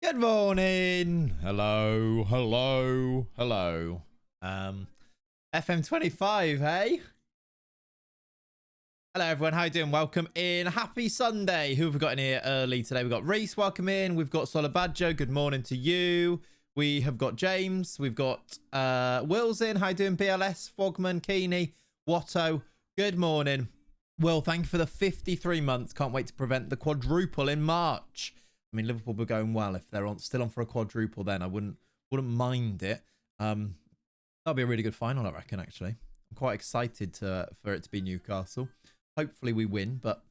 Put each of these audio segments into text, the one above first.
Good morning. Hello, hello, hello. FM25, hey? Hello, everyone. How you doing? Welcome in. Happy Sunday. Who have we got in here early today? We've got Reese. Welcome in. We've got Solabadjo. Good morning to you. We have got James. We've got Will's in. How you doing? BLS, Fogman, Keeney, Watto. Good morning. Will, thank you for the 53 months. Can't wait to prevent the quadruple in March. I mean, Liverpool were going well. If they're still on for a quadruple, then I wouldn't mind it. That'll be a really good final, I reckon. Actually, I'm quite excited for it to be Newcastle. Hopefully, we win. But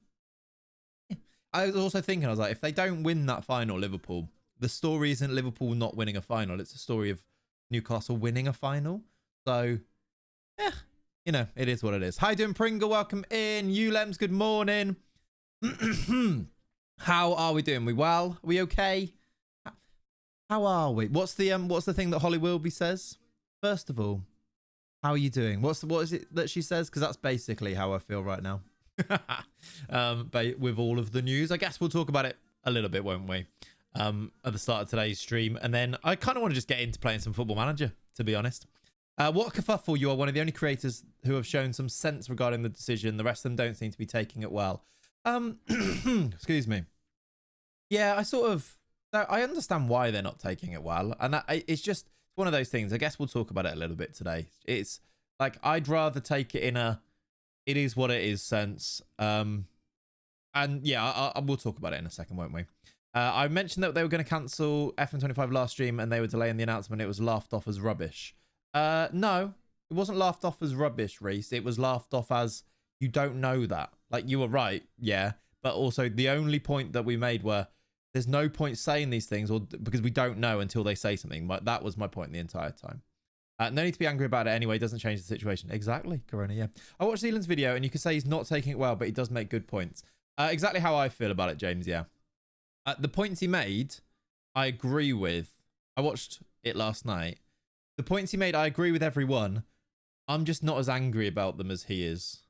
yeah. I was also thinking, I was like, if they don't win that final, Liverpool, the story isn't Liverpool not winning a final. It's a story of Newcastle winning a final. So, yeah, you know, it is what it is. How you doing, Pringle? Welcome in. Ulems, good morning. How are we doing? We well? Are we okay? How are we? What's the thing that Holly Wilby says? First of all, how are you doing? What is it that she says? Because that's basically how I feel right now. But with all of the news, I guess we'll talk about it a little bit, won't we? At the start of today's stream, and then I kind of want to just get into playing some Football Manager, to be honest. What a kerfuffle! You are one of the only creators who have shown some sense regarding the decision. The rest of them don't seem to be taking it well. Excuse me. Yeah, I understand why they're not taking it well, and it's just one of those things. I guess we'll talk about it a little bit today. It's like I'd rather take it in a "it is what it is" sense. And yeah, we'll talk about it in a second, won't we? I mentioned that they were going to cancel FM25 last stream, and they were delaying the announcement. It was laughed off as rubbish. No, it wasn't laughed off as rubbish, Reese. It was laughed off as you don't know that. Like, you were right, yeah. But also, the only point that we made were there's no point saying these things because we don't know until they say something. That was my point the entire time. No need to be angry about it anyway. It doesn't change the situation. Exactly, Corona, yeah. I watched Zealand's video, and you could say he's not taking it well, but he does make good points. Exactly how I feel about it, James, yeah. The points he made, I agree with. I watched it last night. The points he made, I agree with every one. I'm just not as angry about them as he is.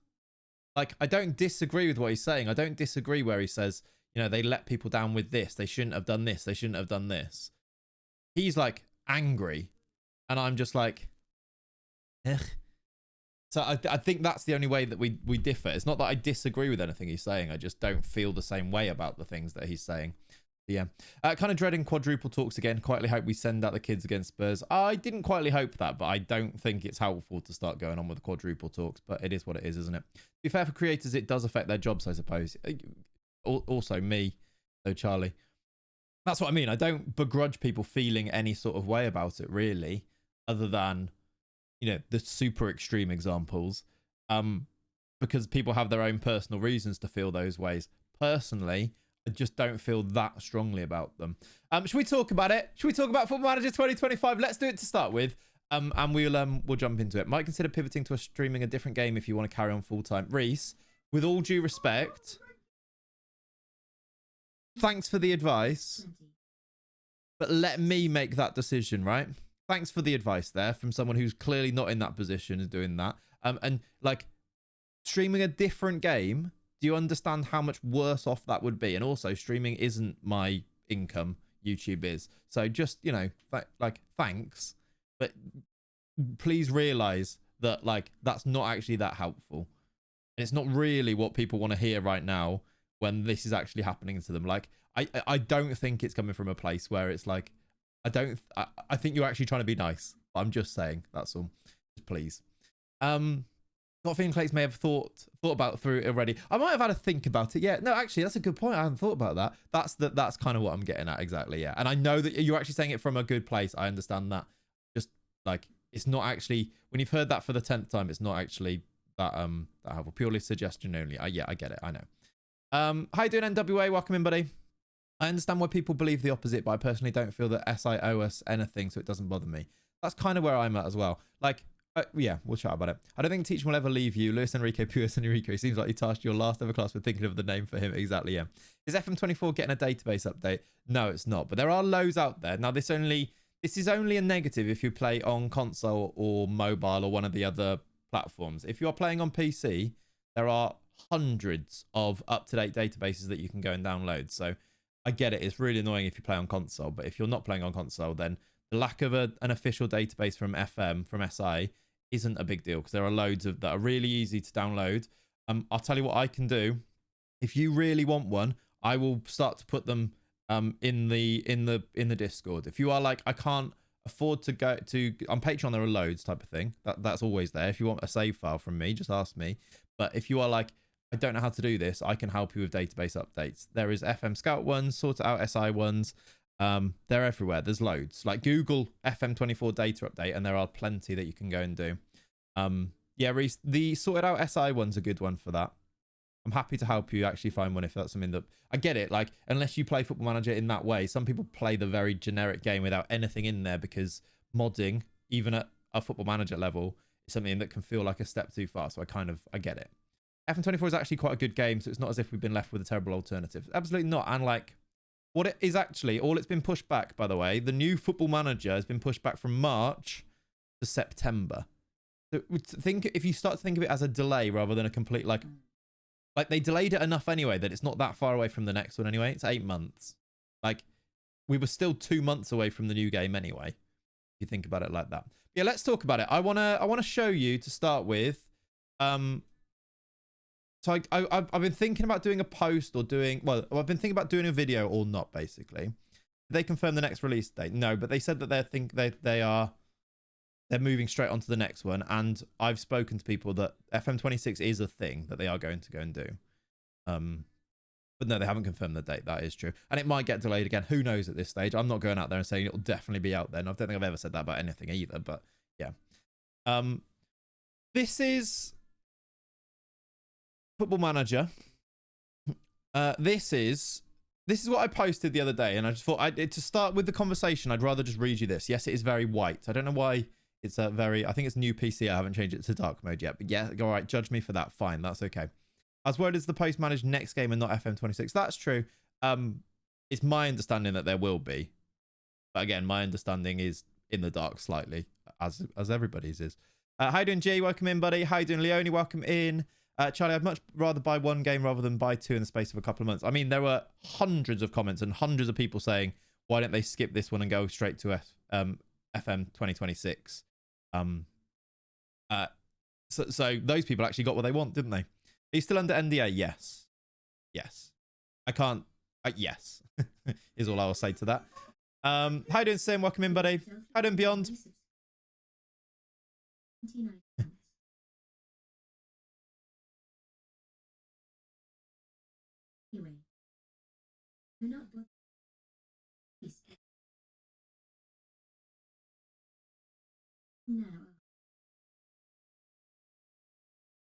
Like, I don't disagree with what he's saying. I don't disagree where he says, you know, they let people down with this. They shouldn't have done this. They shouldn't have done this. He's like angry. And I'm just like, ugh. So I think that's the only way that we differ. It's not that I disagree with anything he's saying. I just don't feel the same way about the things that he's saying. Yeah. Kind of dreading quadruple talks again. Quietly hope we send out the kids against Spurs. I didn't quietly hope that, but I don't think it's helpful to start going on with the quadruple talks. But it is what it is, isn't it? To be fair for creators, it does affect their jobs, I suppose. Also me, though, Charlie. That's what I mean. I don't begrudge people feeling any sort of way about it, really, other than, you know, the super extreme examples. Because people have their own personal reasons to feel those ways. Personally, I just don't feel that strongly about them. Should we talk about it? Should we talk about Football Manager 2025? Let's do it to start with. And we'll jump into it. Might consider pivoting to streaming a different game if you want to carry on full time. Reese, with all due respect, thanks for the advice. But let me make that decision, right? Thanks for the advice there from someone who's clearly not in that position of doing that. And like streaming a different game. Do you understand how much worse off that would be? And also, streaming isn't my income. YouTube is. So just, you know, like, thanks. But please realize that, like, that's not actually that helpful. And it's not really what people want to hear right now when this is actually happening to them. Like, I don't think it's coming from a place where it's like, I think you're actually trying to be nice. I'm just saying, that's all. Please. Got feeling Clates may have thought about through it already. I might have had a think about it. Yeah, no, actually, that's a good point. I hadn't thought about that. That's kind of what I'm getting at exactly. Yeah, and I know that you're actually saying it from a good place. I understand that. Just like it's not actually when you've heard that for the 10th time, it's not actually that helpful. Purely suggestion only. Yeah, I get it. I know. How you doing, NWA? Welcome in, buddy. I understand why people believe the opposite, but I personally don't feel that SI owe us anything, so it doesn't bother me. That's kind of where I'm at as well. Like. Yeah, we'll chat about it. I don't think teaching will ever leave you. Luis Enrique, Puis Enrique. Seems like you tasked your last ever class with thinking of the name for him. Exactly, yeah. Is FM24 getting a database update? No, it's not. But there are loads out there. Now, this is only a negative if you play on console or mobile or one of the other platforms. If you are playing on PC, there are hundreds of up-to-date databases that you can go and download. So I get it. It's really annoying if you play on console, but if you're not playing on console, then the lack of an official database from SI isn't a big deal, because there are loads of that are really easy to download. I'll tell you what I can do. If you really want one, I will start to put them in the Discord. If you are like, I can't afford to go to on Patreon, there are loads type of thing. That's always there. If you want a save file from me, just ask me. But if you are like, I don't know how to do this, I can help you with database updates. There is FM Scout ones, sort out SI ones. They're everywhere. There's loads. Like Google FM24 data update, and there are plenty that you can go and do. Yeah, Reese, the sorted out SI one's a good one for that. I'm happy to help you actually find one if that's something that... I get it, like, unless you play Football Manager in that way. Some people play the very generic game without anything in there, because modding, even at a Football Manager level, is something that can feel like a step too far. So I get it. FM24 is actually quite a good game, so it's not as if we've been left with a terrible alternative. Absolutely not. And like, what it is actually, all it's been pushed back, by the way, the new Football Manager has been pushed back from March to September. So think, if you start to think of it as a delay rather than a complete, like they delayed it enough anyway that it's not that far away from the next one anyway. It's 8 months. Like, we were still 2 months away from the new game anyway, if you think about it like that. Yeah, let's talk about it. I wanna show you to start with. So I've been thinking about doing a post or doing, well, I've been thinking about doing a video or not, basically. Did they confirm the next release date? No, but they said that they're moving straight on to the next one. And I've spoken to people that FM26 is a thing that they are going to go and do. But no, they haven't confirmed the date. That is true. And it might get delayed again. Who knows at this stage? I'm not going out there and saying it'll definitely be out then. I don't think I've ever said that about anything either, but yeah. This is Football Manager. This is what I posted the other day, and I just thought to start with the conversation, I'd rather just read you this. Yes, it is very white. I don't know why it's a very, I think it's new PC. I haven't changed it to dark mode yet, but yeah, all right, judge me for that. Fine, that's okay. As well as the post managed next game and not FM26. That's true. It's my understanding that there will be, but again, my understanding is in the dark slightly, as everybody's is. How you doing, Jay? Welcome in, buddy. How you doing, Leone? Welcome in. Charlie, I'd much rather buy one game rather than buy two in the space of a couple of months. I mean, there were hundreds of comments and hundreds of people saying, why don't they skip this one and go straight to FM 2026? So those people actually got what they want, didn't they? Are you still under NDA? Yes. Yes. I can't... yes. is all I will say to that. How you doing, Sim? Welcome in, buddy. How you doing, Beyond?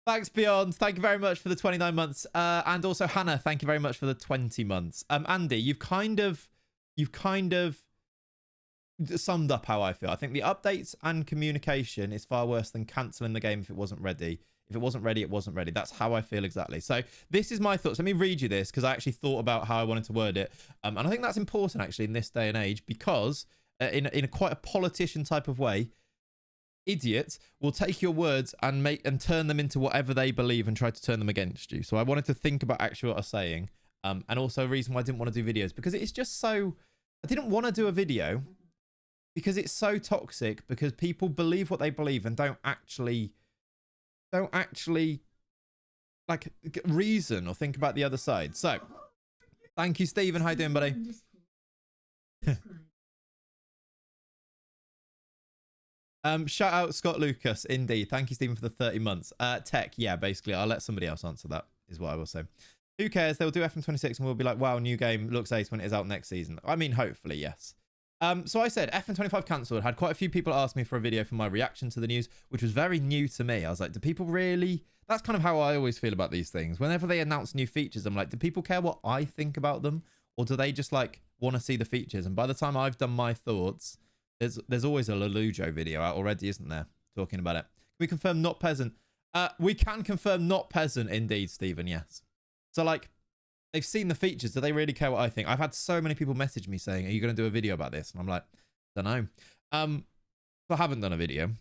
Thanks, Beyond. Thank you very much for the 29 months. And also, Hannah, thank you very much for the 20 months. Andy, you've kind of summed up how I feel. I think the updates and communication is far worse than cancelling the game if it wasn't ready. If it wasn't ready, it wasn't ready. That's how I feel exactly. So this is my thoughts. Let me read you this, because I actually thought about how I wanted to word it. And I think that's important, actually, in this day and age, because in a quite a politician type of way, idiots will take your words and turn them into whatever they believe and try to turn them against you. So I wanted to think about actually what I was saying. And also a reason why I didn't want to do videos, because it's just so... I didn't want to do a video because it's so toxic, because people believe what they believe and don't actually like reason or think about the other side. So thank you, Stephen. How you doing, buddy? Shout out Scott Lucas. Indeed. Thank you, Stephen, for the 30 months. Tech, yeah, basically I'll let somebody else answer that, is what I will say. Who cares? They'll do FM26 and we'll be like, wow, new game looks ace when it is out next season. I mean, hopefully, yes. So I said FM25 cancelled. Had quite a few people ask me for a video for my reaction to the news, which was very new to me. I was like, do people really... That's kind of how I always feel about these things. Whenever they announce new features, I'm like, do people care what I think about them? Or do they just like want to see the features? And by the time I've done my thoughts, there's always a Lelujo video out already, isn't there? Talking about it. Can we confirm not peasant? We can confirm not peasant indeed, Stephen, yes. So like, they've seen the features. Do they really care what I think? I've had so many people message me saying, are you going to do a video about this? And I'm like, don't know. So I haven't done a video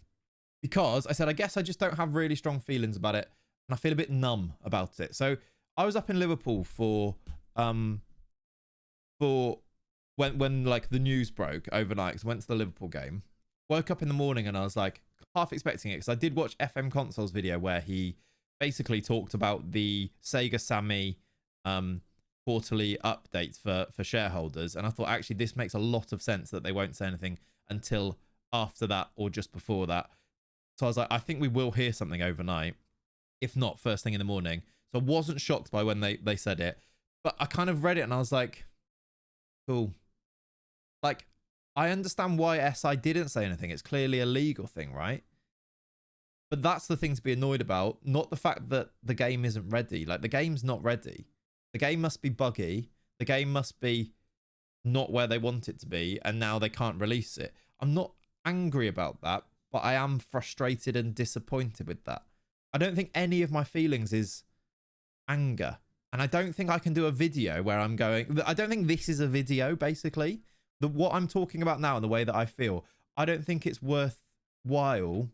because I said, I guess I just don't have really strong feelings about it. And I feel a bit numb about it. So I was up in Liverpool for for when like the news broke overnight, because I went to the Liverpool game, woke up in the morning and I was like half expecting it, because I did watch FM Console's video where he basically talked about the Sega Sammy quarterly updates for shareholders, and I thought actually this makes a lot of sense that they won't say anything until after that or just before that. So I was like, I think we will hear something overnight, if not first thing in the morning. So I wasn't shocked by when they said it, but I kind of read it and I was like, cool. Like, I understand why SI didn't say anything. It's clearly a legal thing, right? But that's the thing to be annoyed about, not the fact that the game isn't ready. Like, the game's not ready. The game must be buggy. The game must be not where they want it to be, and now they can't release it. I'm not angry about that, but I am frustrated and disappointed with that. I don't think any of my feelings is anger. And I don't think I can do a video where I'm going... I don't think this is a video, basically. What I'm talking about now and the way that I feel, I don't think it's worthwhile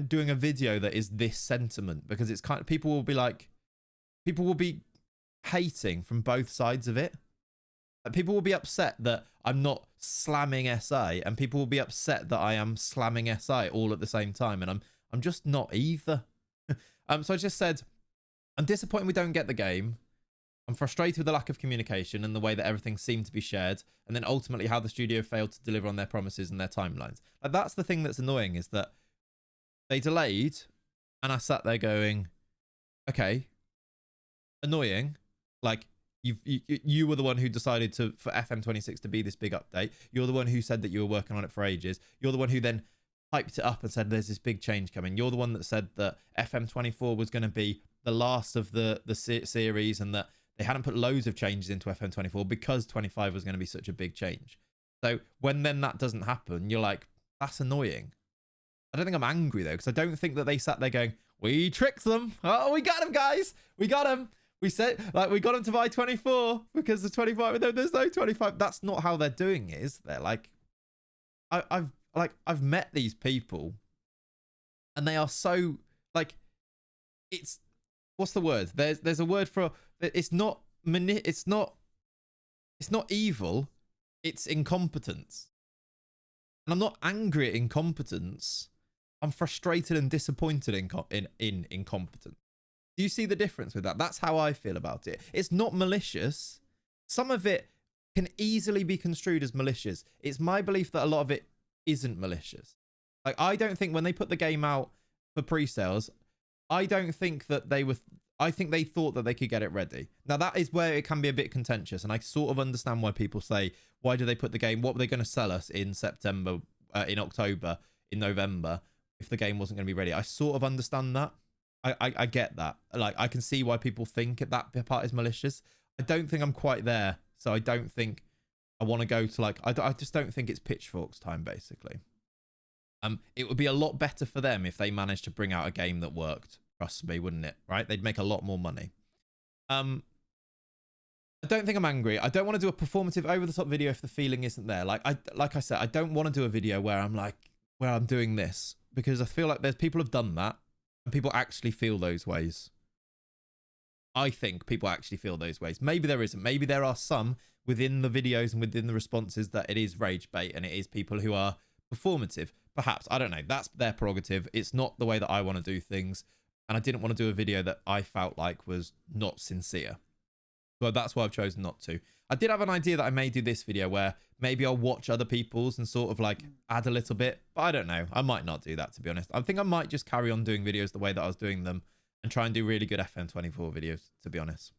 doing a video that is this sentiment, because it's kind of... People will be hating from both sides of it. People will be upset that I'm not slamming SA, and people will be upset that I am slamming SA all at the same time, and I'm just not either. So I just said, I'm disappointed we don't get the game. I'm frustrated with the lack of communication and the way that everything seemed to be shared, and then ultimately how the studio failed to deliver on their promises and their timelines. Like, that's the thing that's annoying, is that they delayed, and I sat there going, okay, annoying. Like, you were the one who decided for FM26 to be this big update. You're the one who said that you were working on it for ages. You're the one who then hyped it up and said there's this big change coming. You're the one that said that FM24 was going to be the last of the series, and that they hadn't put loads of changes into FM24 because 25 was going to be such a big change. So when then that doesn't happen, you're like, that's annoying. I don't think I'm angry though, because I don't think that they sat there going, we tricked them. Oh, we got them, guys. We got them. We said, like, we got them to buy 24 because the 25, there's no 25. That's not how they're doing it, is there? Like, I've met these people, and they are so, like, it's, what's the word? There's a word for, it's not evil, it's incompetence. And I'm not angry at incompetence. I'm frustrated and disappointed in incompetence. Do you see the difference with that? That's how I feel about it. It's not malicious. Some of it can easily be construed as malicious. It's my belief that a lot of it isn't malicious. Like, I don't think when they put the game out for pre-sales, I don't think that they were... I think they thought that they could get it ready. Now, that is where it can be a bit contentious, and I sort of understand why people say, why do they put the game... What were they going to sell us in September, in October, in November, if the game wasn't going to be ready? I sort of understand that. I get that. Like, I can see why people think that part is malicious. I don't think I'm quite there, so I don't think I want to go to, like... I just don't think it's pitchforks time, basically. It would be a lot better for them if they managed to bring out a game that worked. Trust me, wouldn't it? Right? They'd make a lot more money. I don't think I'm angry. I don't want to do a performative over-the-top video if the feeling isn't there. Like I said, I don't want to do a video where I'm doing this, because I feel like there's people have done that and people actually feel those ways. I think people actually feel those ways. Maybe there isn't. Maybe there are some within the videos and within the responses that it is rage bait and it is people who are performative. Perhaps. I don't know. That's their prerogative. It's not the way that I want to do things. And I didn't want to do a video that I felt like was not sincere. So that's why I've chosen not to. I did have an idea that I may do this video where maybe I'll watch other people's and sort of like add a little bit. But I don't know. I might not do that, to be honest. I think I might just carry on doing videos the way that I was doing them and try and do really good FM24 videos, to be honest.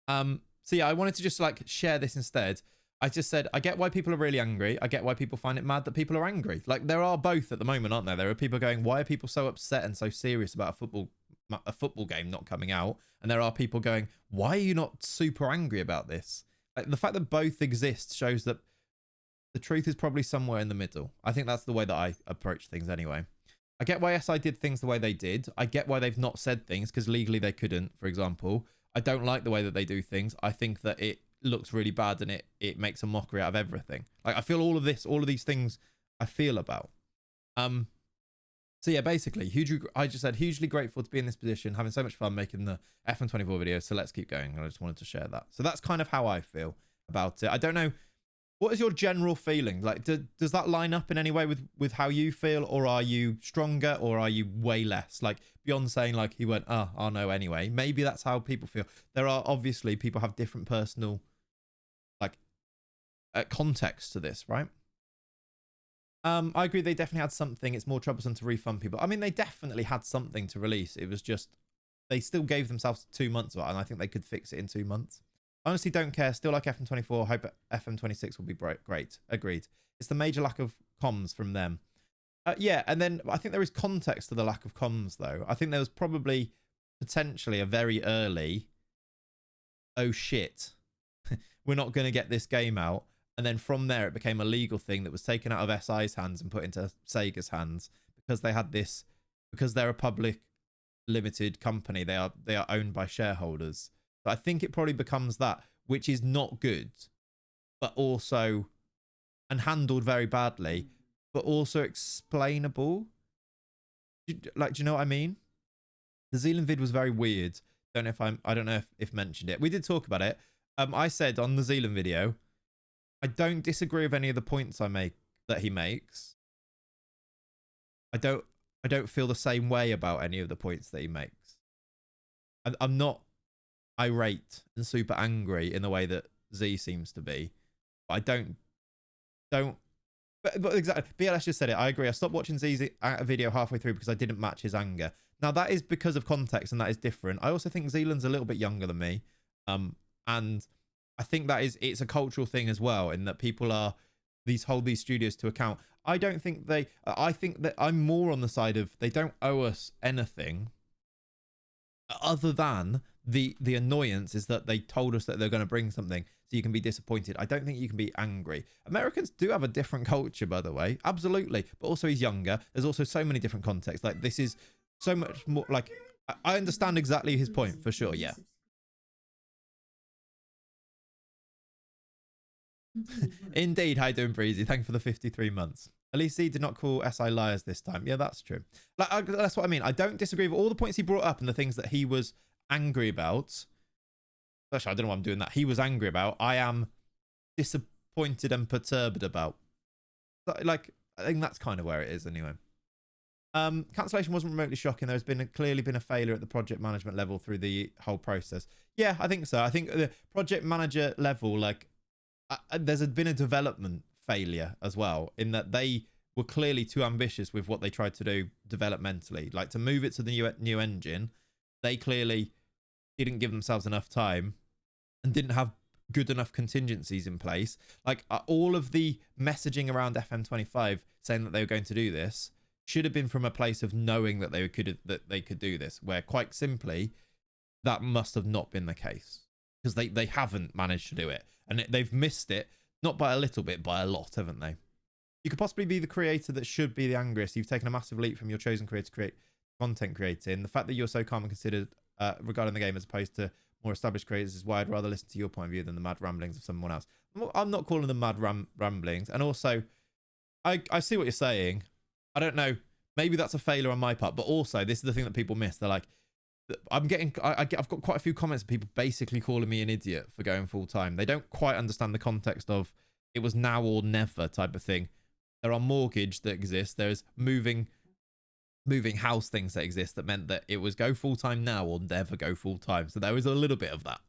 So yeah, I wanted to just like share this instead. I just said, I get why people are really angry. I get why people find it mad that people are angry. Like, there are both at the moment, aren't there? There are people going, why are people so upset and so serious about a football game not coming out? And there are people going, why are you not super angry about this? Like, the fact that both exist shows that the truth is probably somewhere in the middle. I think that's the way that I approach things anyway. I get why SI did things the way they did. I get why they've not said things, because legally they couldn't, for example. I don't like the way that they do things. I think that it looks really bad and it makes a mockery out of everything. Like, I feel all of these things I feel about. So yeah, basically, I just said hugely grateful to be in this position, having so much fun making the FM24 videos. So let's keep going. I just wanted to share that. So that's kind of how I feel about it. I don't know. What is your general feeling? Like, does that line up in any way with how you feel, or are you stronger, or are you way less? Like beyond saying like he went, oh no, anyway. Maybe that's how people feel. There are obviously people have different personal like context to this, right? I agree. They definitely had something. It's more troublesome to refund people. I mean, they definitely had something to release. It was just they still gave themselves 2 months of it, and I think they could fix it in 2 months. Honestly, don't care. Still like FM24. Hope FM26 will be great. Agreed. It's the major lack of comms from them. Yeah, and then I think there is context to the lack of comms, though. I think there was probably potentially a very early, oh shit, we're not going to get this game out. And then from there, it became a legal thing that was taken out of SI's hands and put into Sega's hands because they had this, because they're a public limited company. They are owned by shareholders. So I think it probably becomes that, which is not good, but also, and handled very badly, but also explainable. Like, do you know what I mean? The Zealand vid was very weird. I don't know if mentioned it. We did talk about it. I said on the Zealand video, I don't disagree with any of the points that he makes. I don't feel the same way about any of the points that he makes. I'm not irate and super angry in the way that Z seems to be. But I don't. But exactly, BLS just said it. I agree. I stopped watching Z's video halfway through because I didn't match his anger. Now that is because of context, and that is different. I also think Zealand's a little bit younger than me, and I think that it's a cultural thing as well, in that people hold these studios to account. I don't think I think that I'm more on the side of they don't owe us anything other than the annoyance is that they told us that they're going to bring something, so you can be disappointed. I don't think you can be angry. Americans do have a different culture, by the way, absolutely, but also he's younger. There's also so many different contexts. Like, this is so much more like, I understand exactly his point for sure. Yeah. Indeed. How you doing, Breezy? Thank you for the 53 months. At least he did not call SI liars this time. Yeah, that's true. Like, that's what I mean. I don't disagree with all the points he brought up and the things that he was angry about. Actually, I don't know why I'm doing that. He was angry about. I am disappointed and perturbed about. Like, I think that's kind of where it is anyway. Cancellation wasn't remotely shocking. There's clearly been a failure at the project management level through the whole process. Yeah, I think so. I think the project manager level, like, there's been a development failure as well, in that they were clearly too ambitious with what they tried to do developmentally. Like, to move it to the new engine, they clearly didn't give themselves enough time and didn't have good enough contingencies in place. Like, all of the messaging around FM25 saying that they were going to do this should have been from a place of knowing that they could do this, where quite simply that must have not been the case, because they haven't managed to do it, and they've missed it, not by a little bit, by a lot, haven't they? You could possibly be the creator that should be the angriest. You've taken a massive leap from your chosen career to create content creating. The fact that you're so calm and considered regarding the game as opposed to more established creators is why I'd rather listen to your point of view than the mad ramblings of someone else. I'm not calling them mad ramblings. And also, I see what you're saying. I don't know. Maybe that's a failure on my part. But also, this is the thing that people miss. They're like, I've got quite a few comments of people basically calling me an idiot for going full time. They don't quite understand the context of it was now or never type of thing. There are mortgage that exists. There's moving house things that exist that meant that it was go full time now or never go full time. So there was a little bit of that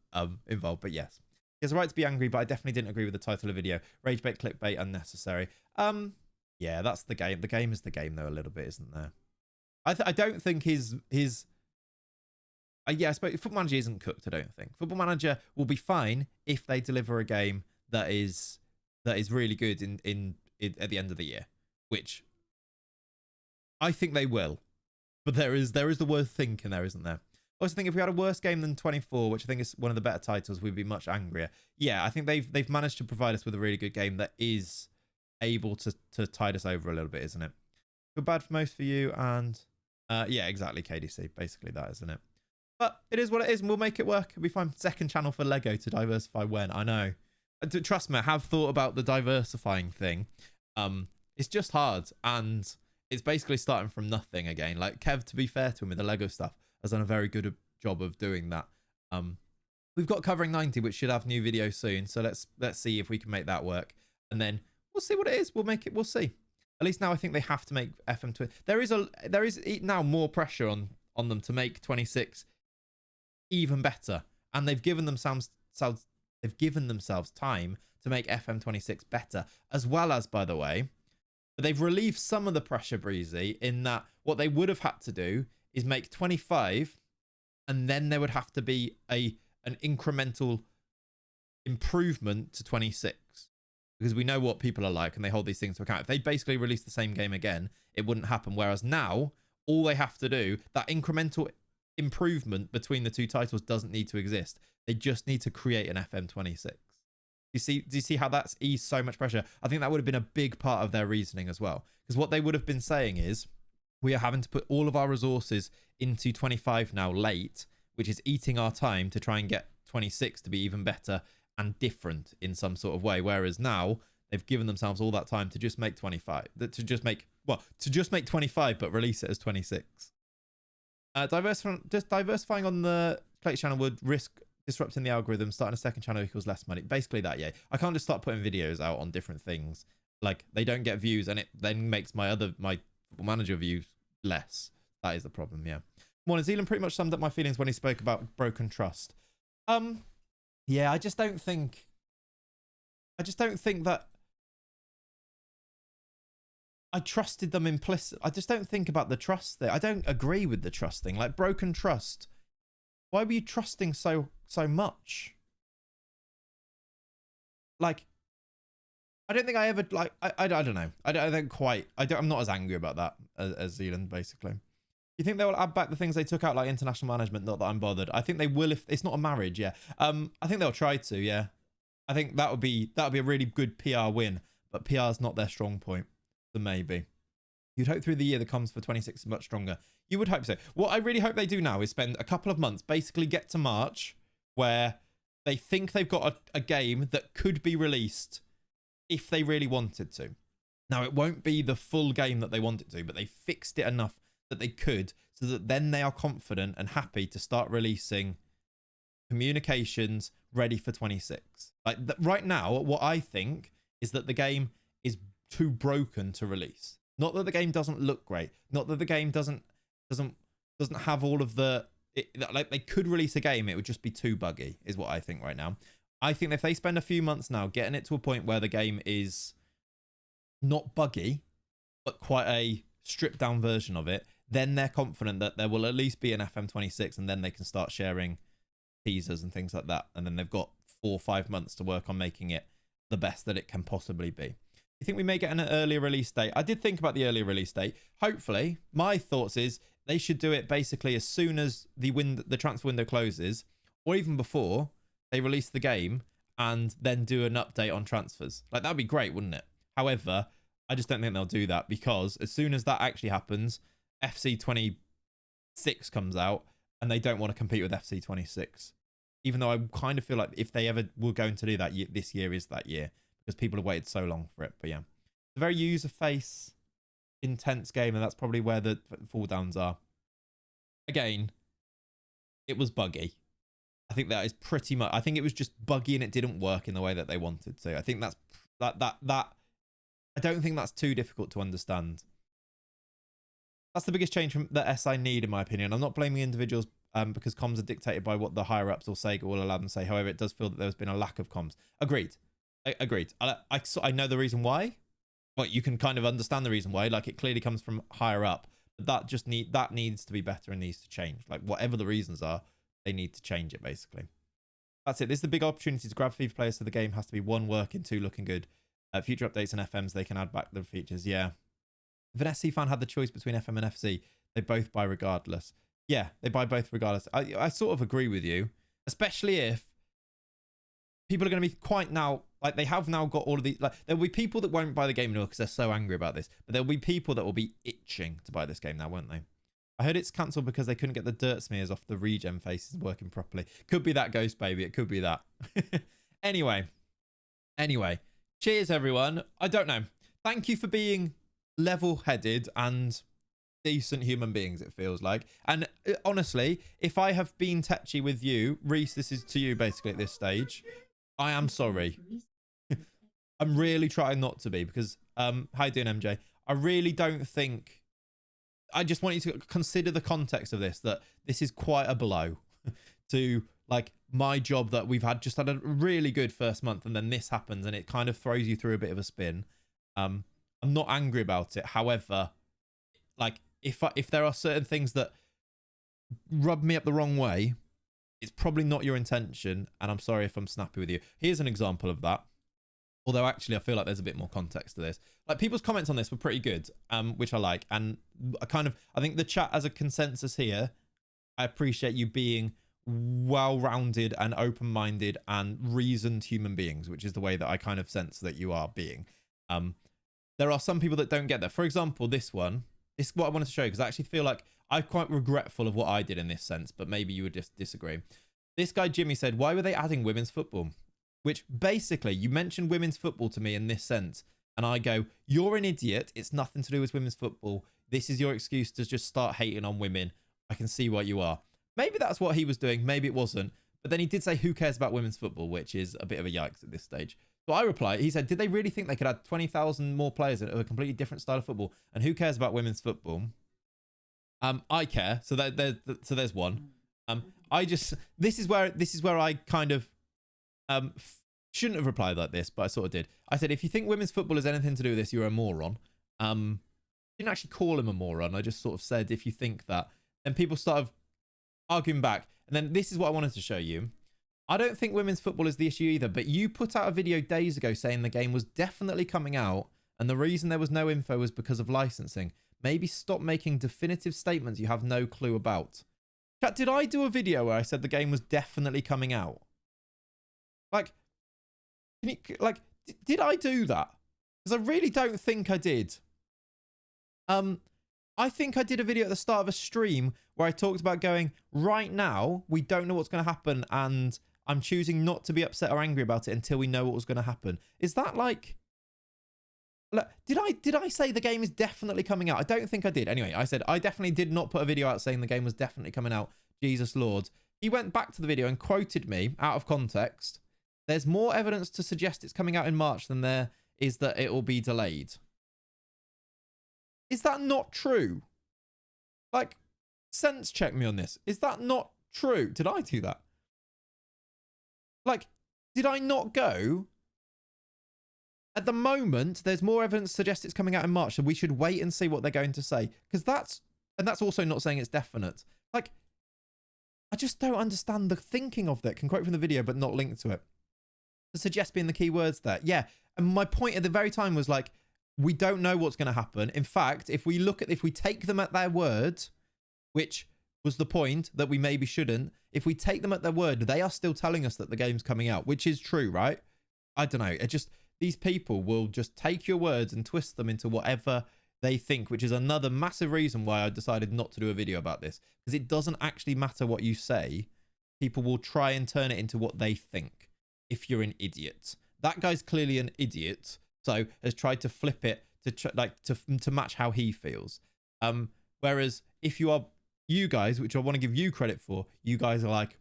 involved. But yes, he has a right to be angry, but I definitely didn't agree with the title of the video. Rage bait, clickbait, unnecessary. Yeah, that's the game. The game is the game though, a little bit, isn't there? I don't think his yeah, I suppose Football Manager isn't cooked, I don't think. Football Manager will be fine if they deliver a game that is really good in at the end of the year, which I think they will. But there is the word think in there, isn't there? I also think if we had a worse game than 24, which I think is one of the better titles, we'd be much angrier. Yeah, I think they've managed to provide us with a really good game that is able to tide us over a little bit, isn't it? Feel bad for most for you, and yeah, exactly, KDC. Basically that, isn't it? But it is what it is, and we'll make it work. We find second channel for Lego to diversify when. I know. Trust me, I have thought about the diversifying thing. It's just hard, and it's basically starting from nothing again. Like Kev, to be fair to him with the Lego stuff, has done a very good job of doing that. We've got Covering 90, which should have new videos soon. So let's see if we can make that work. And then we'll see what it is. We'll make it. We'll see. At least now I think they have to make FM20. There is now more pressure on them to make 26 even better. And they've given themselves time to make FM26 better. As well as, by the way, they've relieved some of the pressure, Breezy, in that what they would have had to do is make 25, and then there would have to be an incremental improvement to 26, because we know what people are like and they hold these things to account. If they basically release the same game again, it wouldn't happen. Whereas now, all they have to do, that incremental improvement between the two titles doesn't need to exist. They just need to create an FM26. Do you see how that's eased so much pressure? I think that would have been a big part of their reasoning as well. Because what they would have been saying is, we are having to put all of our resources into 25 now late, which is eating our time to try and get 26 to be even better and different in some sort of way. Whereas now they've given themselves all that time to just make 25, to just make 25, but release it as 26. Diversifying on the Plate channel would risk disrupting the algorithm. Starting a second channel equals less money. Basically that, yeah. I can't just start putting videos out on different things. Like, they don't get views, and it then makes my Football Manager views less. That is the problem, yeah. Morning, Zealand pretty much summed up my feelings when he spoke about broken trust. Yeah, I just don't think that I trusted them implicit. I just don't think about the trust thing. I don't agree with the trust thing. Like, broken trust. Why were you trusting so much? Like, I don't think I ever, like, I don't know. I'm not as angry about that as Zealand, basically. You think they will add back the things they took out, like international management? Not that I'm bothered. I think they will if it's not a marriage, yeah. I think they'll try to, yeah. I think that would be a really good PR win, but PR is not their strong point. So maybe. You'd hope through the year the comms for 26 is much stronger. You would hope so. What I really hope they do now is spend a couple of months, basically get to March, where they think they've got a game that could be released if they really wanted to. Now, it won't be the full game that they want it to, but they fixed it enough that they could, so that then they are confident and happy to start releasing communications ready for 26. Like, right now, what I think is that the game is too broken to release. Not that the game doesn't look great. Not that the game doesn't have all of the... like, they could release a game, it would just be too buggy, is what I think right now. I think if they spend a few months now getting it to a point where the game is not buggy, but quite a stripped down version of it, then they're confident that there will at least be an FM26, and then they can start sharing teasers and things like that. And then they've got 4 or 5 months to work on making it the best that it can possibly be. You think we may get an earlier release date? I did think about the earlier release date. Hopefully, my thoughts is they should do it basically as soon as the transfer window closes, or even before they release the game, and then do an update on transfers. Like, that'd be great, wouldn't it? However, I just don't think they'll do that, because as soon as that actually happens, FC26 comes out, and they don't want to compete with FC26. Even though I kind of feel like if they ever were going to do that, this year is that year, because people have waited so long for it. But yeah, it's a very user face intense game, and that's probably where the fall downs are. Again, it was buggy. I think that is pretty much, I think it was just buggy and it didn't work in the way that they wanted to. I think that's that I don't think that's too difficult to understand. That's the biggest change from the SI need, in my opinion. I'm not blaming individuals because comms are dictated by what the higher ups or Sega will allow them to say. However, it does feel that there's been a lack of comms. Agreed. Agreed. I know the reason why. Well, you can kind of understand the reason why. Like, it clearly comes from higher up. But that needs to be better and needs to change. Like, whatever the reasons are, they need to change it, basically. That's it. This is the big opportunity to grab FIFA players, so the game has to be 1 working, 2 looking good. Future updates and FMs, they can add back the features. Yeah. If an SC fan had the choice between FM and FC, they both buy regardless. Yeah, they buy both regardless. I sort of agree with you, especially if people are going to be quite now, like, they have now got all of these, like, there'll be people that won't buy the game now because they're so angry about this, but there'll be people that will be itching to buy this game now, won't they? I heard it's cancelled because they couldn't get the dirt smears off the regen faces working properly. Could be that, Ghost Baby. It could be that. Anyway. Cheers, everyone. I don't know. Thank you for being level-headed and decent human beings, it feels like. And honestly, if I have been touchy with you, Reese, this is to you basically at this stage, I am sorry. I'm really trying not to be, because how you doing, MJ? I really don't think, I just want you to consider the context of this, that this is quite a blow to like my job, that we've had a really good first month, and then this happens and it kind of throws you through a bit of a spin. I'm not angry about it. However, like if there are certain things that rub me up the wrong way, it's probably not your intention, and I'm sorry if I'm snappy with you. Here's an example of that. Although actually I feel like there's a bit more context to this. Like people's comments on this were pretty good, which I like. And I think the chat as a consensus here, I appreciate you being well-rounded and open-minded and reasoned human beings, which is the way that I kind of sense that you are being. There are some people that don't get that. For example, this one, this is what I wanted to show you, because I actually feel like I'm quite regretful of what I did in this sense, but maybe you would just disagree. This guy, Jimmy, said, why were they adding women's football? Which basically, you mentioned women's football to me in this sense, and I go, you're an idiot. It's nothing to do with women's football. This is your excuse to just start hating on women. I can see what you are. Maybe that's what he was doing. Maybe it wasn't. But then he did say, who cares about women's football, which is a bit of a yikes at this stage. So I replied, he said, did they really think they could add 20,000 more players of a completely different style of football? And who cares about women's football? I care. So there's one. This is where I kind of shouldn't have replied like this, but I sort of did. I said, if you think women's football has anything to do with this, you're a moron. Didn't actually call him a moron. I just sort of said, if you think that, then people started arguing back. And then this is what I wanted to show you. I don't think women's football is the issue either, but you put out a video days ago saying the game was definitely coming out, and the reason there was no info was because of licensing. Maybe stop making definitive statements you have no clue about. Chat, did I do a video where I said the game was definitely coming out? Like, did I do that? Because I really don't think I did. I think I did a video at the start of a stream where I talked about going, right now, we don't know what's going to happen, and I'm choosing not to be upset or angry about it until we know what was going to happen. Is that like... Did I say the game is definitely coming out? I don't think I did. Anyway, I said I definitely did not put a video out saying the game was definitely coming out. Jesus Lord. He went back to the video and quoted me out of context. There's more evidence to suggest it's coming out in March than there is that it will be delayed. Is that not true? Like, sense check me on this. Is that not true? Did I do that? Like, did I not go? At the moment, there's more evidence to suggest it's coming out in March, so we should wait and see what they're going to say. Because that's also not saying it's definite. Like, I just don't understand the thinking of that. Can quote from the video, but not link to it. To suggest being the key words there. Yeah. And my point at the very time was like, we don't know what's going to happen. In fact, if we take them at their word, which was the point that we maybe shouldn't, if we take them at their word, they are still telling us that the game's coming out, which is true, right? I don't know. These people will just take your words and twist them into whatever they think, which is another massive reason why I decided not to do a video about this, because it doesn't actually matter what you say. People will try and turn it into what they think if you're an idiot. That guy's clearly an idiot, so has tried to flip it to match how he feels. Whereas if you guys, which I want to give you credit for, you guys are like,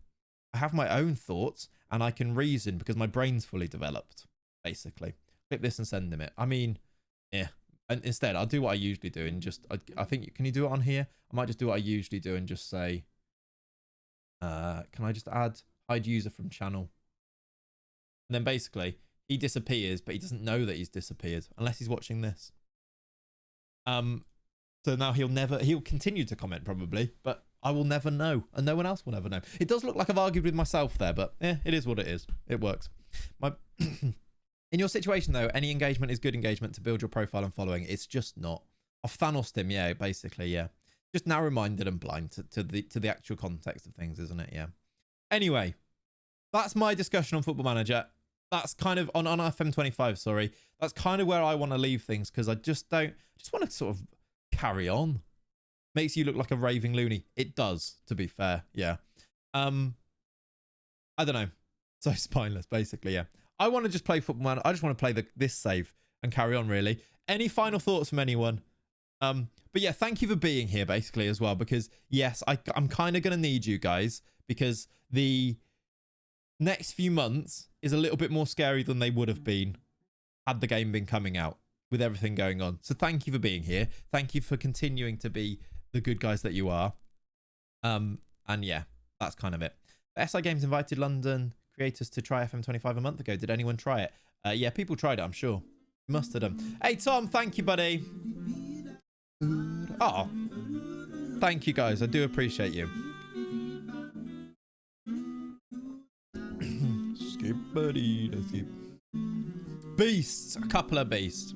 I have my own thoughts and I can reason because my brain's fully developed. Basically, clip this and send him it. I mean, yeah. And instead, I'll do what I usually do and just, I think, can you do it on here? I might just do what I usually do and just say, can I just add hide user from channel? And then basically, he disappears, but he doesn't know that he's disappeared unless he's watching this. So now he'll continue to comment probably, but I will never know, and no one else will never know. It does look like I've argued with myself there, but it is what it is. It works. In your situation, though, any engagement is good engagement to build your profile and following. It's just not. I've Thanos'd him, yeah, basically, yeah. Just narrow-minded and blind to the actual context of things, isn't it? Yeah. Anyway, that's my discussion on Football Manager. That's kind of on FM25, sorry. That's kind of where I want to leave things, because I just want to sort of carry on. Makes you look like a raving loony. It does, to be fair, yeah. I don't know. So spineless, basically, yeah. I want to just play Football Manager. I just want to play this save and carry on, really. Any final thoughts from anyone? But yeah, thank you for being here basically as well, because yes, I'm kind of going to need you guys, because the next few months is a little bit more scary than they would have been had the game been coming out with everything going on. So thank you for being here. Thank you for continuing to be the good guys that you are. And yeah, that's kind of it. SI Games invited London creators to try FM25 a month ago. Did anyone try it? Yeah, people tried it, I'm sure. Must have done. Hey, Tom, thank you, buddy. Oh, thank you, guys. I do appreciate you. Skip, buddy. Skip. Beasts. A couple of beasts.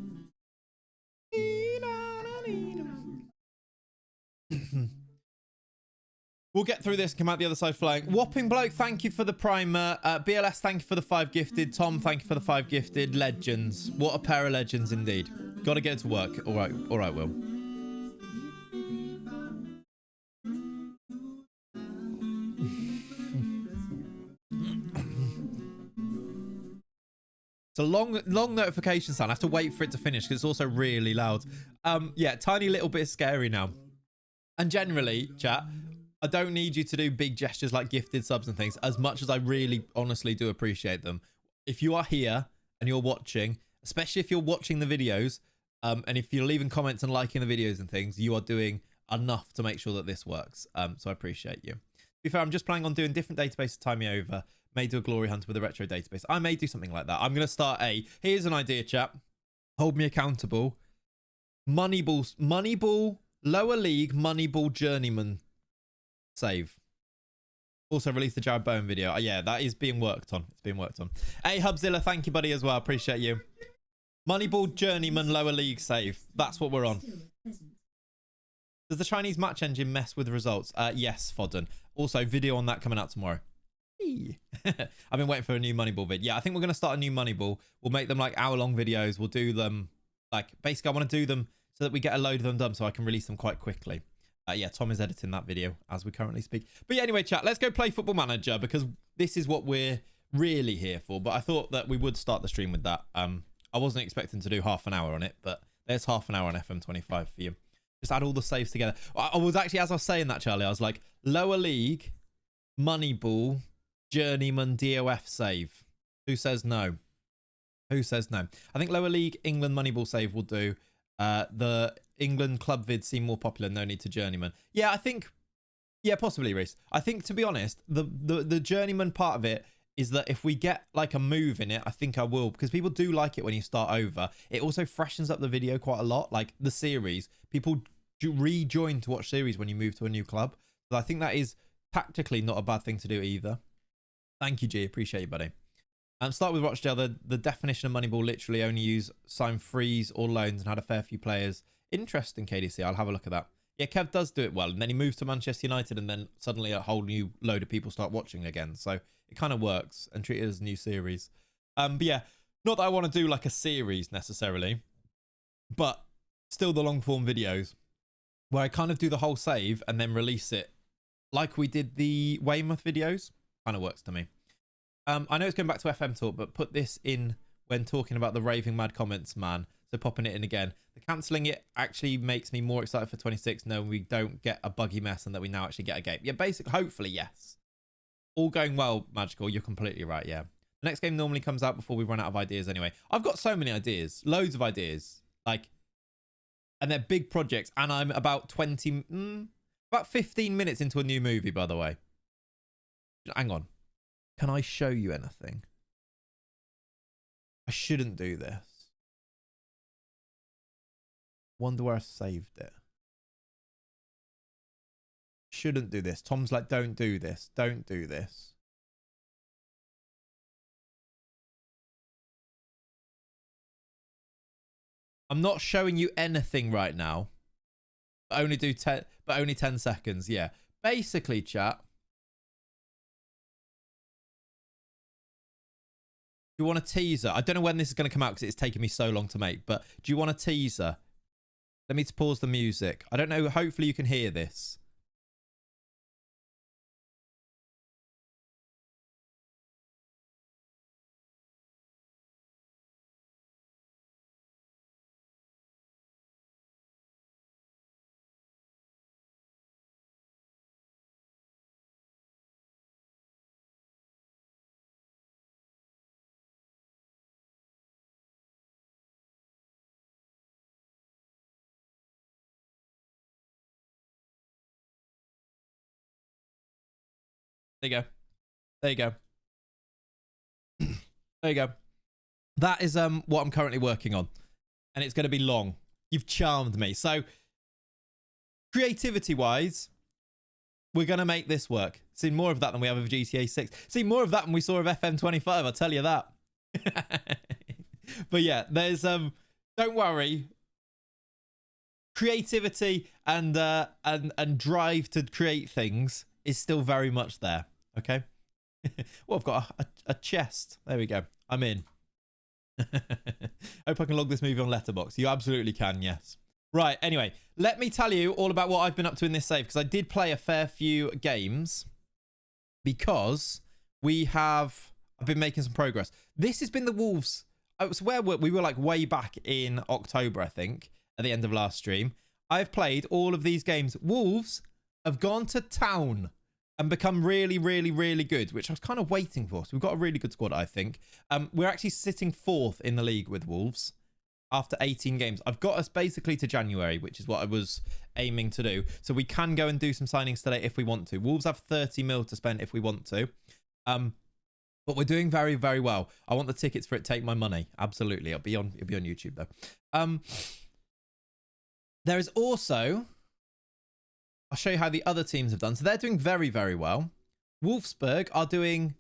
We'll get through this and come out the other side flying. Whopping Bloke, thank you for the primer. BLS, thank you for the 5 gifted. Tom, thank you for the 5 gifted. Legends. What a pair of legends indeed. Got to get to work. All right, Will. It's a long notification sound. I have to wait for it to finish because it's also really loud. Yeah, tiny little bit scary now. And generally, chat, I don't need you to do big gestures like gifted subs and things, as much as I really honestly do appreciate them. If you are here and you're watching, especially if you're watching the videos, and if you're leaving comments and liking the videos and things, you are doing enough to make sure that this works. So I appreciate you. To be fair, I'm just planning on doing different databases to tie me over. May do a glory hunt with a retro database. I may do something like that. I'm going to start here's an idea, chap. Hold me accountable. Moneyball, lower league, Moneyball journeyman save. Also released the Jared Bowen video. Yeah, that is being worked on. It's being worked on. Hey, Hubzilla, thank you, buddy, as well. Appreciate you. Moneyball journeyman lower league save. That's what we're on. Does the Chinese match engine mess with results? Yes, Fodden. Also, video on that coming out tomorrow. I've been waiting for a new Moneyball vid. Yeah, I think we're going to start a new Moneyball. We'll make them like hour-long videos. We'll do them like, basically, I want to do them so that we get a load of them done so I can release them quite quickly. Yeah, Tom is editing that video as we currently speak. But yeah, anyway, chat, let's go play Football Manager because this is what we're really here for. But I thought that we would start the stream with that. I wasn't expecting to do half an hour on it, but there's half an hour on FM25 for you. Just add all the saves together. I was actually, as I was saying that, Charlie, I was like, lower league, Moneyball, journeyman, DOF save. Who says no? Who says no? I think lower league, England, Moneyball save will do. The England club vids seem more popular. No need to journeyman. Yeah, I think. Yeah, possibly, Reese. I think, to be honest, the journeyman part of it is that if we get like a move in it, I think I will, because people do like it when you start over. It also freshens up the video quite a lot, like the series. People do rejoin to watch series when you move to a new club. So I think that is tactically not a bad thing to do either. Thank you, G. Appreciate you, buddy. Start with Rochdale. The definition of Moneyball literally only use sign frees or loans and had a fair few players. Interesting, KDC. I'll have a look at that. Yeah, Kev does do it well. And then he moves to Manchester United and then suddenly a whole new load of people start watching again. So it kind of works and treat it as a new series. But yeah, not that I want to do like a series necessarily, but still the long form videos where I kind of do the whole save and then release it like we did the Weymouth videos. Kind of works to me. I know it's going back to FM talk, but put this in when talking about the raving mad comments, man. So popping it in again. The cancelling it actually makes me more excited for 26, knowing we don't get a buggy mess and that we now actually get a game. Yeah, basically, hopefully, yes. All going well, Magical. You're completely right, yeah. The next game normally comes out before we run out of ideas anyway. I've got so many ideas. Loads of ideas. Like, and they're big projects. And I'm about 15 minutes into a new movie, by the way. Hang on. Can I show you anything? I shouldn't do this. Wonder where I saved it. Shouldn't do this. Tom's like, don't do this. Don't do this. I'm not showing you anything right now. But only 10 seconds. Yeah. Basically, chat. Do you want a teaser? I don't know when this is going to come out because it's taken me so long to make, but do you want a teaser? Let me pause the music. I don't know. Hopefully you can hear this. There you go. There you go. There you go. That is what I'm currently working on. And it's going to be long. You've charmed me. So, creativity-wise, we're going to make this work. See more of that than we have of GTA 6. See more of that than we saw of FM25, I'll tell you that. But yeah, there's, don't worry. Creativity and drive to create things is still very much there. Okay? Well, I've got a chest. There we go. I'm in. Hope I can log this movie on Letterboxd. You absolutely can, yes. Right, anyway, let me tell you all about what I've been up to in this save, because I did play a fair few games because I've been making some progress. This has been the Wolves. It was where we were like way back in October, I think, at the end of last stream. I've played all of these games. Wolves have gone to town and become really, really, really good, which I was kind of waiting for. So we've got a really good squad, I think. We're actually sitting 4th in the league with Wolves after 18 games. I've got us basically to January, which is what I was aiming to do. So we can go and do some signings today if we want to. Wolves have 30 mil to spend if we want to. But we're doing very, very well. I want the tickets for it. Take my money. Absolutely. It'll be on YouTube though. There is also, I'll show you how the other teams have done. So they're doing very, very well. Wolfsberg are doing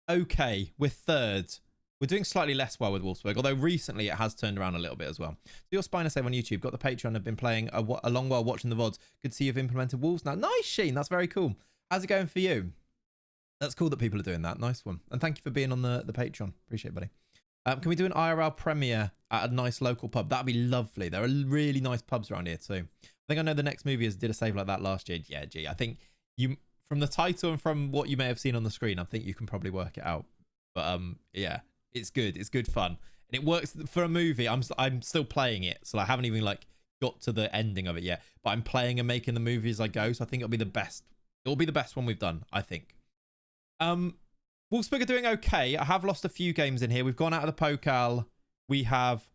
okay. We're 3rd. We're doing slightly less well with Wolfsburg, although recently it has turned around a little bit as well. So your Spiner Save on YouTube, got the Patreon, have been playing a long while watching the VODs. Good to see you've implemented Wolves now. Nice, Sheen. That's very cool. How's it going for you? That's cool that people are doing that. Nice one. And thank you for being on the Patreon. Appreciate it, buddy. Can we do an IRL premiere at a nice local pub? That'd be lovely. There are really nice pubs around here too. I think I know the next movie is did a save like that last year. Yeah, gee. I think you, from the title and from what you may have seen on the screen, I think you can probably work it out. But yeah. It's good. It's good fun. And it works for a movie. I'm still playing it. So I haven't even like got to the ending of it yet. But I'm playing and making the movie as I go. So I think it'll be the best. It'll be the best one we've done, I think. Wolfsburg are doing okay. I have lost a few games in here. We've gone out of the Pokal. We have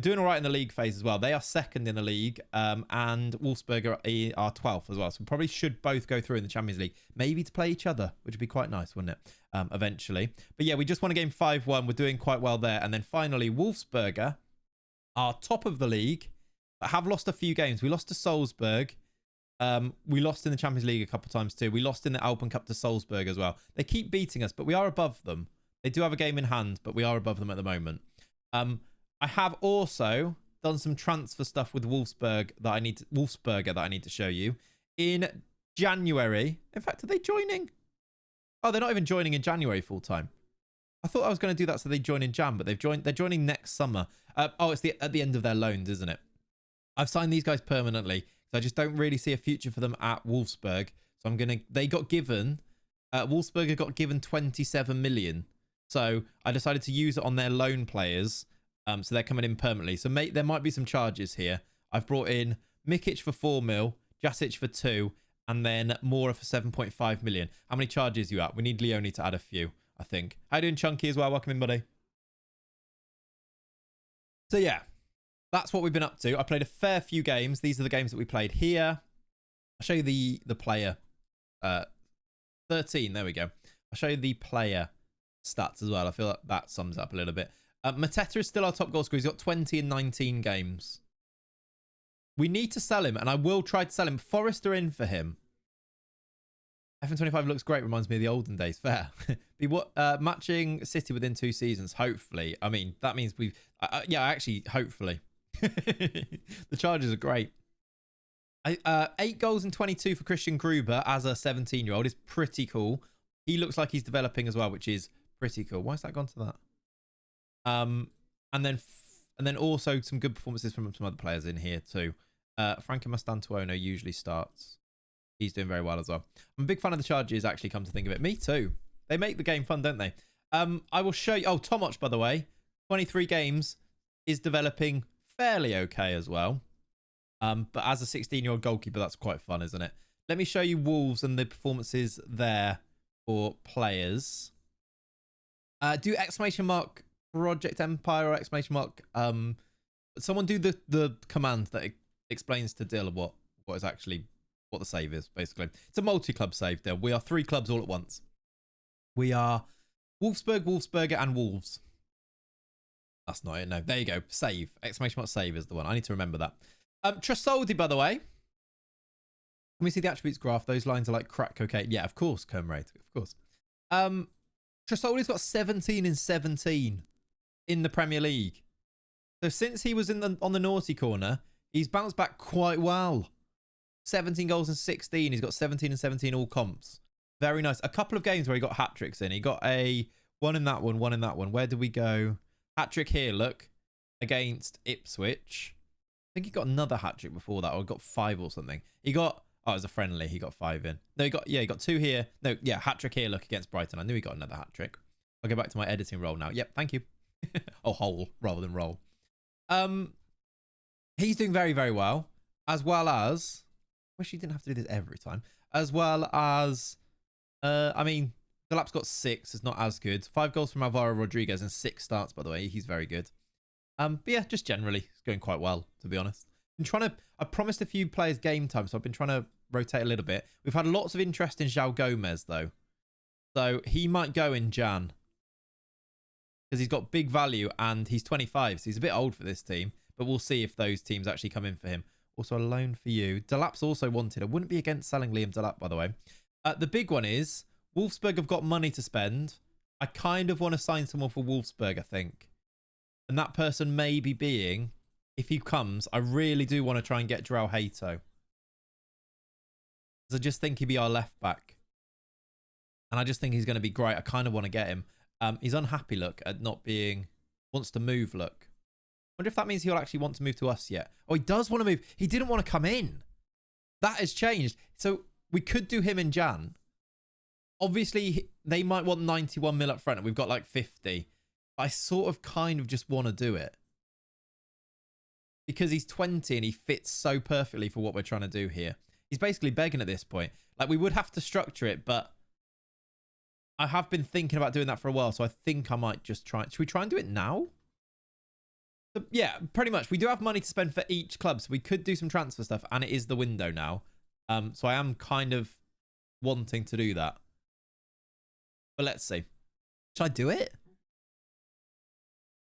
doing all right in the league phase as well. They are 2nd in the league. And Wolfsburg are 12th as well. So we probably should both go through in the Champions League. Maybe to play each other, which would be quite nice, wouldn't it? Eventually. But yeah, we just won a game 5-1. We're doing quite well there. And then finally, Wolfsberger are top of the league, but have lost a few games. We lost to Salzburg. We lost in the Champions League a couple of times too. We lost in the Alpen Cup to Salzburg as well. They keep beating us, but we are above them. They do have a game in hand, but we are above them at the moment. I have also done some transfer stuff with Wolfsberger that I need to show you in January. In fact, are they joining? Oh, they're not even joining in January full time. I thought I was going to do that so they join in Jan, but they're joining next summer. Oh, it's at the end of their loans, isn't it? I've signed these guys permanently, so I just don't really see a future for them at Wolfsburg. So Wolfsberger got given 27 million. So I decided to use it on their loan players. So they're coming in permanently. So there might be some charges here. I've brought in Mikic for 4 mil, Jasic for 2, and then Mora for 7.5 million. How many charges are you at? We need Leone to add a few, I think. How you doing, Chunky, as well? Welcome in, buddy. So yeah, that's what we've been up to. I played a fair few games. These are the games that we played here. I'll show you the player. 13, there we go. I'll show you the player stats as well. I feel like that sums up a little bit. Mateta is still our top goal scorer. He's got 20 in 19 games. We need to sell him, and I will try to sell him. Forrester in for him. FM25 looks great. Reminds me of the olden days. Fair. Be matching City within 2 seasons, hopefully. I mean, that means we've... yeah, actually, hopefully. The charges are great. 8 goals and 22 for Christian Gruber as a 17-year-old is pretty cool. He looks like he's developing as well, which is pretty cool. Why has that gone to that? And then also some good performances from some other players in here too. Franco Mastantuono usually starts. He's doing very well as well. I'm a big fan of the charges, actually, come to think of it. Me too. They make the game fun, don't they? I will show you... Oh, Tomoc, by the way, 23 games, is developing fairly okay as well. But as a 16-year-old goalkeeper, that's quite fun, isn't it? Let me show you Wolves and the performances there for players. Do exclamation mark Project Empire or exclamation mark... someone do the command that explains to Dill what is actually what the save is, basically. It's a multi-club save deal. We are 3 clubs all at once. We are Wolfsburg, Wolfsberger, and Wolves. That's not it, no. There you go. Save. Exclamation mark save is the one. I need to remember that. Trasoldi, by the way. Can we see the attributes graph? Those lines are like crack cocaine. Yeah, of course, comrade. Of course. Trasoldi's got 17 in 17 in the Premier League. So since he was on the naughty corner, he's bounced back quite well. 17 goals and 16. He's got 17 and 17 all comps. Very nice. A couple of games where he got hat-tricks in. He got a one in that one, one in that one. Where did we go? Hat-trick here, look. Against Ipswich. I think he got another hat-trick before that, or he got 5 or something. He got... Oh, it was a friendly. He got 5 in. No, he got 2 here. No, yeah, hat-trick here, look, against Brighton. I knew he got another hat-trick. I'll go back to my editing role now. Yep, thank you. Oh, hole rather than roll. He's doing very, very well. As well as... Wish he didn't have to do this every time. As well as... I mean, Delap's got 6. It's not as good. 5 goals from Alvaro Rodriguez and 6 starts, by the way. He's very good. But yeah, just generally, it's going quite well, to be honest. I promised a few players game time, so I've been trying to rotate a little bit. We've had lots of interest in João Gomez, though. So he might go in Jan. Because he's got big value and he's 25, so he's a bit old for this team. But we'll see if those teams actually come in for him. Also, a loan for you. Delap's also wanted. I wouldn't be against selling Liam Delap, by the way. The big one is, Wolfsburg have got money to spend. I kind of want to sign someone for Wolfsburg, I think. And that person may be being, if he comes, I really do want to try and get João Hato. Because I just think he'd be our left back. And I just think he's going to be great. I kind of want to get him. He's unhappy, look, at not being... Wants to move, look. I wonder if that means he'll actually want to move to us yet. Oh, he does want to move. He didn't want to come in. That has changed. So we could do him in Jan. Obviously, they might want 91 mil up front, and we've got like 50. I sort of kind of just want to do it. Because he's 20 and he fits so perfectly for what we're trying to do here. He's basically begging at this point. Like, we would have to structure it, but I have been thinking about doing that for a while, so I think I might just try. Should we try and do it now? So, yeah, pretty much. We do have money to spend for each club, so we could do some transfer stuff, and it is the window now. So I am kind of wanting to do that. But let's see. Should I do it?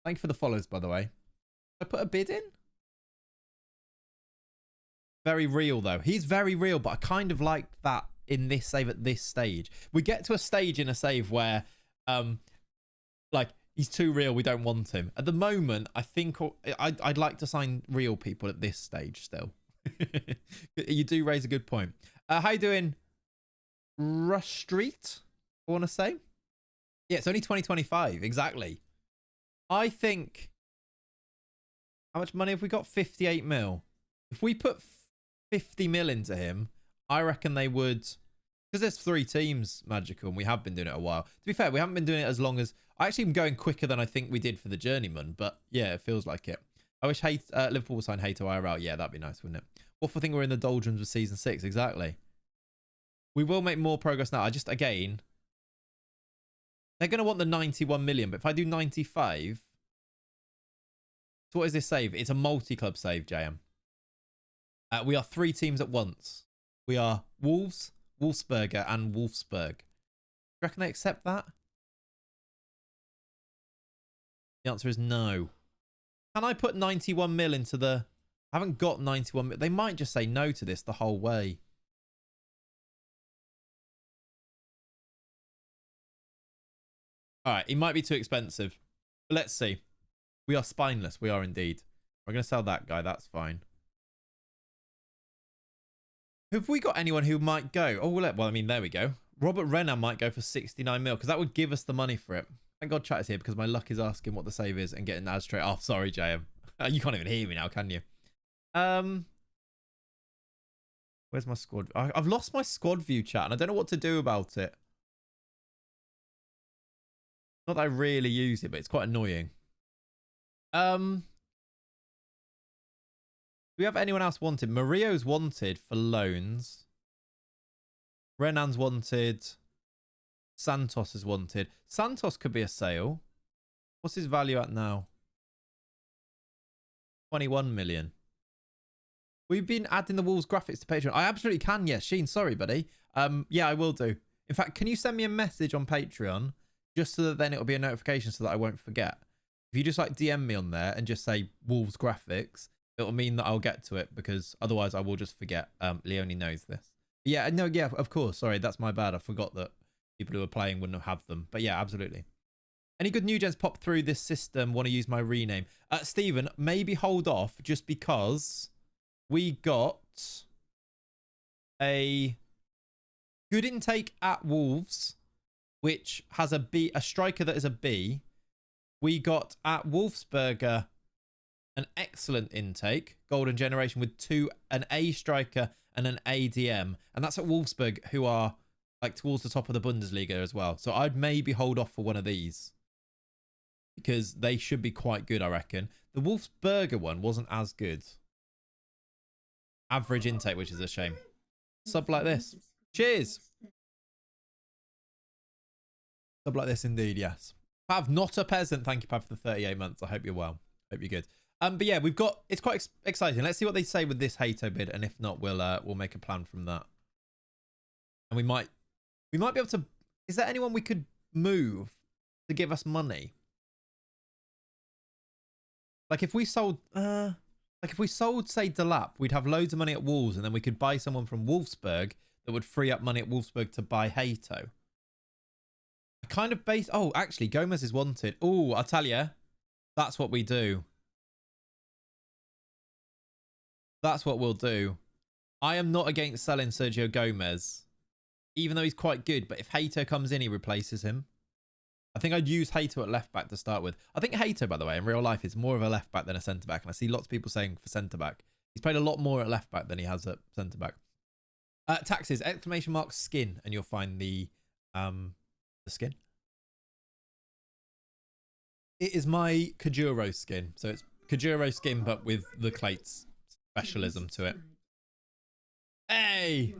Thank you for the follows, by the way. Should I put a bid in? Very real, though. He's very real, but I kind of like that in this save at this stage. We get to a stage in a save where, like, he's too real. We don't want him. At the moment, I think I'd like to sign real people at this stage still. You do raise a good point. How you doing? Rush Street, I want to say. Yeah, it's only 2025. Exactly. I think... How much money have we got? 58 mil. If we put 50 mil into him, I reckon they would... Because there's 3 teams, Magical, and we have been doing it a while. To be fair, we haven't been doing it as long as... I actually am going quicker than I think we did for the Journeyman, but yeah, it feels like it. I wish Liverpool would sign Hato IRL. Yeah, that'd be nice, wouldn't it? What if I think we're in the doldrums of Season 6? Exactly. We will make more progress now. I just, again... They're going to want the 91 million, but if I do 95... So what is this save? It's a multi-club save, JM. We are 3 teams at once. We are Wolves, Wolfsberger, and Wolfsburg. Do you reckon they accept that? The answer is no. Can I put 91 mil into the... I haven't got 91 mil. They might just say no to this the whole way. All right, it might be too expensive. But let's see. We are spineless. We are indeed. We're going to sell that guy. That's fine. Have we got anyone who might go? Oh, well, I mean, there we go. Robert Renner might go for 69 mil because that would give us the money for it. Thank God chat is here because my luck is asking what the save is and getting that straight off. Sorry, JM. You can't even hear me now, can you? Where's my squad? I've lost my squad view, chat, and I don't know what to do about it. Not that I really use it, but it's quite annoying. Do we have anyone else wanted? Mario's wanted for loans. Renan's wanted. Santos is wanted. Santos could be a sale. What's his value at now? 21 million. We've been adding the Wolves graphics to Patreon. I absolutely can, yes. Sheen, sorry, buddy. Yeah, I will do. In fact, can you send me a message on Patreon just so that then it'll be a notification so that I won't forget? If you just like DM me on there and just say Wolves graphics, it'll mean that I'll get to it because otherwise I will just forget. Leonie knows this. Yeah, no, yeah, of course. Sorry, that's my bad. I forgot that people who are playing wouldn't have them. But yeah, absolutely. Any good new gens pop through this system? Want to use my rename? Stephen, maybe hold off just because we got a good intake at Wolves, which has a striker that is a B. We got at Wolfsberger an excellent intake, golden generation with an A striker and an ADM, and that's at Wolfsburg, who are like towards the top of the Bundesliga as well. So I'd maybe hold off for one of these because they should be quite good, I reckon. The Wolfsberger one wasn't as good. Average intake, which is a shame. Sub like this. Cheers. Sub like this indeed, yes. Pav, not a peasant. Thank you, Pav, for the 38 months. I hope you're well. Hope you're good. But yeah, it's quite exciting. Let's see what they say with this Hato bid, and if not, we'll make a plan from that. And we might be able to. Is there anyone we could move to give us money? Like if we sold, say Delap, we'd have loads of money at Wolves, and then we could buy someone from Wolfsburg that would free up money at Wolfsburg to buy Hato. Kind of base. Oh, actually, Gomez is wanted. Oh, I'll tell you, that's what we do. That's what we'll do. I am not against selling Sergio Gomez, even though he's quite good. But if Hato comes in, he replaces him. I think I'd use Hato at left back to start with. I think Hato, by the way, in real life, is more of a left back than a centre back. And I see lots of people saying for centre back. He's played a lot more at left back than he has at centre back. Taxes, exclamation mark skin, and you'll find the skin. It is my Kajuro skin. So it's Kajuro skin, but with the Clates specialism to it. Hey!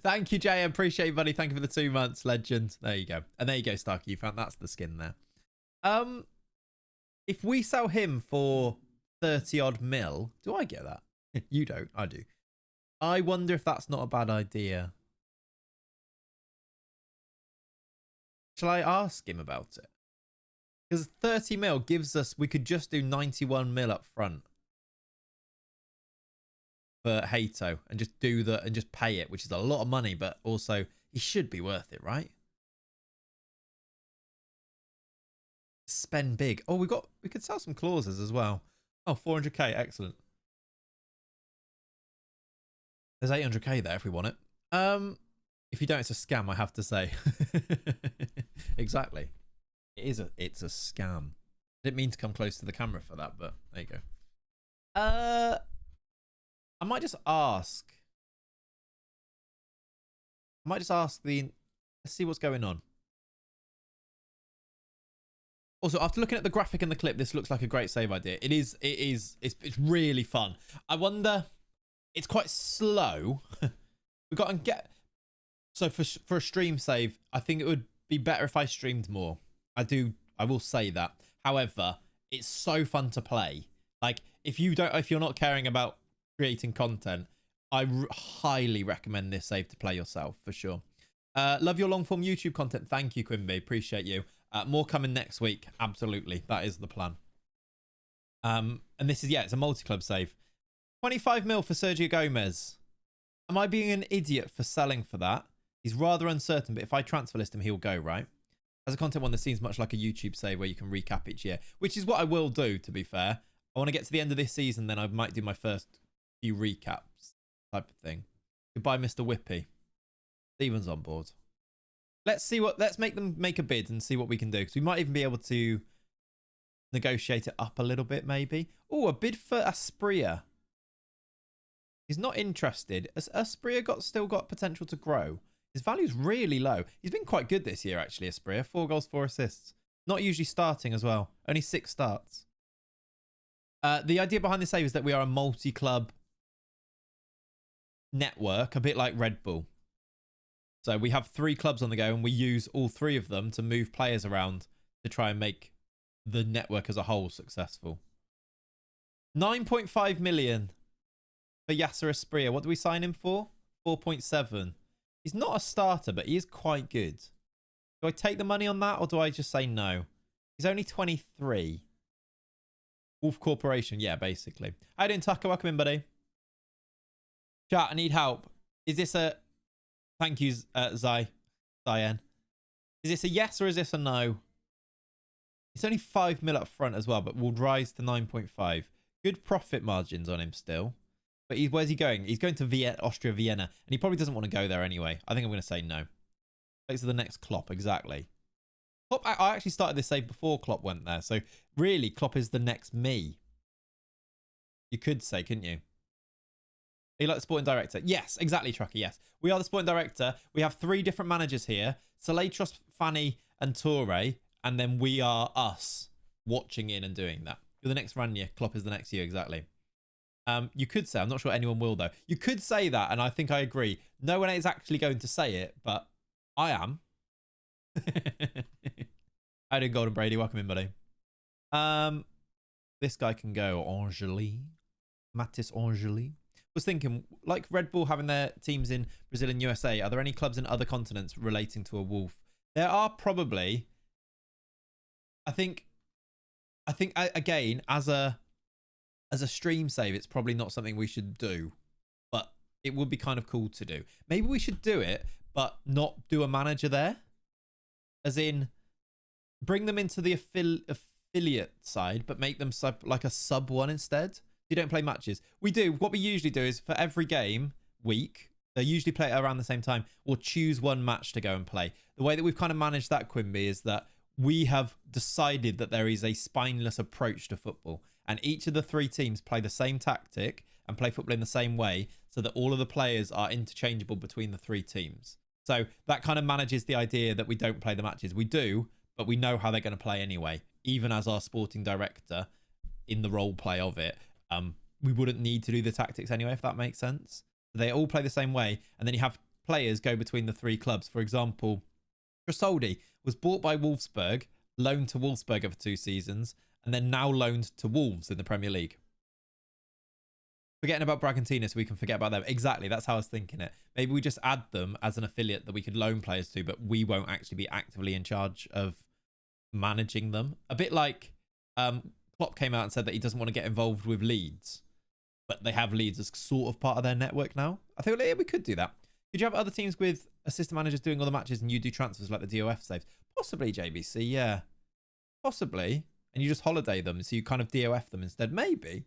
Thank you, JM. Appreciate it, buddy. Thank you for the 2 months, legend. There you go. And there you go, Starkey. You found that's the skin there. If we sell him for 30 odd mil, do I get that? You don't. I do. I wonder if that's not a bad idea. Shall I ask him about it? Because 30 mil gives us, we could just do 91 mil up front for Hato and just do that and just pay it, which is a lot of money, but also he should be worth it, right? Spend big. Oh, we could sell some clauses as well. Oh, 400k, excellent. There's 800k there if we want it. If you don't, it's a scam, I have to say. Exactly. It's a scam. I didn't mean to come close to the camera for that, but there you go. I might just ask. Let's see what's going on. Also, after looking at the graphic and the clip, this looks like a great save idea. It's really fun. I wonder, it's quite slow. We've got to get, so for a stream save, I think it would be better if I streamed more. I will say that. However, it's so fun to play. Like if you're not caring about creating content, I highly recommend this save to play yourself for sure. Love your long form YouTube content. Thank you, Quimby. Appreciate you. More coming next week. Absolutely. That is the plan. And this is, it's a multi-club save. 25 mil for Sergio Gomez. Am I being an idiot for selling for that? He's rather uncertain, but if I transfer list him, he'll go, right? As a content one, this seems much like a YouTube save where you can recap each year, which is what I will do, to be fair. I want to get to the end of this season, then I might do my first few recaps type of thing. Goodbye, Mr. Whippy. Steven's on board. Let's make them make a bid and see what we can do, because we might even be able to negotiate it up a little bit, maybe. Oh, a bid for Aspria. He's not interested. Has Aspria still got potential to grow? His value's really low. He's been quite good this year, actually, Aspria. 4 goals, 4 assists. Not usually starting as well. Only 6 starts. The idea behind this save is that we are a multi-club network, a bit like Red Bull. So we have 3 clubs on the go, and we use all 3 of them to move players around to try and make the network as a whole successful. 9.5 million for Yasser Asprilla. What do we sign him for? 4.7. He's not a starter, but he is quite good. Do I take the money on that, or do I just say no? He's only 23. Wolf Corporation, yeah, basically. How you doing, Tucker? Welcome in, buddy. Chat, I need help. Is this a... Thank you, Zion. Is this a yes or is this a no? It's only 5 mil up front as well, but will rise to 9.5. Good profit margins on him still. But where's he going? He's going to Austria Vienna, and he probably doesn't want to go there anyway. I think I'm going to say no. Thanks to the next Klopp, exactly. Klopp, I actually started this save before Klopp went there, so really Klopp is the next me. You could say, couldn't you? Are you like the sporting director? Yes, exactly, Trucker, yes. We are the sporting director. We have 3 different managers here. Salatros, Fanny, and Toure. And then we are us watching in and doing that. You're the next Rania. Klopp is the next you, exactly. You could say, I'm not sure anyone will though. You could say that, and I think I agree. No one is actually going to say it, but I am. How doing, Golden Brady? Welcome in, buddy. This guy can go. Angeli. Mattis Angeli. Was thinking, like Red Bull having their teams in Brazil and USA, are there any clubs in other continents relating to a Wolf? There are probably. I think again, as a stream save, it's probably not something we should do, but it would be kind of cool to do. Maybe we should do it, but not do a manager there. As in, bring them into the affiliate side, but make them like a sub one instead. You don't play matches. We do. What we usually do is for every game week, they usually play it around the same time, or choose one match to go and play. The way that we've kind of managed that, Quimby, is that we have decided that there is a spineless approach to football, and each of the 3 teams play the same tactic and play football in the same way, so that all of the players are interchangeable between the 3 teams. So that kind of manages the idea that we don't play the matches. We do, but we know how they're going to play anyway. Even as our sporting director in the role play of it, we wouldn't need to do the tactics anyway, if that makes sense. They all play the same way, and then you have players go between the 3 clubs. For example, Trasoldi was bought by Wolfsburg, loaned to Wolfsberger for 2 seasons, and then now loaned to Wolves in the Premier League. Forgetting about Bragantino so we can forget about them. Exactly, that's how I was thinking it. Maybe we just add them as an affiliate that we could loan players to, but we won't actually be actively in charge of managing them. A bit like Klopp came out and said that he doesn't want to get involved with Leeds, but they have Leeds as sort of part of their network now. I think yeah, we could do that. Could you have other teams with assistant managers doing all the matches and you do transfers like the DOF saves? Possibly, JBC, yeah. Possibly. And you just holiday them, so you kind of DOF them instead. Maybe.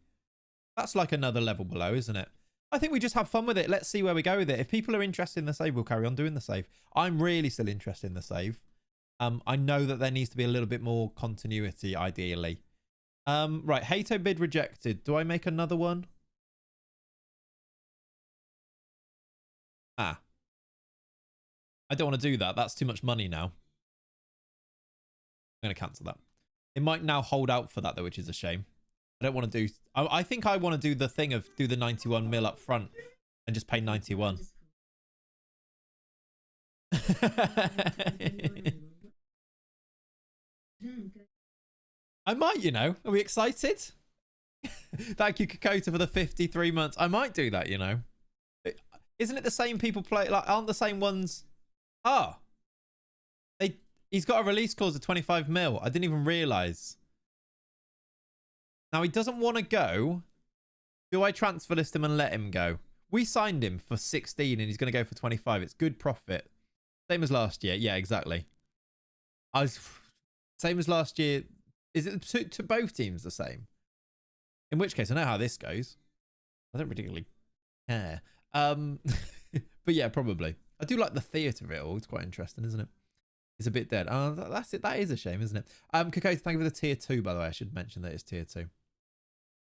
That's like another level below, isn't it? I think we just have fun with it. Let's see where we go with it. If people are interested in the save, we'll carry on doing the save. I'm really still interested in the save. I know that there needs to be a little bit more continuity, ideally. Right, Hato bid rejected. Do I make another one? I don't want to do that. That's too much money now. I'm going to cancel that. It might now hold out for that, though, which is a shame. I don't want to do... I think I want to do the thing of do the 91 mil up front and just pay 91. I might, you know. Are we excited? Thank you, Kakota, for the 53 months. I might do that, you know. Isn't it the same people play? Like, aren't the same ones? Ah. He's got a release clause of 25 mil. I didn't even realise. Now, he doesn't want to go. Do I transfer list him and let him go? We signed him for 16 and he's going to go for 25. It's good profit. Same as last year. Yeah, exactly. Same as last year. Is it to both teams the same? In which case, I know how this goes. I don't particularly care. But yeah, probably. I do like the theatre of it all. It's quite interesting, isn't it? It's a bit dead. Oh, that's it. That is a shame, isn't it? Kakota, thank you for the tier 2, by the way. I should mention that it's tier 2.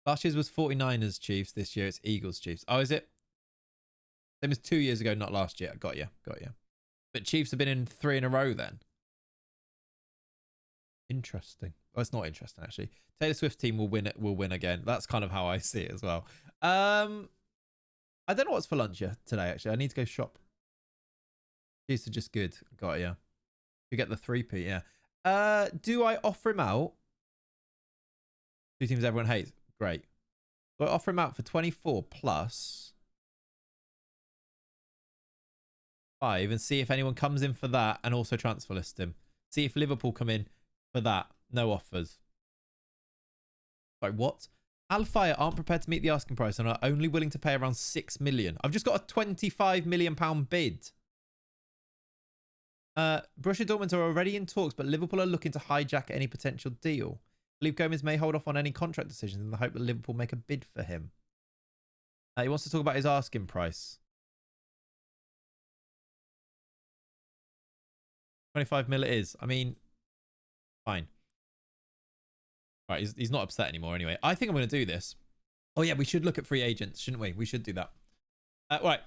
Last year's was 49ers Chiefs. This year it's Eagles Chiefs. Oh, is it? Same as 2 years ago, not last year. Got you. But Chiefs have been in 3 in a row then. Interesting. Oh, it's not interesting, actually. Taylor Swift team will win again. That's kind of how I see it as well. I don't know what's for lunch today, actually. I need to go shop. These are just good. Got you. You get the 3p, yeah. Do I offer him out? Two teams everyone hates. Great. We'll offer him out for 24 plus 5 and see if anyone comes in for that and also transfer list him. See if Liverpool come in for that. No offers. Sorry, what? Alfire aren't prepared to meet the asking price and are only willing to pay around 6 million. I've just got a 25 million pound bid. Borussia Dortmund are already in talks, but Liverpool are looking to hijack any potential deal. I believe Gomez may hold off on any contract decisions in the hope that Liverpool make a bid for him. He wants to talk about his asking price. 25 mil it is. I mean, fine. Right, he's not upset anymore anyway. I think I'm going to do this. Oh, yeah, we should look at free agents, shouldn't we? We should do that. Right.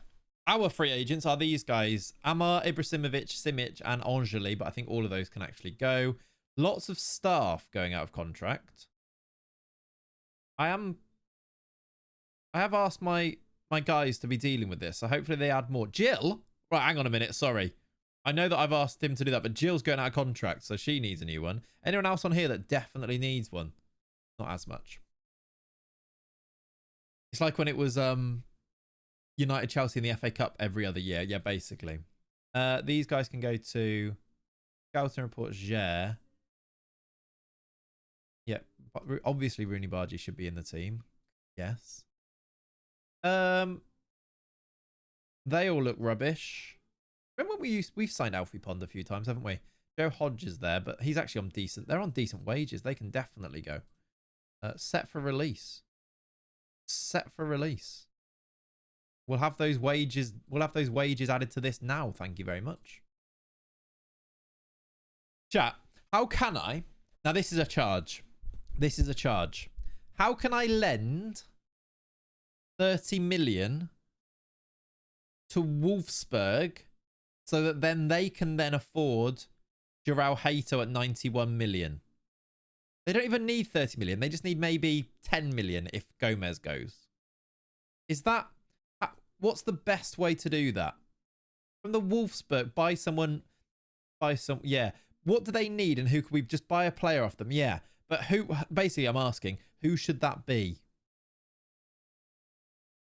Our free agents are these guys. Amar, Ibrahimovic, Simic, and Angeli, but I think all of those can actually go. Lots of staff going out of contract. I have asked my guys to be dealing with this, so hopefully they add more. Jill? Right, hang on a minute, sorry. I know that I've asked him to do that, but Jill's going out of contract, so she needs a new one. Anyone else on here that definitely needs one? Not as much. It's like when it was United Chelsea in the FA Cup every other year. Yeah, basically. These guys can go to Scouting Report Gere. Yeah, obviously Rooney Bargy should be in the team. Yes. They all look rubbish. Remember when we've signed Alfie Pond a few times, haven't we? Joe Hodge is there, but he's actually on decent. They're on decent wages. They can definitely go. Set for release. Set for release. We'll have those wages. We'll have those wages added to this now. Thank you very much. Chat. How can I? Now this is a charge. This is a charge. How can I lend 30 million to Wolfsburg so that then they can then afford João Hato at 91 million? They don't even need 30 million. They just need maybe 10 million if Gomez goes. Is that... What's the best way to do that? From the Wolfsburg, buy someone... Yeah. What do they need and who can we just buy a player off them? Yeah. But who... Basically, I'm asking, who should that be?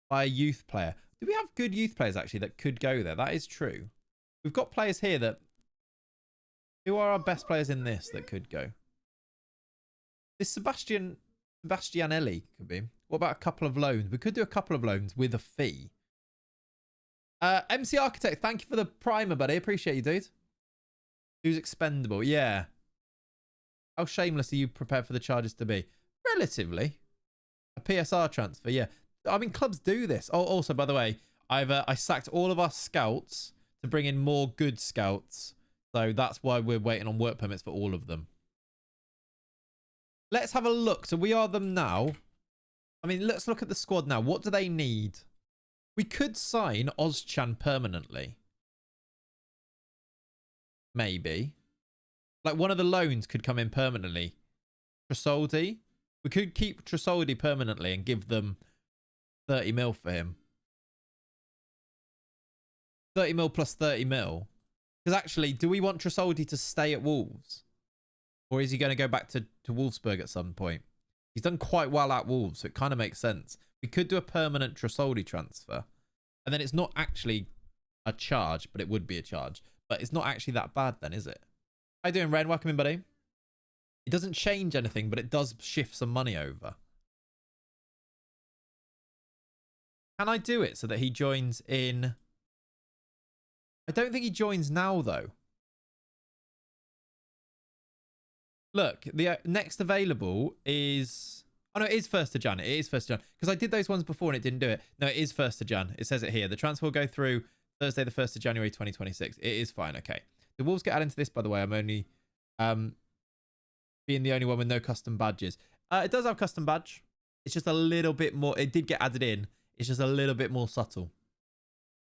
Buy a youth player. Do we have good youth players, actually, that could go there? That is true. We've got players here that... Who are our best players in this that could go? This Sebastianelli could be. What about a couple of loans? We could do a couple of loans with a fee. MC Architect, thank you for the primer, buddy. Appreciate you, dude. Who's expendable? Yeah. How shameless are you prepared for the charges to be? Relatively. A PSR transfer, yeah. I mean, clubs do this. Oh, also, by the way, I sacked all of our scouts to bring in more good scouts. So that's why we're waiting on work permits for all of them. Let's have a look. So we are them now. I mean, let's look at the squad now. What do they need? We could sign Ozchan permanently. Maybe. Like one of the loans could come in permanently. Tresoldi. We could keep Tresoldi permanently and give them 30 mil for him. 30 mil plus 30 mil. Because actually, do we want Tresoldi to stay at Wolves? Or is he going to go back to Wolfsberg at some point? He's done quite well at Wolves, so it kind of makes sense. We could do a permanent Tresoldi transfer. And then it's not actually a charge, but it would be a charge. But it's not actually that bad then, is it? How you doing, Ren? Welcome in, buddy. It doesn't change anything, but it does shift some money over. Can I do it so that he joins in? I don't think he joins now, though. Look, the next available is... Oh, no, it is 1st of Jan. It is 1st of Jan. Because I did those ones before and it didn't do it. No, it is 1st of Jan. It says it here. The transfer will go through Thursday, the 1st of January, 2026. It is fine. Okay. The Wolves get added into this, by the way. I'm only being the only one with no custom badges. It does have custom badge. It's just a little bit more... It did get added in. It's just a little bit more subtle.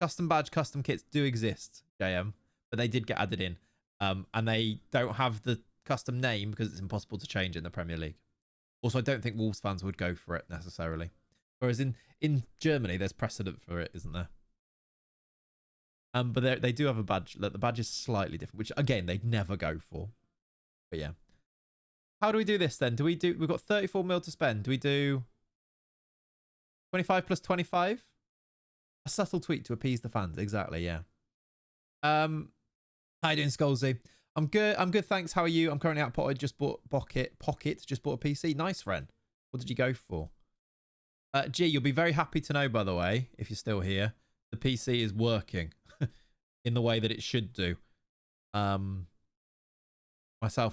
Custom badge, custom kits do exist, JM. But they did get added in. And they don't have the custom name because it's impossible to change in the Premier League. Also, I don't think Wolves fans would go for it necessarily. Whereas in Germany, there's precedent for it, isn't there? But they do have a badge. The badge is slightly different, which again they'd never go for. But yeah, how do we do this then? We've got 34 mil to spend. Do we do 25 plus 25? A subtle tweak to appease the fans. Exactly, yeah. How you doing, Skolzy? I'm good, thanks. How are you? I'm currently out potted. Just bought Pocket. Just bought a PC. Nice, friend. What did you go for? G, you'll be very happy to know, by the way, if you're still here, the PC is working in the way that it should do. Myself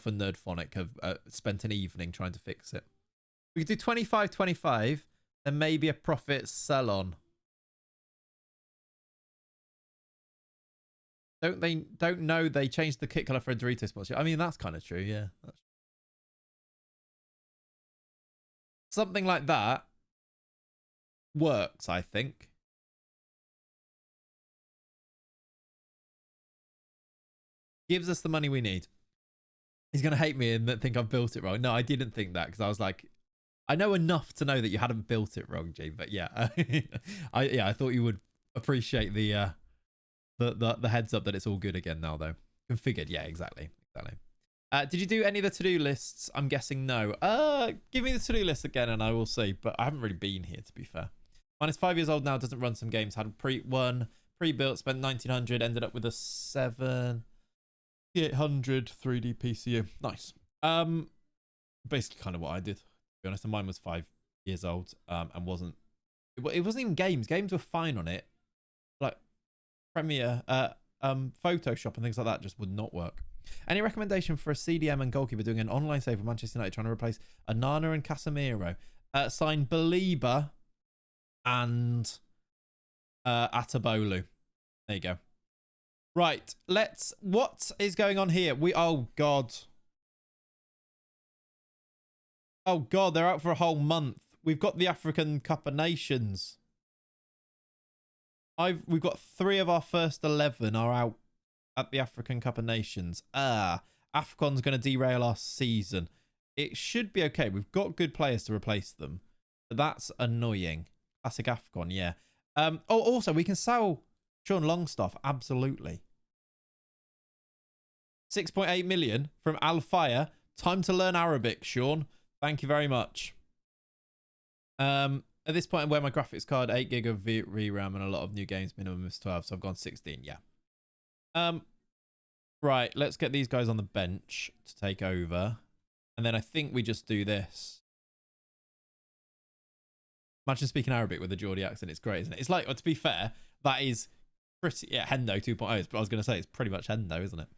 and Nerdphonic have spent an evening trying to fix it. We could do 25-25, then maybe a profit sell-on. Don't know they changed the kit color for a Dorito sponsor. I mean, that's kind of true, yeah. Something like that works, I think. Gives us the money we need. He's going to hate me and think I've built it wrong. No, I didn't think that because I was like, I know enough to know that you hadn't built it wrong, G. But yeah, I thought you would appreciate the heads up that it's all good again now, though. Configured, yeah, exactly. Did you do any of the to-do lists? I'm guessing no. Give me the to-do list again and I will see. But I haven't really been here, to be fair. Mine is 5 years old now, doesn't run some games. Had pre-built, spent 1900, ended up with a 7800 3D PCU. Nice. Basically kind of what I did, to be honest. And mine was 5 years old and it wasn't even games. Games were fine on it. Like Premiere, Photoshop and things like that just would not work. Any recommendation for a CDM and goalkeeper doing an online save with Manchester United trying to replace Anana and Casemiro? Sign Belieber and Atabolu. There you go. Right, what is going on here? Oh God, they're out for a whole month. We've got the African Cup of Nations. We've got 3 of our first 11 are out at the African Cup of Nations. AFCON's going to derail our season. It should be okay. We've got good players to replace them. But that's annoying. Classic AFCON, yeah. Also, we can sell Sean Longstaff. Absolutely. 6.8 million from Al Fire. Time to learn Arabic, Sean. Thank you very much. At this point, I wear my graphics card, 8 gig of VRAM and a lot of new games, minimum is 12, so I've gone 16, yeah. Right, let's get these guys on the bench to take over. And then I think we just do this. Imagine speaking Arabic with a Geordie accent. It's great, isn't it? It's like, to be fair, that is pretty, yeah, Hendo 2.0. But I was going to say, it's pretty much Hendo, isn't it?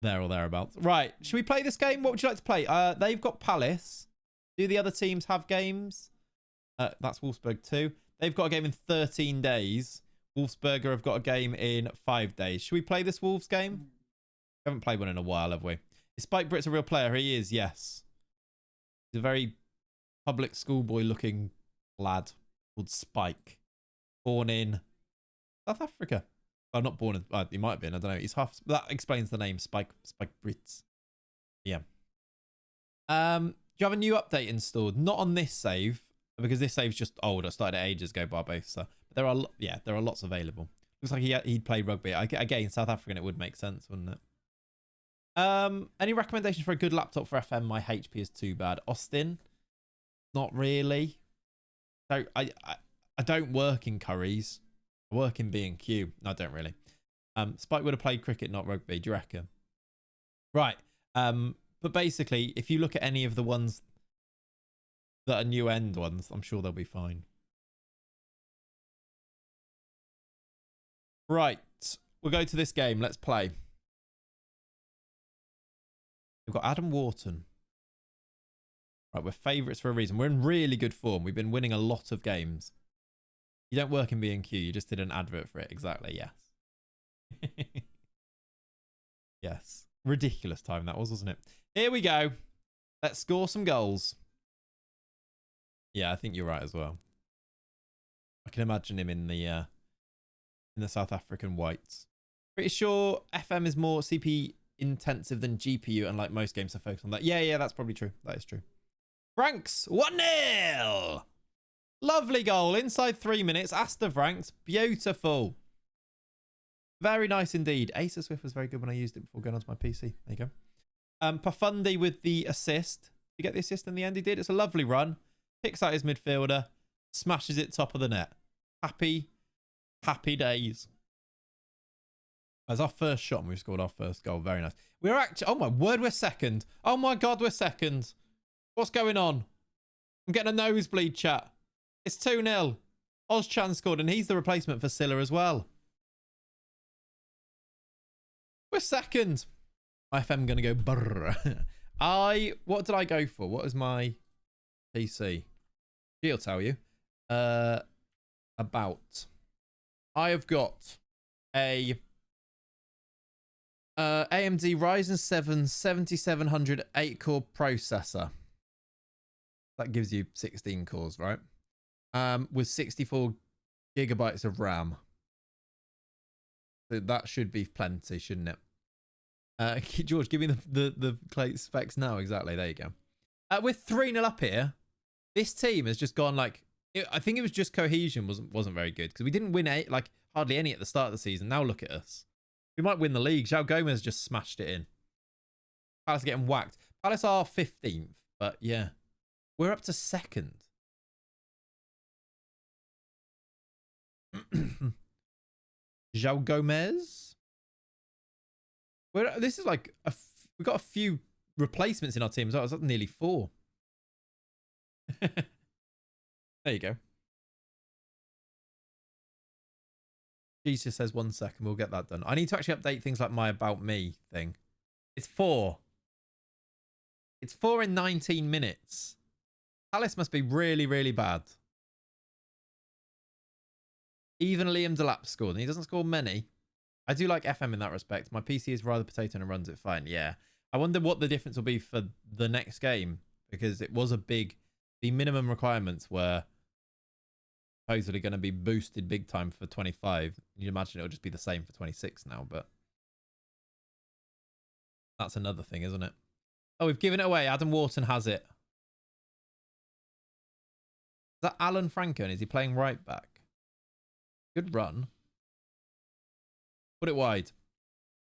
There or thereabouts. Right, should we play this game? What would you like to play? They've got Palace. Do the other teams have games? That's Wolfsburg 2. They've got a game in 13 days. Wolfsberger have got a game in 5 days. Should we play this Wolves game? We haven't played one in a while, have we? Is Spike Britt's a real player? He is, yes. He's a very public schoolboy looking lad called Spike. Born in South Africa. Well, not born in, he might have been, I don't know. He's half, that explains the name, Spike Brits. Yeah. Do you have a new update installed? Not on this save, because this save's just old. I started it ages ago, Barbosa. But there are lots available. Looks like he'd play rugby. Again, South African, it would make sense, wouldn't it? Any recommendations for a good laptop for FM? My HP is too bad. Austin? Not really. So I don't work in Currys. I work in B&Q. No, I don't really. Spike would have played cricket, not rugby. Do you reckon? Right. But basically, if you look at any of the ones that are new end ones, I'm sure they'll be fine. Right. We'll go to this game. Let's play. We've got Adam Wharton. Right, we're favourites for a reason. We're in really good form. We've been winning a lot of games. You don't work in B&Q. You just did an advert for it. Exactly, yes. Yes. Ridiculous time that was, wasn't it? Here we go. Let's score some goals. Yeah, I think you're right as well. I can imagine him in the South African whites. Pretty sure FM is more CP intensive than GPU, and like most games are focused on that. Yeah, that's probably true. That is true. Franks, 1-0. Lovely goal. Inside 3 minutes. Asta Franks. Beautiful. Very nice indeed. Acer Swift was very good when I used it before going onto my PC. There you go. Pafundi with the assist. Did you get the assist in the end? He did. It's a lovely run. Picks out his midfielder. Smashes it top of the net. Happy days. As our first shot and we've scored our first goal. Very nice. We're actually... Oh my word, we're second. Oh my God, we're second. What's going on? I'm getting a nosebleed, chat. It's 2-0. Ozchan scored and he's the replacement for Silla as well. We're second. My FM going to go brrr. What did I go for? What is my PC? She'll tell you. About. I have got a AMD Ryzen 7 7700 8-core processor. That gives you 16 cores, right? With 64 gigabytes of RAM. So that should be plenty, shouldn't it? George, give me the specs now. Exactly. There you go. We're 3-0 up here. This team has just gone like... I think it was just cohesion wasn't very good because we didn't win hardly any at the start of the season. Now look at us. We might win the league. João Gomez just smashed it in. Palace are getting whacked. Palace are 15th, but yeah. We're up to second. João Gomez. This is like... we've got a few replacements in our team as well. It's like nearly 4. There you go. Jesus says 1 second. We'll get that done. I need to actually update things like my About Me thing. It's 4. It's 4 in 19 minutes. Palace must be really, really bad. Even Liam Delap scored, and he doesn't score many. I do like FM in that respect. My PC is rather potato and runs it fine. Yeah. I wonder what the difference will be for the next game, because it was a big... The minimum requirements were supposedly going to be boosted big time for 25. You'd imagine it'll just be the same for 26 now, but that's another thing, isn't it? Oh, we've given it away. Adam Wharton has it. Is that Alan Franco? And is he playing right back? Good run. Put it wide.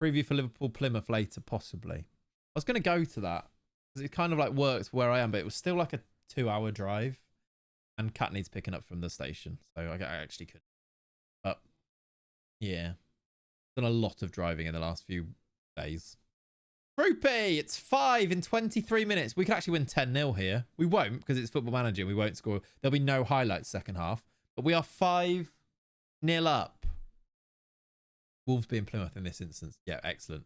Preview for Liverpool Plymouth later, possibly. I was going to go to that because it kind of like works where I am, but it was still like a 2-hour drive, and Cat needs picking up from the station, so I actually could. But yeah, done a lot of driving in the last few days. Groupie, it's 5 in 23 minutes. We could actually win 10-0 here. We won't because it's Football Manager. We won't score. There'll be no highlights second half, but we are 5-0 up. Wolves being Plymouth in this instance. Yeah, excellent.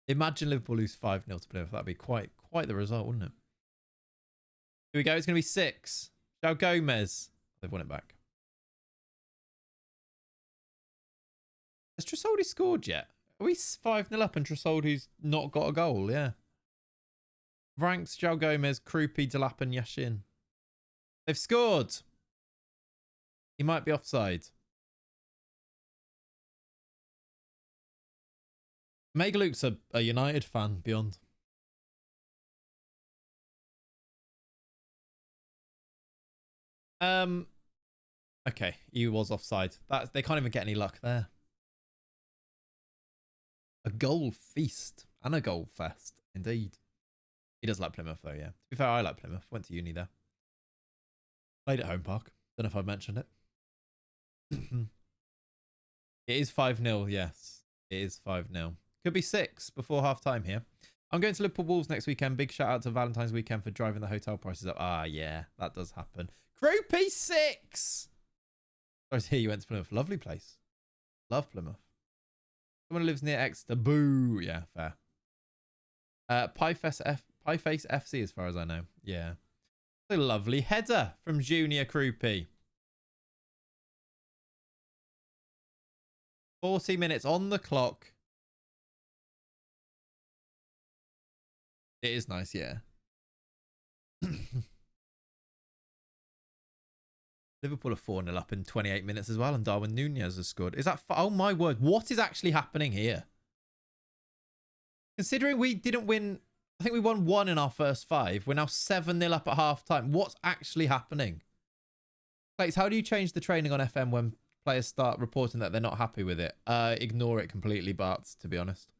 Imagine Liverpool lose 5-0 to Plymouth. That'd be quite the result, wouldn't it? Here we go. It's going to be 6. João Gomez. They've won it back. Has Tresoldi scored yet? Are we 5-0 up and Tresoldi's not got a goal? Yeah. Ranks, João Gomez, Krupi, Delap and Yashin. They've scored. He might be offside. Megaluke's a United fan beyond. Okay, he was offside. They can't even get any luck there. A goal feast and a goal fest, indeed. He does like Plymouth though, yeah. To be fair, I like Plymouth. Went to uni there. Played at Home Park. Don't know if I've mentioned it. It is 5-0, yes. It is 5-0. Could be 6 before half time here. I'm going to Liverpool Wolves next weekend. Big shout out to Valentine's weekend for driving the hotel prices up. Ah, yeah, that does happen. Groupie 6! Sorry to hear you went to Plymouth. Lovely place. Love Plymouth. Someone who lives near Exeter. Boo! Yeah, fair. Pieface FC as far as I know. Yeah. A lovely header from Junior Groupie. 40 minutes on the clock. It is nice, yeah. Liverpool are 4-0 up in 28 minutes as well, and Darwin Nunez has scored. Is that... Oh, my word. What is actually happening here? Considering we didn't win... I think we won 1 in our first 5. We're now 7-0 up at half-time. What's actually happening? Plates, how do you change the training on FM when players start reporting that they're not happy with it, ignore it completely, Bart, to be honest.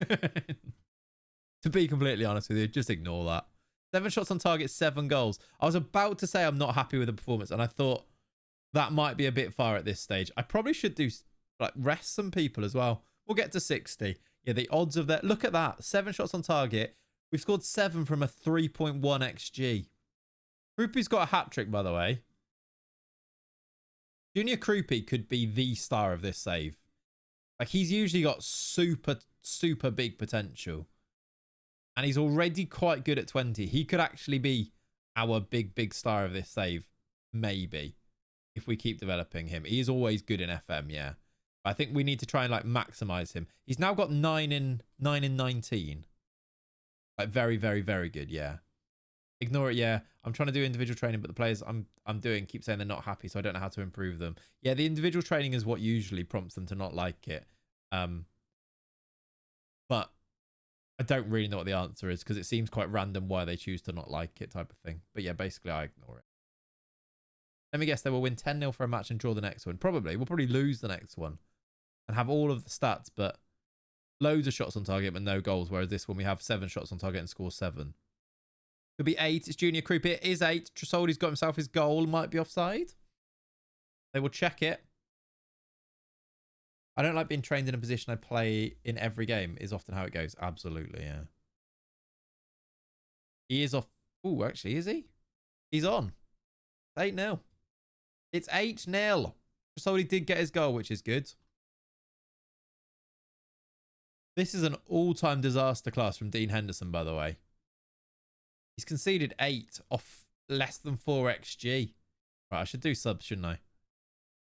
To be completely honest with you, just ignore that. 7 shots on target, 7 goals. I was about to say I'm not happy with the performance, and I thought that might be a bit far at this stage. I probably should do, like, rest some people as well. We'll get to 60. Yeah, the odds of that. Look at that. 7 shots on target. We've scored 7 from a 3.1 XG. Krupi's got a hat-trick, by the way. Junior Krupi could be the star of this save. Like, he's usually got super, super big potential. And he's already quite good at 20. He could actually be our big, big star of this save. Maybe. If we keep developing him. He is always good in FM, yeah. But I think we need to try and, like, maximize him. He's now got 9 in 19. Like, very, very, very good, yeah. Ignore it, yeah. I'm trying to do individual training, but the players I'm doing keep saying they're not happy, so I don't know how to improve them. Yeah, the individual training is what usually prompts them to not like it. But I don't really know what the answer is, because it seems quite random why they choose to not like it, type of thing. But yeah, basically I ignore it. Let me guess, they will win 10-0 for a match and draw the next one. Probably. We'll probably lose the next one and have all of the stats, but loads of shots on target but no goals, whereas this one we have 7 shots on target and score 7. Could be 8. It's Junior Krupi. It is 8. Tresoldi's got himself his goal. Might be offside. They will check it. I don't like being trained in a position I play in every game, is often how it goes. Absolutely, yeah. He is off. Oh, actually, is he? He's on. 8-0. It's 8-0. Tresoldi did get his goal, which is good. This is an all-time disaster class from Dean Henderson, by the way. He's conceded 8 off less than 4 XG. Right, I should do subs, shouldn't I?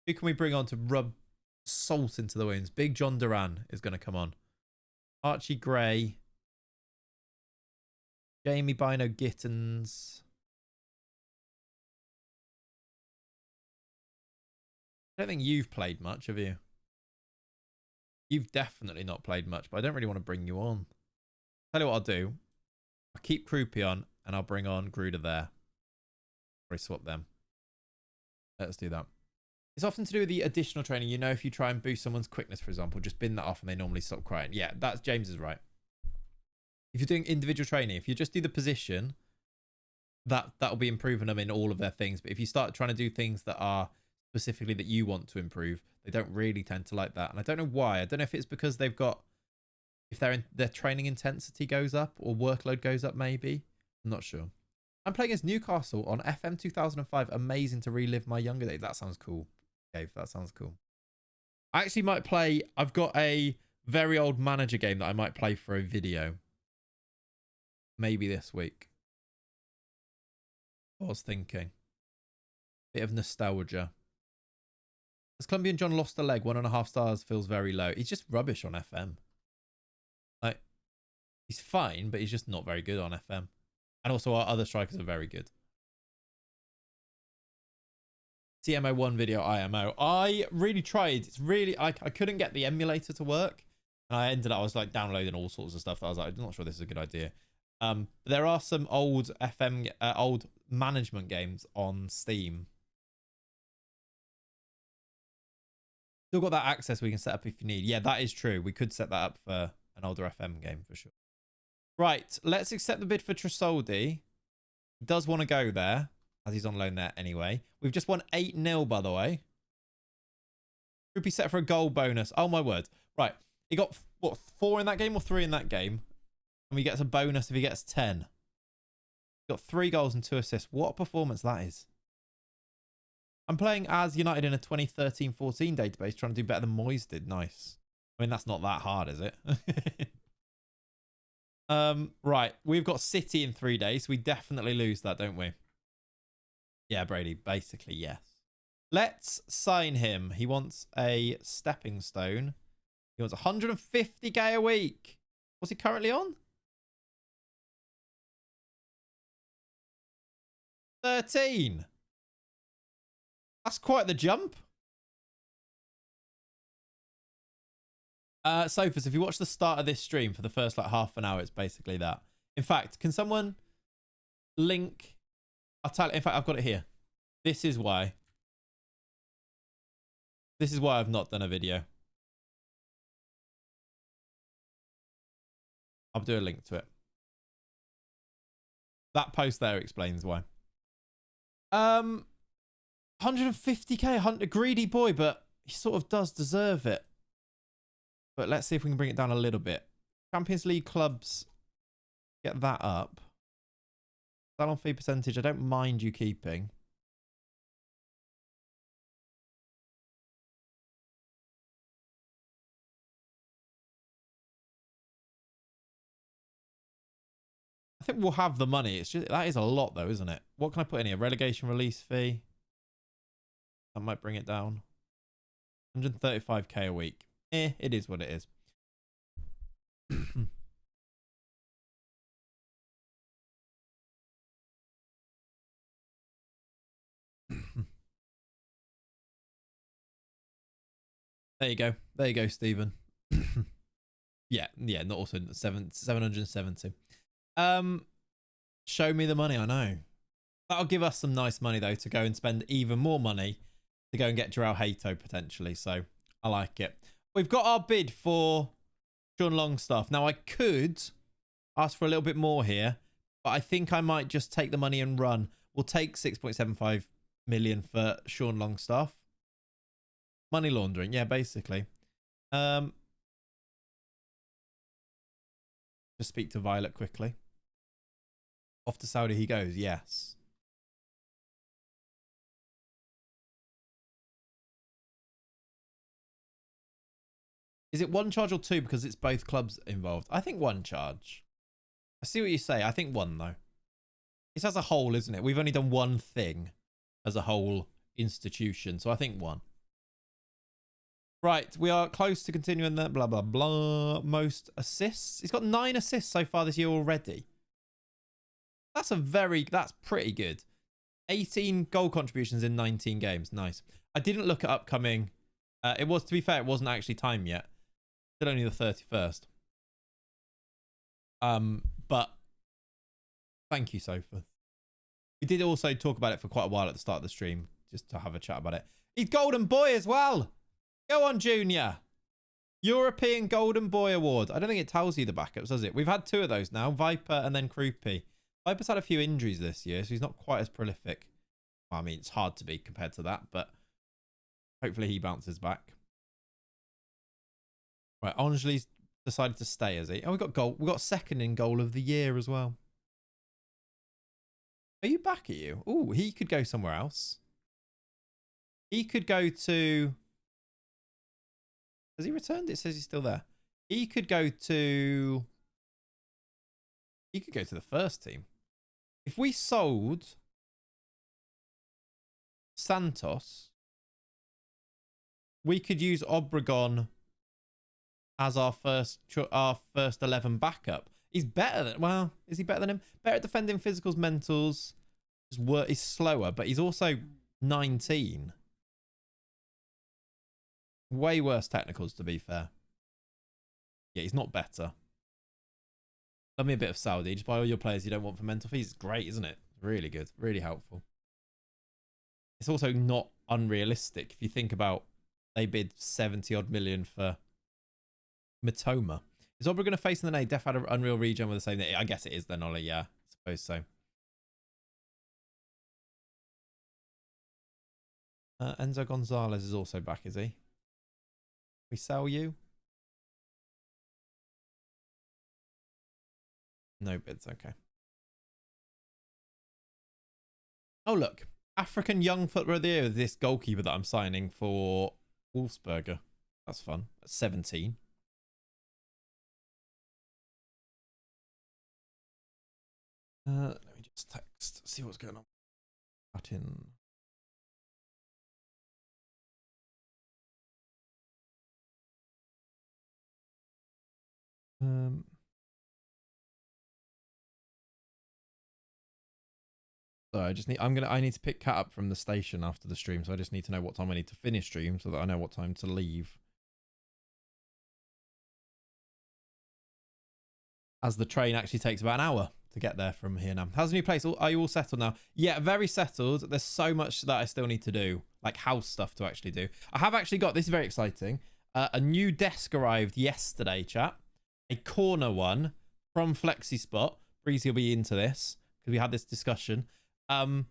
Who can we bring on to rub salt into the wounds? Big John Duran is going to come on. Archie Gray. Jamie Bino Gittens. I don't think you've played much, have you? You've definitely not played much, but I don't really want to bring you on. Tell you what I'll do. I'll keep Krupi on, and I'll bring on Gruder there. Or swap them. Let's do that. It's often to do with the additional training. You know, if you try and boost someone's quickness, for example, just bin that off and they normally stop crying. Yeah, that's James is right. If you're doing individual training, if you just do the position, that'll be improving them in all of their things. But if you start trying to do things that are specifically that you want to improve, they don't really tend to like that. And I don't know why. I don't know if it's because they've got, if their training intensity goes up or workload goes up, maybe. I'm not sure. I'm playing as Newcastle on FM 2005. Amazing to relive my younger days. That sounds cool. Dave, that sounds cool. I actually might play, I've got a very old manager game that I might play for a video. Maybe this week. I was thinking. Bit of nostalgia. As Colombian John lost a leg, 1.5 stars feels very low. He's just rubbish on FM. Like, he's fine, but he's just not very good on FM. And also our other strikers are very good. TMO1 video IMO. I really tried. It's really, I couldn't get the emulator to work. And I was like downloading all sorts of stuff that I was like, I'm not sure this is a good idea. There are some old FM, old management games on Steam. Still got that access we can set up if you need. Yeah, that is true. We could set that up for an older FM game for sure. Right, let's accept the bid for Tresoldi. He does want to go there, as he's on loan there anyway. We've just won 8-0, by the way. Group set for a goal bonus. Oh, my word. Right, he got, what, 4 in that game or 3 in that game? And he gets a bonus if he gets 10. He got 3 goals and 2 assists. What a performance that is. I'm playing as United in a 2013-14 database, trying to do better than Moyes did. Nice. I mean, that's not that hard, is it? Right. We've got City in 3 days. So we definitely lose that, don't we? Yeah, Brady. Basically, yes. Let's sign him. He wants a stepping stone. He wants 150k a week. What's he currently on? 13. That's quite the jump. Sophus, if you watch the start of this stream for the first like half an hour, it's basically that. In fact, can someone link? I'll tell you. In fact, I've got it here. This is why. This is why I've not done a video. I'll do a link to it. That post there explains why. 150k, a greedy boy, but he sort of does deserve it. But let's see if we can bring it down a little bit. Champions League clubs, get that up. Salon fee percentage, I don't mind you keeping. I think we'll have the money. It's just, that is a lot though, isn't it? What can I put in here? Relegation release fee. That might bring it down. 135k a week. It is what it is. There you go. There you go, Stephen. yeah, not also 770. Show me the money, I know. That'll give us some nice money though to go and spend even more money to go and get Joao Hato potentially. So I like it. We've got our bid for Sean Longstaff. Now I could ask for a little bit more here, but I think I might just take the money and run. We'll take 6.75 million for Sean Longstaff. Money laundering, yeah, basically. Just speak to Violet quickly. Off to Saudi he goes, yes. Is it one charge or two because it's both clubs involved? I think one charge. I see what you say. I think one though. It's as a whole, isn't it? We've only done one thing as a whole institution. So I think one. Right. We are close to continuing that. Blah, blah, blah. Most assists. He's got 9 assists so far this year already. That's pretty good. 18 goal contributions in 19 games. Nice. I didn't look at upcoming. To be fair, it wasn't actually time yet. Still only the 31st. But thank you, Sofa. We did also talk about it for quite a while at the start of the stream, just to have a chat about it. He's Golden Boy as well. Go on, Junior. European Golden Boy Award. I don't think it tells you the backups, does it? We've had 2 of those now, Viper and then Kroopy. Viper's had a few injuries this year, so he's not quite as prolific. Well, I mean, it's hard to be compared to that, but hopefully he bounces back. Right, Anjali's decided to stay, has he? Oh, we got goal. We got second in goal of the year as well. Are you back at you? Oh, he could go somewhere else. He could go to... Has he returned? It says he's still there. He could go to... He could go to the first team. If we sold Santos, we could use Obregon as our first 11 backup. He's better than... Well, is he better than him? Better at defending physicals, mentals. He's slower, but he's also 19. Way worse technicals, to be fair. Yeah, he's not better. Love me a bit of Saudi. Just buy all your players you don't want for mental fees. It's great, isn't it? Really good. Really helpful. It's also not unrealistic. If you think about, they bid 70 odd million for Matoma. Is Obra going to face in the name? Def had an Unreal Regen with the same name. I guess it is then, Ollie. Yeah, I suppose so. Enzo Gonzalez is also back, is he? We sell you? No bids, okay. Oh, look. African Young Footballer of the Year with this goalkeeper that I'm signing for Wolfsberger. That's fun. That's 17. Let me just text, see what's going on. Cut in. So I need to pick Cat up from the station after the stream, so I just need to know what time I need to finish stream so that I know what time to leave. As the train actually takes about an hour to get there from here now. How's the new place? Are you all settled now? Yeah, very settled. There's so much that I still need to do. like house stuff to actually do. I have actually got, this is very exciting, a new desk arrived yesterday, chat. A corner one from FlexiSpot. Breezy will be into this because we had this discussion. So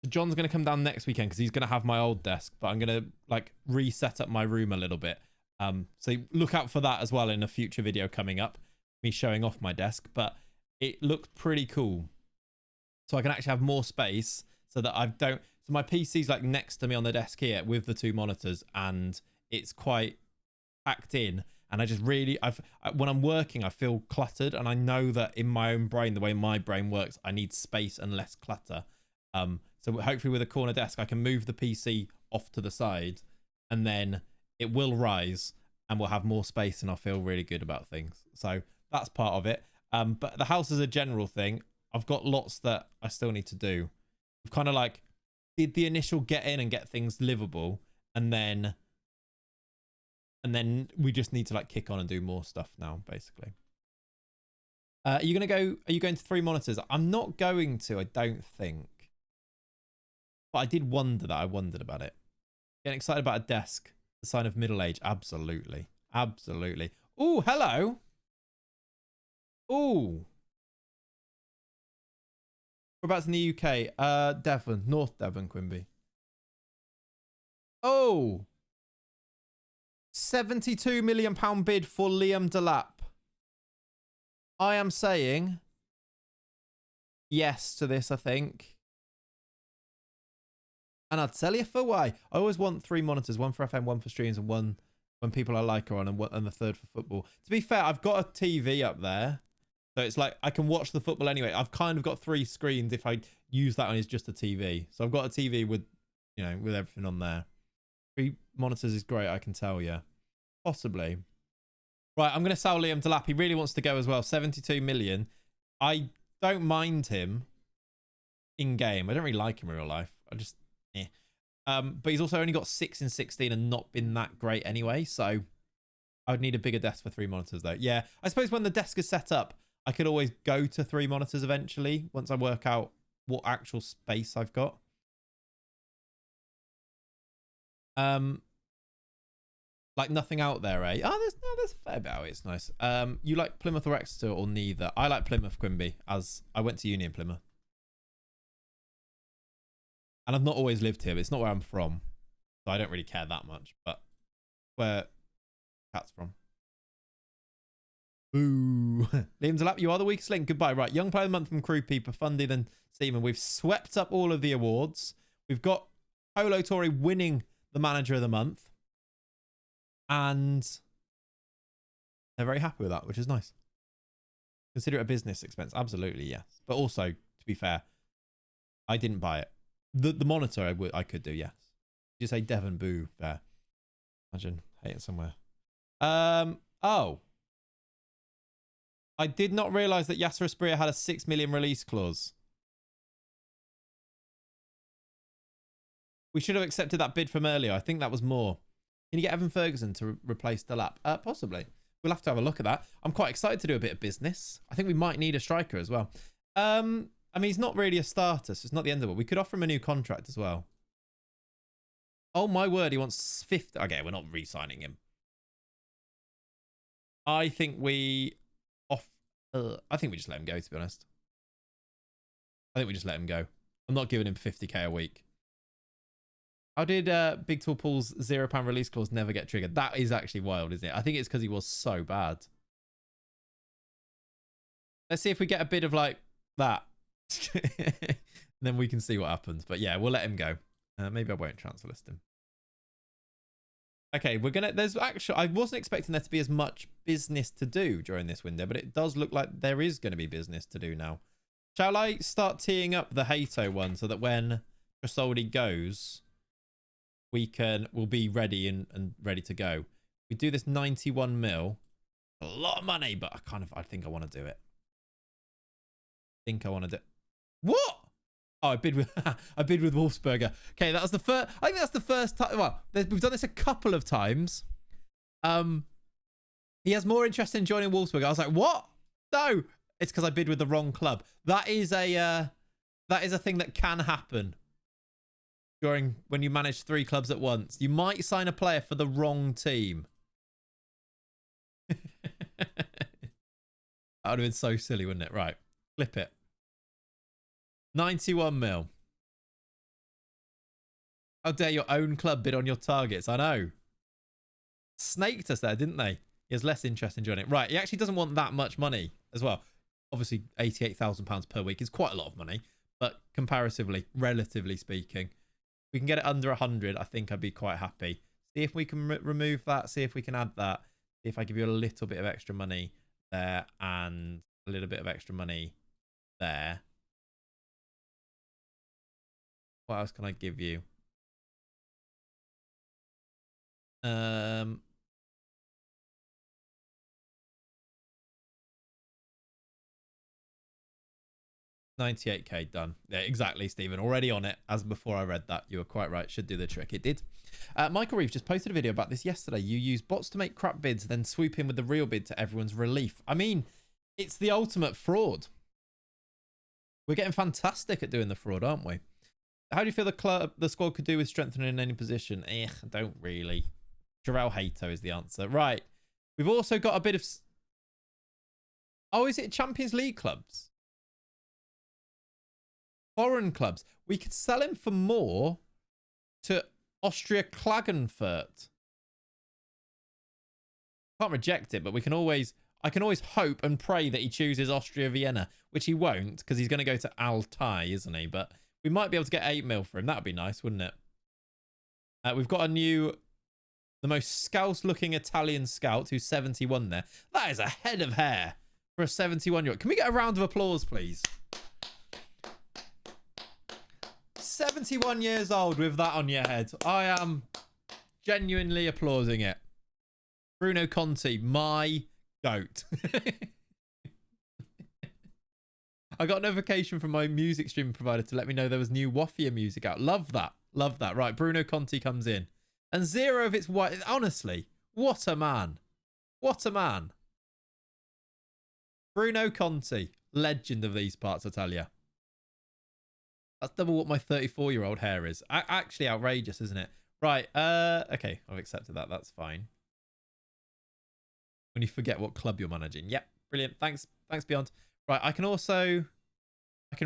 John's going to come down next weekend because he's going to have my old desk, but I'm going to like reset up my room a little bit. So look out for that as well in a future video coming up, me showing off my desk, but it looked pretty cool. So I can actually have more space so that I don't, so my PC's like next to me on the desk here with the 2 monitors, and it's quite packed in. And I just really, when I'm working, I feel cluttered, and I know that in my own brain, the way my brain works, I need space and less clutter. So hopefully with a corner desk, I can move the PC off to the side, and then it will rise and we'll have more space, and I'll feel really good about things. So that's part of it. But the house is a general thing. I've got lots that I still need to do. We've kind of like did the initial get in and get things livable, and then we just need to like kick on and do more stuff now, basically. Are you going to 3 monitors? I'm not going to, I don't think. But I did wonder that. I wondered about it. Getting excited about a desk. The sign of middle age. Absolutely. Absolutely. Oh, hello. Oh. Whereabouts in the UK? Devon. North Devon, Quimby. Oh. £72 million bid for Liam Delap. I am saying yes to this, I think. And I'll tell you for why. I always want 3 monitors, one for FM, one for streams, and one when people I like are on, and the third for football. To be fair, I've got a TV up there. So it's like I can watch the football anyway. I've kind of got 3 screens if I use that one as just a TV. So I've got a TV with, you know, with everything on there. 3 monitors is great, I can tell you. Possibly. Right, I'm going to sell Liam Delap. He really wants to go as well. 72 million. I don't mind him in game. I don't really like him in real life. I just... but he's also only got 6 in 16 and not been that great anyway, so I would need a bigger desk for 3 monitors though. Yeah, I suppose when the desk is set up, I could always go to 3 monitors eventually once I work out what actual space I've got. Like nothing out there, eh? Oh, there's a fair bit out. It's nice. You like Plymouth or Exeter or neither? I like Plymouth, Quimby, as I went to uni in Plymouth. And I've not always lived here, but it's not where I'm from. So I don't really care that much, but where Cat's from. Boo. Liam Delap, you are the weakest link. Goodbye. Right, Young Player of the Month from Crew Peeper, Fundy, then Seaman. We've swept up all of the awards. We've got Polo Tory winning the Manager of the Month. And they're very happy with that, which is nice. Consider it a business expense. Absolutely, yes. But also, to be fair, I didn't buy it. The monitor I could do, yes. You say Devon boo there. Imagine hating somewhere. Oh. I did not realise that Yasser Asprilla had a 6 million release clause. We should have accepted that bid from earlier. I think that was more. Can you get Evan Ferguson to replace Delap? Possibly. We'll have to have a look at that. I'm quite excited to do a bit of business. I think we might need a striker as well. I mean, he's not really a starter, so it's not the end of it. We could offer him a new contract as well. Oh, my word. He wants 50. Okay, we're not re-signing him. I think we I think we just let him go, to be honest. I think we just let him go. I'm not giving him 50k a week. How did Big Tall Paul's £0 release clause never get triggered? That is actually wild, isn't it? I think it's because he was so bad. Let's see if we get a bit of like that. Then we can see what happens. But yeah, we'll let him go. Maybe I won't transfer list him. Okay, we're gonna. There's actually. I wasn't expecting there to be as much business to do during this window, but it does look like there is going to be business to do now. Shall I start teeing up the Hato one so that when Trasoldi goes, we'll be ready and ready to go. We do this 91 mil. A lot of money, but I think I want to do it. What? Oh, I bid with Wolfsberger. Okay, that was the first. I think that's the first time. Well, we've done this a couple of times. He has more interest in joining Wolfsburg. I was like, what? No, it's because I bid with the wrong club. That is a thing that can happen. during when you manage 3 clubs at once. You might sign a player for the wrong team. That would have been so silly, wouldn't it? Right. Flip it. 91 mil. How dare your own club bid on your targets? I know. Snaked us there, didn't they? He has less interest in joining. Right. He actually doesn't want that much money as well. Obviously, £88,000 per week is quite a lot of money. But comparatively, relatively speaking, we can get it under 100. I think I'd be quite happy. See if we can remove that. See if we can add that. See if I give you a little bit of extra money there and a little bit of extra money there. What else can I give you? 98k done. Yeah, exactly, Stephen. Already on it. As before I read that, you were quite right. Should do the trick. It did. Michael Reeves just posted a video about this yesterday. You use bots to make crap bids, then swoop in with the real bid to everyone's relief. I mean, it's the ultimate fraud. We're getting fantastic at doing the fraud, aren't we? How do you feel the squad could do with strengthening in any position? Don't really. Jarrell Hato is the answer. Right. We've also got a bit of... Oh, is it Champions League clubs? Foreign clubs. We could sell him for more to Austria Klagenfurt. Can't reject it, but we can always... I can always hope and pray that he chooses Austria Vienna, which he won't because he's going to go to Altai, isn't he? But we might be able to get 8 mil for him. That would be nice, wouldn't it? We've got a new... The most scouse-looking Italian scout who's 71 there. That is a head of hair for a 71-year-old. Can we get a round of applause, please? 71 years old with that on your head. I am genuinely applauding it. Bruno Conti, my goat. I got a notification from my music streaming provider to let me know there was new Waffia music out. Love that. Love that. Right, Bruno Conti comes in. And 0 of its white. Honestly, what a man. What a man. Bruno Conti, legend of these parts, I tell you. That's double what my 34-year-old hair is. Actually outrageous, isn't it? Right. Okay, I've accepted that. That's fine. When you forget what club you're managing. Yep, brilliant. Thanks, Beyond. Right, I can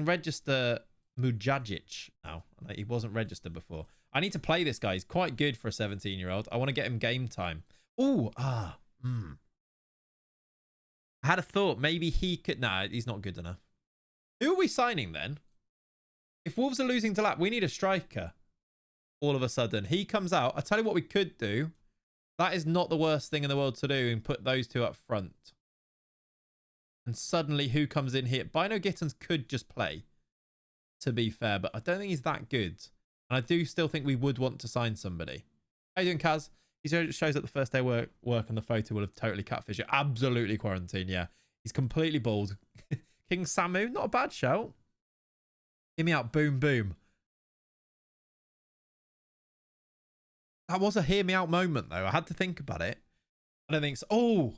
register Mujagic now. He wasn't registered before. I need to play this guy. He's quite good for a 17-year-old. I want to get him game time. I had a thought. Maybe he could... Nah, he's not good enough. Who are we signing then? If Wolves are losing to Lap, we need a striker. All of a sudden. He comes out. I tell you what we could do. That is not the worst thing in the world to do and put those two up front. And suddenly who comes in here? Bino Gittins could just play, to be fair, but I don't think he's that good. And I do still think we would want to sign somebody. How you doing, Kaz? He shows that the first day work and the photo will have totally catfished you. Absolutely quarantine, yeah. He's completely bald. King Samu, not a bad shout. Hear me out, boom, boom. That was a hear me out moment, though. I had to think about it. I don't think so. Oh,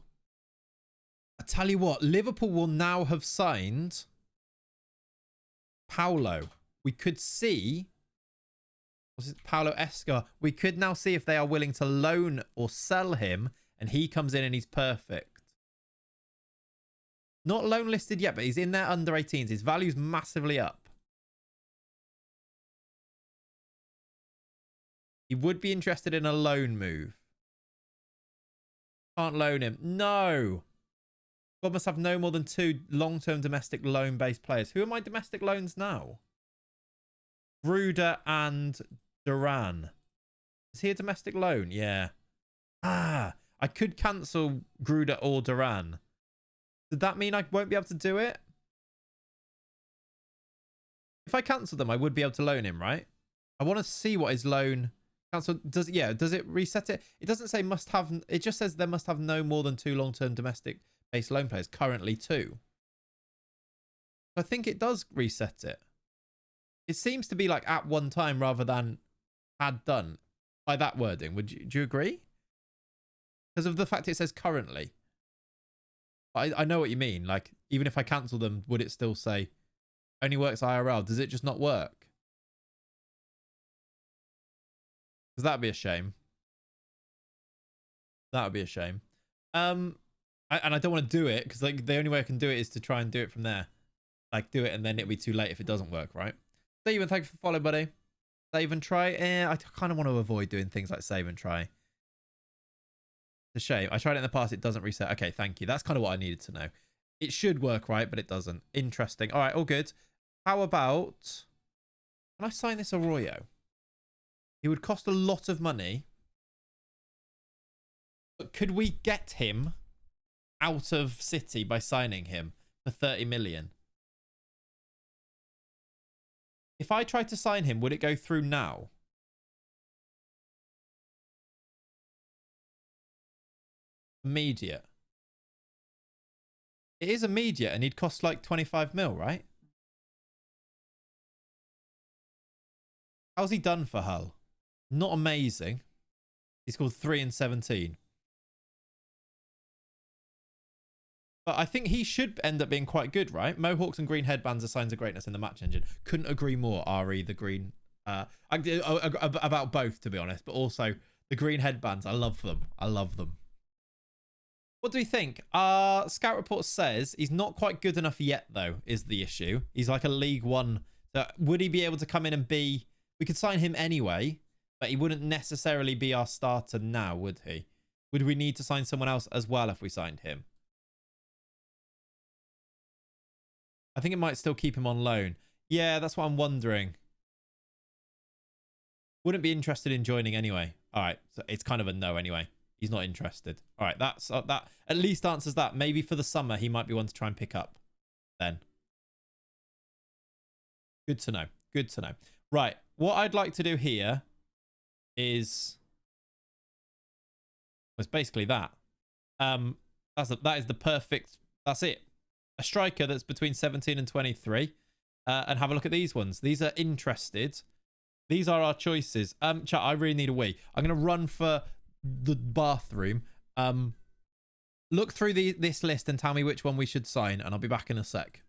I tell you what, Liverpool will now have signed Paulo. We could see... Was it Paulo Escar? We could now see if they are willing to loan or sell him, and he comes in and he's perfect. Not loan listed yet, but he's in there under 18s. His value's massively up. He would be interested in a loan move. Can't loan him. No. God must have no more than 2 long-term domestic loan-based players. Who are my domestic loans now? Ruda and Duran. Is he a domestic loan? Yeah. I could cancel Gruda or Duran. Does that mean I won't be able to do it? If I cancel them, I would be able to loan him, right? I want to see what his loan cancel does. Yeah, does it reset it? It doesn't say must have. It just says there must have no more than 2 long-term domestic-based loan players. Currently 2. I think it does reset it. It seems to be like at one time rather than had done by that wording. Do you agree? Because of the fact it says currently. I know what you mean. Like, even if I cancel them, would it still say only works IRL? Does it just not work? Because that'd be a shame. That would be a shame. And I don't want to do it because like the only way I can do it is to try and do it from there. Like do it and then it'll be too late if it doesn't work, right? Steven, thank you for the follow, buddy. Save and try. I kind of want to avoid doing things like save and try. It's a shame. I tried it in the past. It doesn't reset. Okay, thank you. That's kind of what I needed to know. It should work, right? But it doesn't. Interesting. All right, all good. How about... Can I sign this Arroyo? He would cost a lot of money. But could we get him out of City by signing him for 30 million? If I tried to sign him, would it go through now? Immediate. It is immediate and he'd cost like 25 mil, right? How's he done for Hull? Not amazing. He scored 3 and 17. But I think he should end up being quite good, right? Mohawks and green headbands are signs of greatness in the match engine. Couldn't agree more, Ari, the green. About both, to be honest. But also, the green headbands, I love them. I love them. What do we think? Scout report says he's not quite good enough yet, though, is the issue. He's like a League One. So would he be able to come in and be... We could sign him anyway, but he wouldn't necessarily be our starter now, would he? Would we need to sign someone else as well if we signed him? I think it might still keep him on loan. Yeah, that's what I'm wondering. Wouldn't be interested in joining anyway. All right, so it's kind of a no anyway. He's not interested. All right, that's that at least answers that. Maybe for the summer, he might be one to try and pick up then. Good to know. Good to know. Right, what I'd like to do here is... It's basically that. That is the perfect... That's it. A striker that's between 17 and 23. And have a look at these ones. These are interested. These are our choices. Chat, I really need a wee. I'm going to run for the bathroom. Look through this list and tell me which one we should sign. And I'll be back in a sec.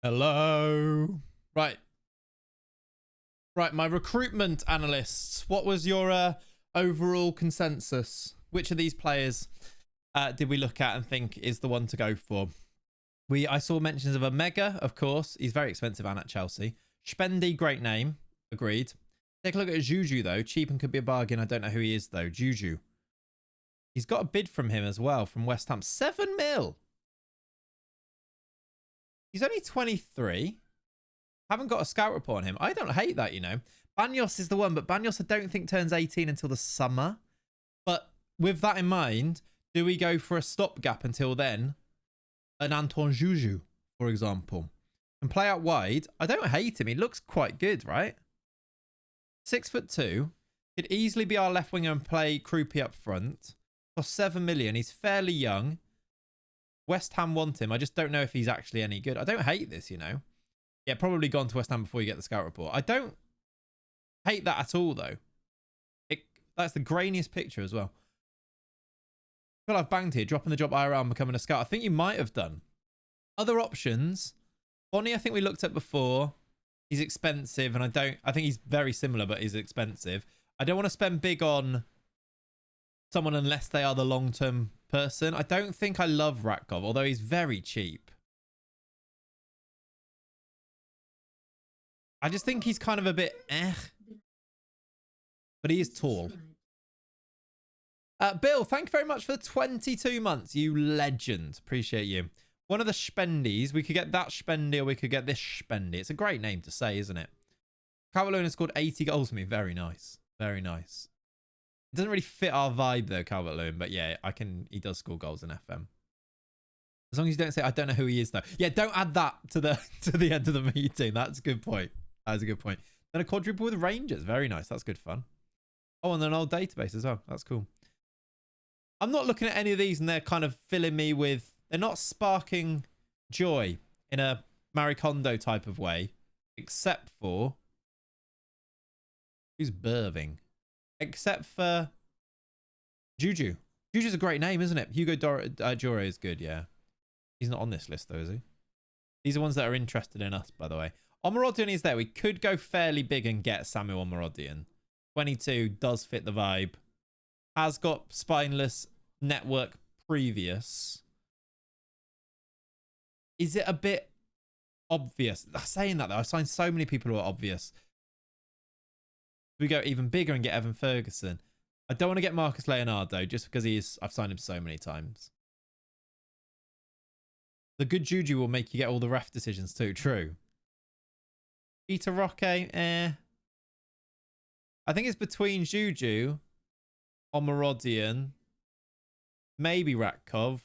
Hello. Right. Right, my recruitment analysts. What was your overall consensus? Which of these players did we look at and think is the one to go for? I saw mentions of a Mega, of course. He's very expensive and at Chelsea. Spendy, great name. Agreed. Take a look at Juju, though. Cheap and could be a bargain. I don't know who he is, though. Juju. He's got a bid from him as well, from West Ham. 7 mil. He's only 23. Haven't got a scout report on him. I don't hate that, you know. Banyos is the one, but Banyos I don't think turns 18 until the summer. But with that in mind, do we go for a stopgap until then? An Anton Juju, for example, and play out wide. I don't hate him. He looks quite good, right? 6'2", could easily be our left winger and play Krupi up front. For 7 million, he's fairly young. West Ham want him. I just don't know if he's actually any good. I don't hate this, you know. Yeah, probably gone to West Ham before you get the scout report. I don't hate that at all, though. That's the grainiest picture as well. I feel I've banged here, dropping the job IRL and becoming a scout. I think you might have done. Other options. Bonnie, I think we looked at before. He's expensive, and I think he's very similar, but he's expensive. I don't want to spend big on someone unless they are the long-term person. I don't think I love Ratkov, although he's very cheap. I just think he's kind of a bit but he is tall. Bill, thank you very much for the 22 months. You legend. Appreciate you. One of the Spendies. We could get that Spendy or we could get this Spendy. It's a great name to say, isn't it? Calvert-Lewin scored 80 goals for me. Very nice. Very nice. It doesn't really fit our vibe though, Calvert-Lewin. But yeah, he does score goals in FM. As long as you don't say, I don't know who he is though. Yeah, don't add that to the end of the meeting. That's a good point. That's a good point. Then a quadruple with Rangers. Very nice. That's good fun. Oh, and an old database as well. That's cool. I'm not looking at any of these and they're kind of filling me with... They're not sparking joy in a Marie Kondo type of way. Except for... Who's birthing? Except for... Juju. Juju's a great name, isn't it? Hugo Jure is good, yeah. He's not on this list though, is he? These are ones that are interested in us, by the way. Omarodian is there. We could go fairly big and get Samuel Omarodian. 22 does fit the vibe. Has got spineless network previous. Is it a bit obvious? Saying that though, I've signed so many people who are obvious. We go even bigger and get Evan Ferguson. I don't want to get Marcus Leonardo just because I've signed him so many times. The good Juju will make you get all the ref decisions too. True. Peter Roque, I think it's between Juju, Omarodian, maybe Ratkov.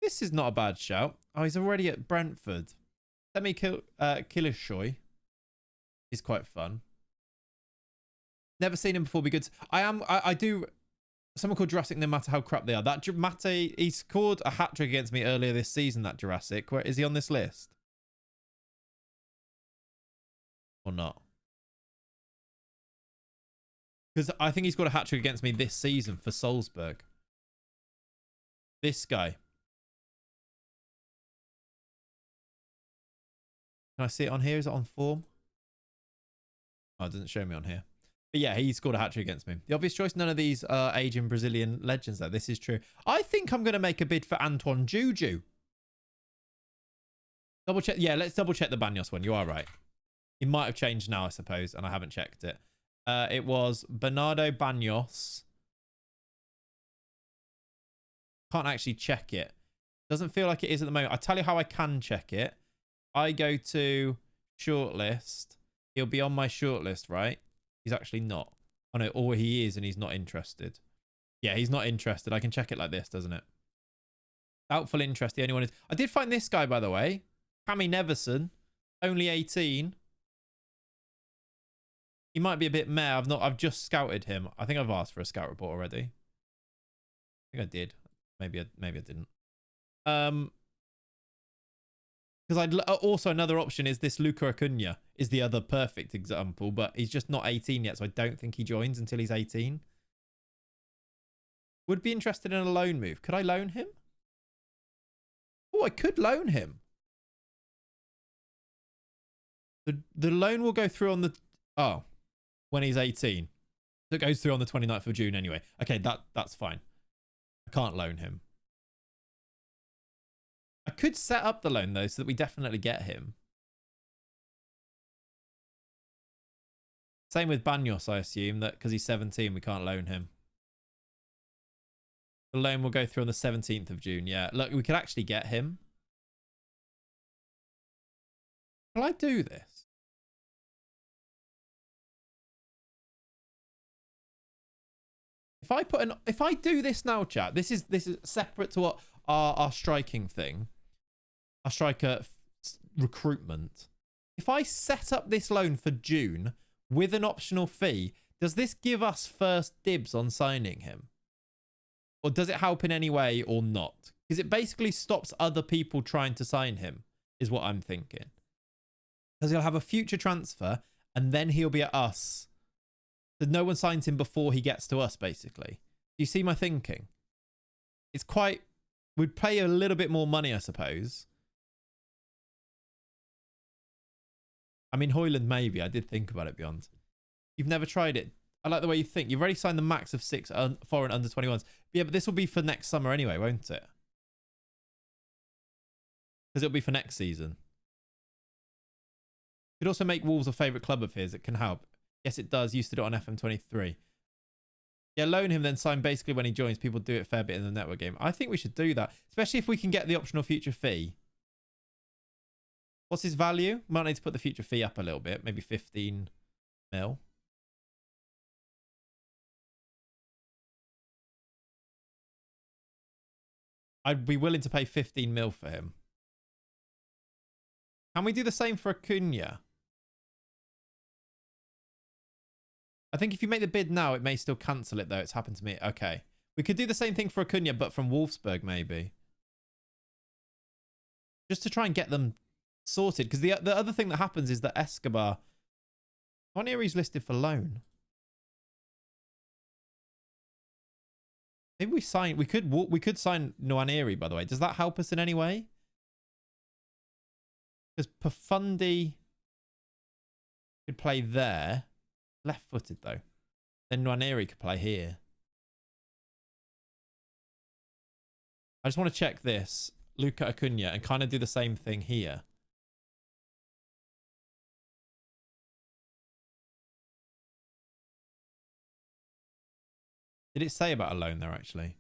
This is not a bad shout. Oh, he's already at Brentford. Semi Kilishoy is quite fun. Never seen him before. Be good. I do. Someone called Jurassic. No matter how crap they are. That Mate, he scored a hat trick against me earlier this season. That Jurassic. Where is he on this list? Or not? Because I think he's got a hat trick against me this season for Wolfsberg. This guy. Can I see it on here? Is it on form? Oh, it doesn't show me on here. But yeah, he scored a hat trick against me. The obvious choice, none of these are Asian Brazilian legends though. This is true. I think I'm going to make a bid for Antoine Juju. Double check. Yeah, let's double check the Banyos one. You are right. He might have changed now, I suppose, and I haven't checked it. It was Bernardo Banyos. Can't actually check it. Doesn't feel like it is at the moment. I'll tell you how I can check it. I go to shortlist. He'll be on my shortlist, right? He's actually not. Oh no, or he is and he's not interested. Yeah, he's not interested. I can check it like this, doesn't it? Doubtful interest. The only one is... I did find this guy, by the way. Cammy Neverson. Only 18. He might be a bit meh. I've just scouted him. I think I've asked for a scout report already. I think I did. Maybe I didn't. Because also another option is this Luca Acuna is the other perfect example, but he's just not 18 yet, so I don't think he joins until he's 18. Would be interested in a loan move. Could I loan him? Oh, I could loan him. The loan will go through on the... Oh, when he's 18. So it goes through on the 29th of June anyway. Okay, that's fine. I can't loan him. I could set up the loan, though, so that we definitely get him. Same with Banyos, I assume, that because he's 17, we can't loan him. The loan will go through on the 17th of June. Yeah, look, we could actually get him. Will I do this? If I do this now, chat, this is separate to what our striking thing, our striker recruitment. If I set up this loan for June with an optional fee, does this give us first dibs on signing him? Or does it help in any way or not? Because it basically stops other people trying to sign him, is what I'm thinking. Because he'll have a future transfer and then he'll be at us. So no one signs him before he gets to us, basically. Do you see my thinking? It's quite... We'd pay a little bit more money, I suppose. I mean, Hoyland, maybe. I did think about it, Beyond. You've never tried it. I like the way you think. You've already signed the max of 6 foreign under 21s. Yeah, but this will be for next summer anyway, won't it? Because it'll be for next season. Could also make Wolves a favourite club of his. It can help. Yes, it does. Used to do it on FM23. Yeah, loan him, then sign basically when he joins. People do it a fair bit in the network game. I think we should do that. Especially if we can get the optional future fee. What's his value? Might need to put the future fee up a little bit. Maybe 15 mil. I'd be willing to pay 15 mil for him. Can we do the same for Acuna? I think if you make the bid now, it may still cancel it, though. It's happened to me. Okay. We could do the same thing for Acuna, but from Wolfsburg, maybe. Just to try and get them sorted. Because the other thing that happens is that Escobar... Nwaneri's listed for loan. Maybe we sign... We could sign Nwaneri, by the way. Does that help us in any way? Because Pafundi could play there. Left-footed, though. Then Nwaneri could play here. I just want to check this. Luca Acuna and kind of do the same thing here. Did it say about a loan there, actually?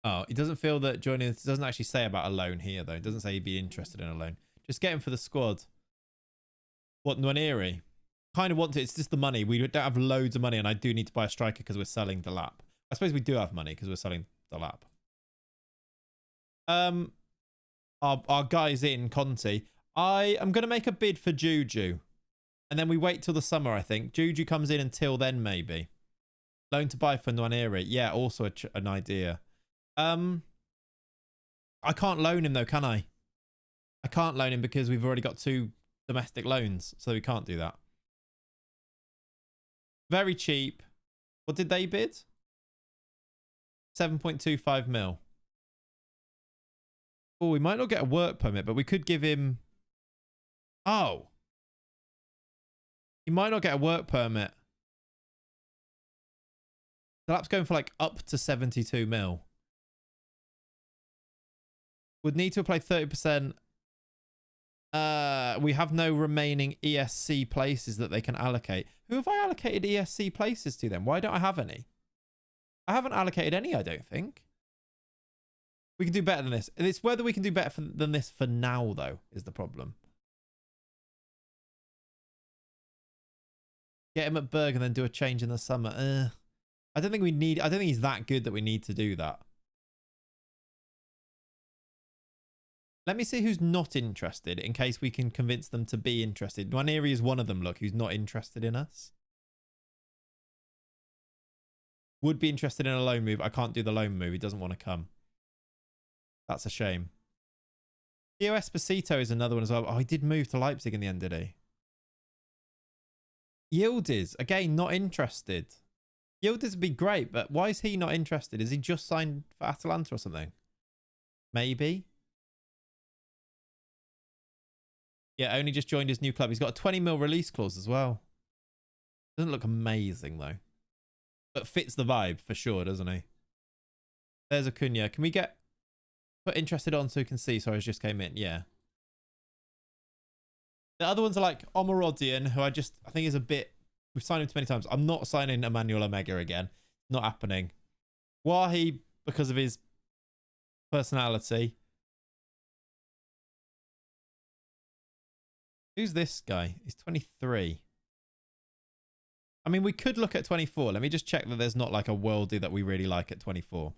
Oh, it doesn't feel that joining... It doesn't actually say about a loan here, though. It doesn't say he'd be interested in a loan. Just get him for the squad. What, Nwaneri? Kind of want to. It's just the money. We don't have loads of money, and I do need to buy a striker because we're selling Delap. I suppose we do have money because we're selling Delap. Our guy's in, Conti. I am going to make a bid for Juju. And then we wait till the summer, I think. Juju comes in until then, maybe. Loan to buy for Nwaneri. Yeah, also an idea. I can't loan him, though, can I? I can't loan him because we've already got 2 domestic loans. So we can't do that. Very cheap. What did they bid? 7.25 mil. Oh, we might not get a work permit, but we could give him... Oh. He might not get a work permit. So that's going for like up to 72 mil. Would need to apply 30%. We have no remaining ESC places that they can allocate. Who have I allocated ESC places to then? Why don't I have any? I haven't allocated any, I don't think. We can do better than this. It's whether we can do better than this for now, though, is the problem. Get him at Berg and then do a change in the summer. I don't think we need... I don't think he's that good that we need to do that. Let me see who's not interested in case we can convince them to be interested. Nwaneri is one of them, look, who's not interested in us. Would be interested in a loan move. I can't do the loan move. He doesn't want to come. That's a shame. Gio Esposito is another one as well. Oh, he did move to Leipzig in the end, did he? Yildiz, again, not interested. Yildiz would be great, but why is he not interested? Is he just signed for Atalanta or something? Maybe. Yeah, only just joined his new club. He's got a 20 mil release clause as well. Doesn't look amazing, though. But fits the vibe for sure, doesn't he? There's Acuna. Can we get put interested on so we can see? Sorry, I just came in. Yeah. The other ones are like Omarodian, who I think is a bit. We've signed him too many times. I'm not signing Emmanuel Omega again. Not happening. Wahi, because of his personality. Who's this guy? He's 23. I mean, we could look at 24. Let me just check that there's not like a worldie that we really like at 24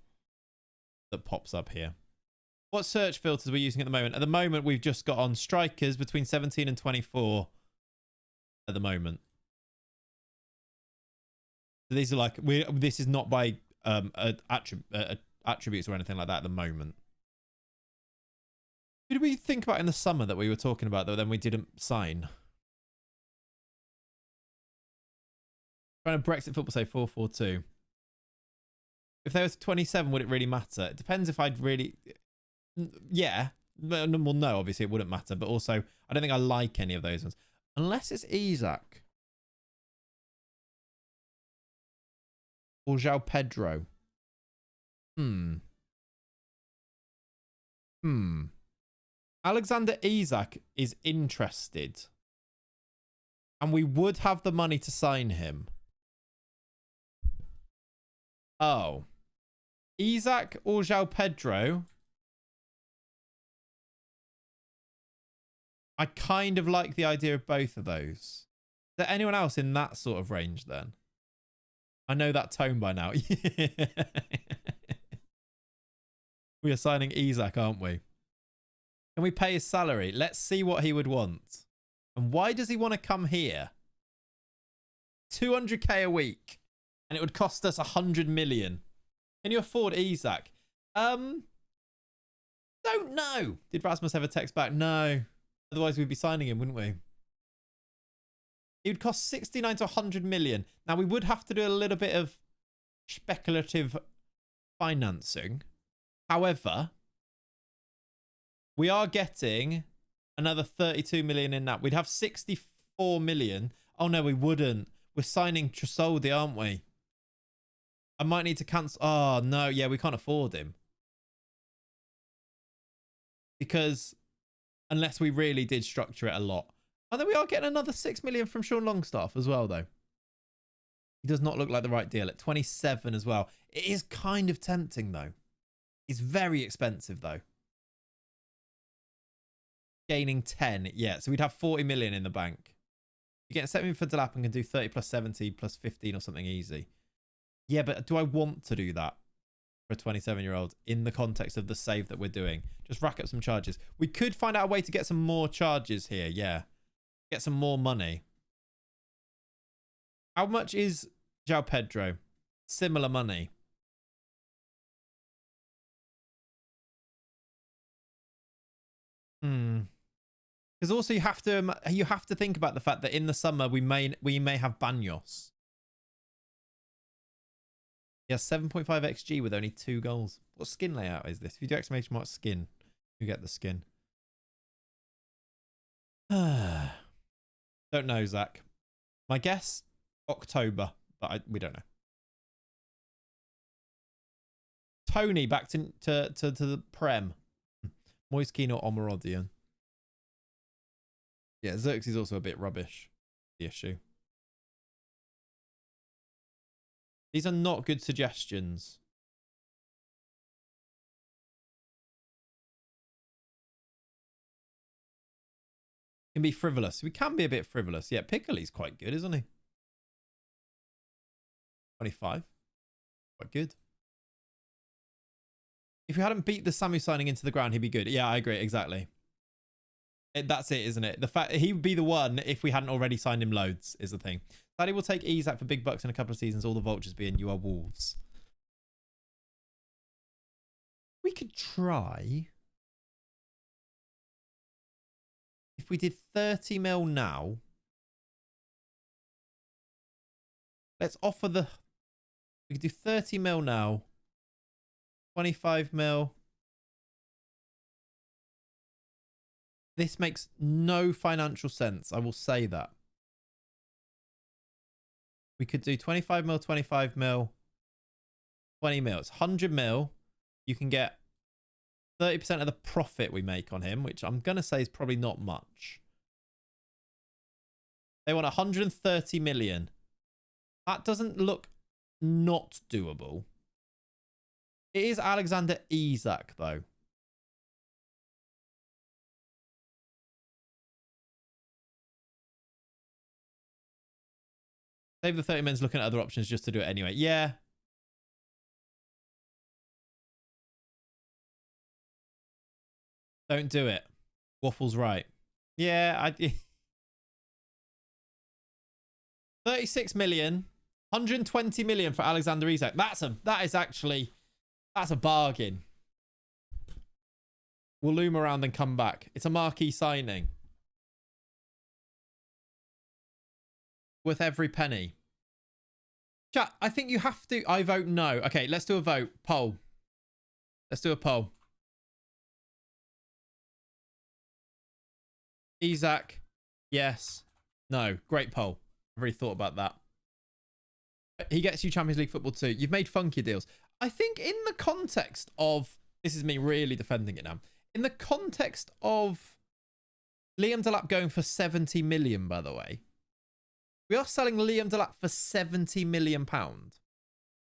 that pops up here. What search filters are we using at the moment? At the moment, we've just got on strikers between 17 and 24 at the moment. So these are like, this is not by attributes or anything like that at the moment. Who did we think about in the summer that we were talking about that then we didn't sign? Trying to Brexit football say 4-4-2. If there was 27, would it really matter? It depends if I'd really... Yeah. Well, no, obviously it wouldn't matter. But also, I don't think I like any of those ones. Unless it's Isaac. Or João Pedro. Alexander Isak is interested. And we would have the money to sign him. Oh. Isak or João Pedro? I kind of like the idea of both of those. Is there anyone else in that sort of range then? I know that tone by now. We are signing Isak, aren't we? Can we pay his salary? Let's see what he would want. And why does he want to come here? 200k a week. And it would cost us 100 million. Can you afford Isak? Don't know. Did Rasmus ever text back? No. Otherwise we'd be signing him, wouldn't we? It would cost 69 to 100 million. Now we would have to do a little bit of speculative financing. However, we are getting another 32 million in that. We'd have 64 million. Oh no, we wouldn't. We're signing Tresoldi, aren't we? I might need to cancel. Oh no, yeah, we can't afford him. Because unless we really did structure it a lot. And then we are getting another 6 million from Sean Longstaff as well, though. He does not look like the right deal at 27 as well. It is kind of tempting, though. He's very expensive, though. Gaining 10. Yeah, so we'd have 40 million in the bank. You get 7 for Delap and can do 30 plus 70 plus 15 or something easy. Yeah, but do I want to do that for a 27-year-old in the context of the save that we're doing? Just rack up some charges. We could find out a way to get some more charges here, yeah. Get some more money. How much is João Pedro? Similar money. Because also you have to think about the fact that in the summer we may have Banos. He has 7.5 XG with only 2 goals. What skin layout is this? If you do exclamation mark skin, you get the skin. Don't know, Zach. My guess, October, but we don't know. Tony back to the Prem. Moiskin or Omarodian. Yeah, Xerxes is also a bit rubbish. The issue. These are not good suggestions. Can be frivolous. We can be a bit frivolous. Yeah, Piccoli's quite good, isn't he? 25. Quite good. If we hadn't beat the Samu signing into the ground, he'd be good. Yeah, I agree. Exactly. That's it, isn't it? The fact he would be the one if we hadn't already signed him loads is the thing. Daddy will take Isak for big bucks in a couple of seasons. All the vultures being you are Wolves. We could try. If we did 30 mil now. Let's offer the... We could do 30 mil now. 25 mil. This makes no financial sense. I will say that. We could do 25 mil, 25 mil, 20 mil. It's 100 mil. You can get 30% of the profit we make on him, which I'm going to say is probably not much. They want 130 million. That doesn't look not doable. It is Alexander Isak, though. Save the 30 minutes looking at other options just to do it anyway. Yeah. Don't do it. Waffle's right. Yeah, I... 36 million. 120 million for Alexander Isak. That's a bargain. We'll loom around and come back. It's a marquee signing. Worth every penny. Chat, I think you have to. I vote no. Okay, let's do a vote. Poll. Let's do a poll. Isak. Yes. No. Great poll. I've already thought about that. He gets you Champions League football too. You've made funky deals. I think in the context of... This is me really defending it now. In the context of Liam Delap going for 70 million, by the way. We are selling Liam Delap for 70 million pounds.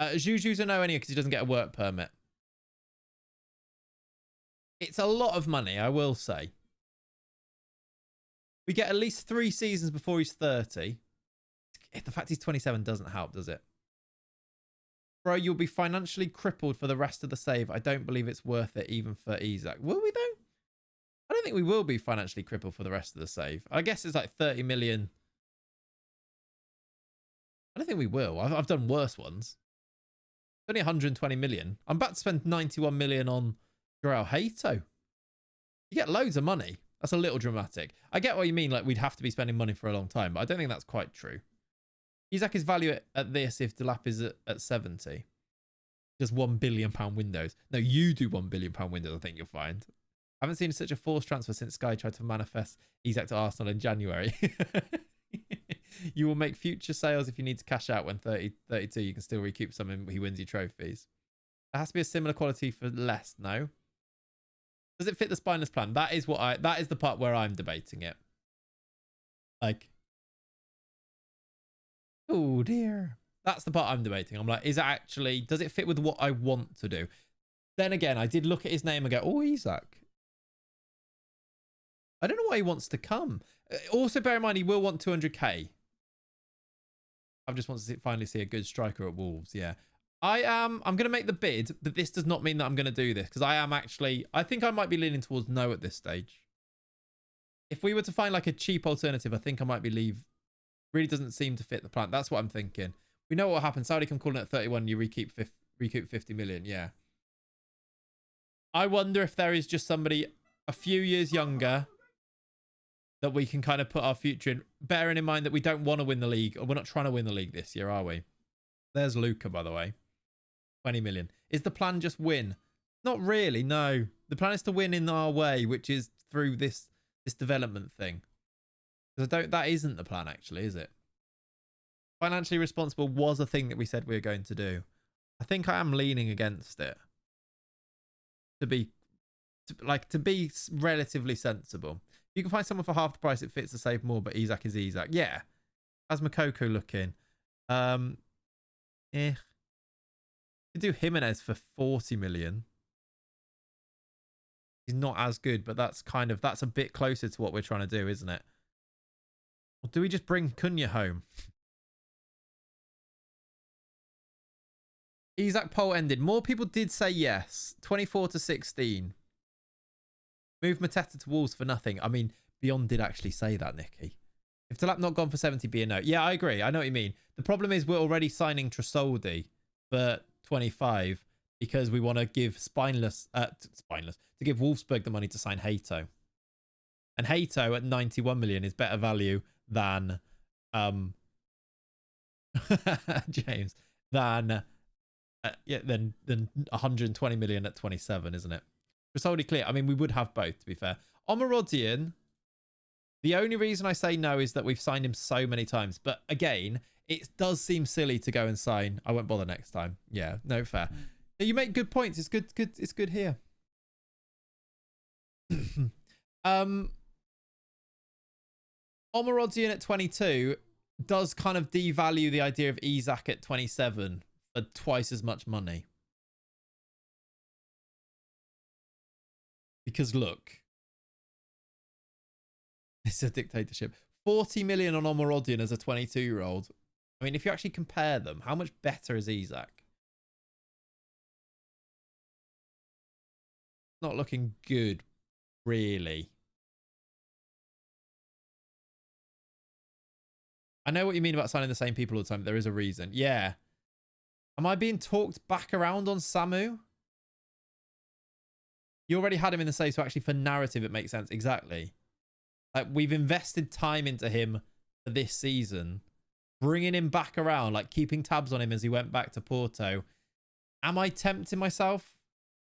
Juju's a no anyway because he doesn't get a work permit. It's a lot of money, I will say. We get at least 3 seasons before he's 30. The fact he's 27 doesn't help, does it? Bro, you'll be financially crippled for the rest of the save. I don't believe it's worth it even for Isak. Will we though? I don't think we will be financially crippled for the rest of the save. I guess it's like 30 million. I don't think we will. I've done worse ones. It's only 120 million. I'm about to spend 91 million on Joao Hato. You get loads of money. That's a little dramatic. I get what you mean. Like we'd have to be spending money for a long time, but I don't think that's quite true. Isak is value at this if Delap is at 70. Just £1 billion windows. No, you do £1 billion windows, I think you'll find. I haven't seen such a forced transfer since Sky tried to manifest Isak to Arsenal in January. You will make future sales if you need to cash out when 32. You can still recoup some and he wins you trophies. There has to be a similar quality for less, no? Does it fit the spineless plan? That is the part where I'm debating it. Like, oh dear. That's the part I'm debating. I'm like, is it actually, does it fit with what I want to do? Then again, I did look at his name and go, oh, Isak. I don't know why he wants to come. Also, bear in mind, he will want 200k. I just want to finally see a good striker at Wolves. Yeah. I'm going to make the bid, but this does not mean that I'm going to do this because I think I might be leaning towards no at this stage. If we were to find like a cheap alternative, I think I might be leave. Really doesn't seem to fit the plan. That's what I'm thinking. We know what will happen. Saudi can call it at 31. You recoup 50 million. Yeah. I wonder if there is just somebody a few years younger that we can kind of put our future in, bearing in mind that we don't want to win the league, or we're not trying to win the league this year, are we? There's Luca, by the way. 20 million. Is the plan just win? Not really, no. The plan is to win in our way, which is through this development thing. Because that isn't the plan, actually, is it? Financially responsible was a thing that we said we were going to do. I think I am leaning against it. To be relatively sensible. You can find someone for half the price it fits to save more, but Isak is Isak. Yeah. How's Makoko looking? You could do Jimenez for 40 million. He's not as good, but that's a bit closer to what we're trying to do, isn't it? Or do we just bring Cunha home? Isak poll ended. More people did say yes. 24-16. Move Mateta to Wolves for nothing. I mean, Beyond did actually say that, Nicky. If Delap not gone for 70, be a no. Yeah, I agree. I know what you mean. The problem is we're already signing Tresoldi for 25 because we want to give to give Wolfsburg the money to sign Hato. And Hato at 91 million is better value than James than 120 million at 27, isn't it? Tresoldi clear. I mean, we would have both, to be fair. Omarodian, The only reason I say no is that we've signed him so many times. But again, it does seem silly to go and sign. I won't bother next time. Yeah, no fair. You make good points. It's good. It's good here. Omarodian at 22 does kind of devalue the idea of Isak at 27 for twice as much money. Because look, it's a dictatorship. 40 million on Omarodian as a 22-year-old. I mean, if you actually compare them, how much better is Isak? Not looking good, really. I know what you mean about signing the same people all the time. There is a reason. Yeah. Am I being talked back around on Samu? You already had him in the save, so actually for narrative, it makes sense. Exactly. Like, we've invested time into him for this season. Bringing him back around, like keeping tabs on him as he went back to Porto. Am I tempting myself?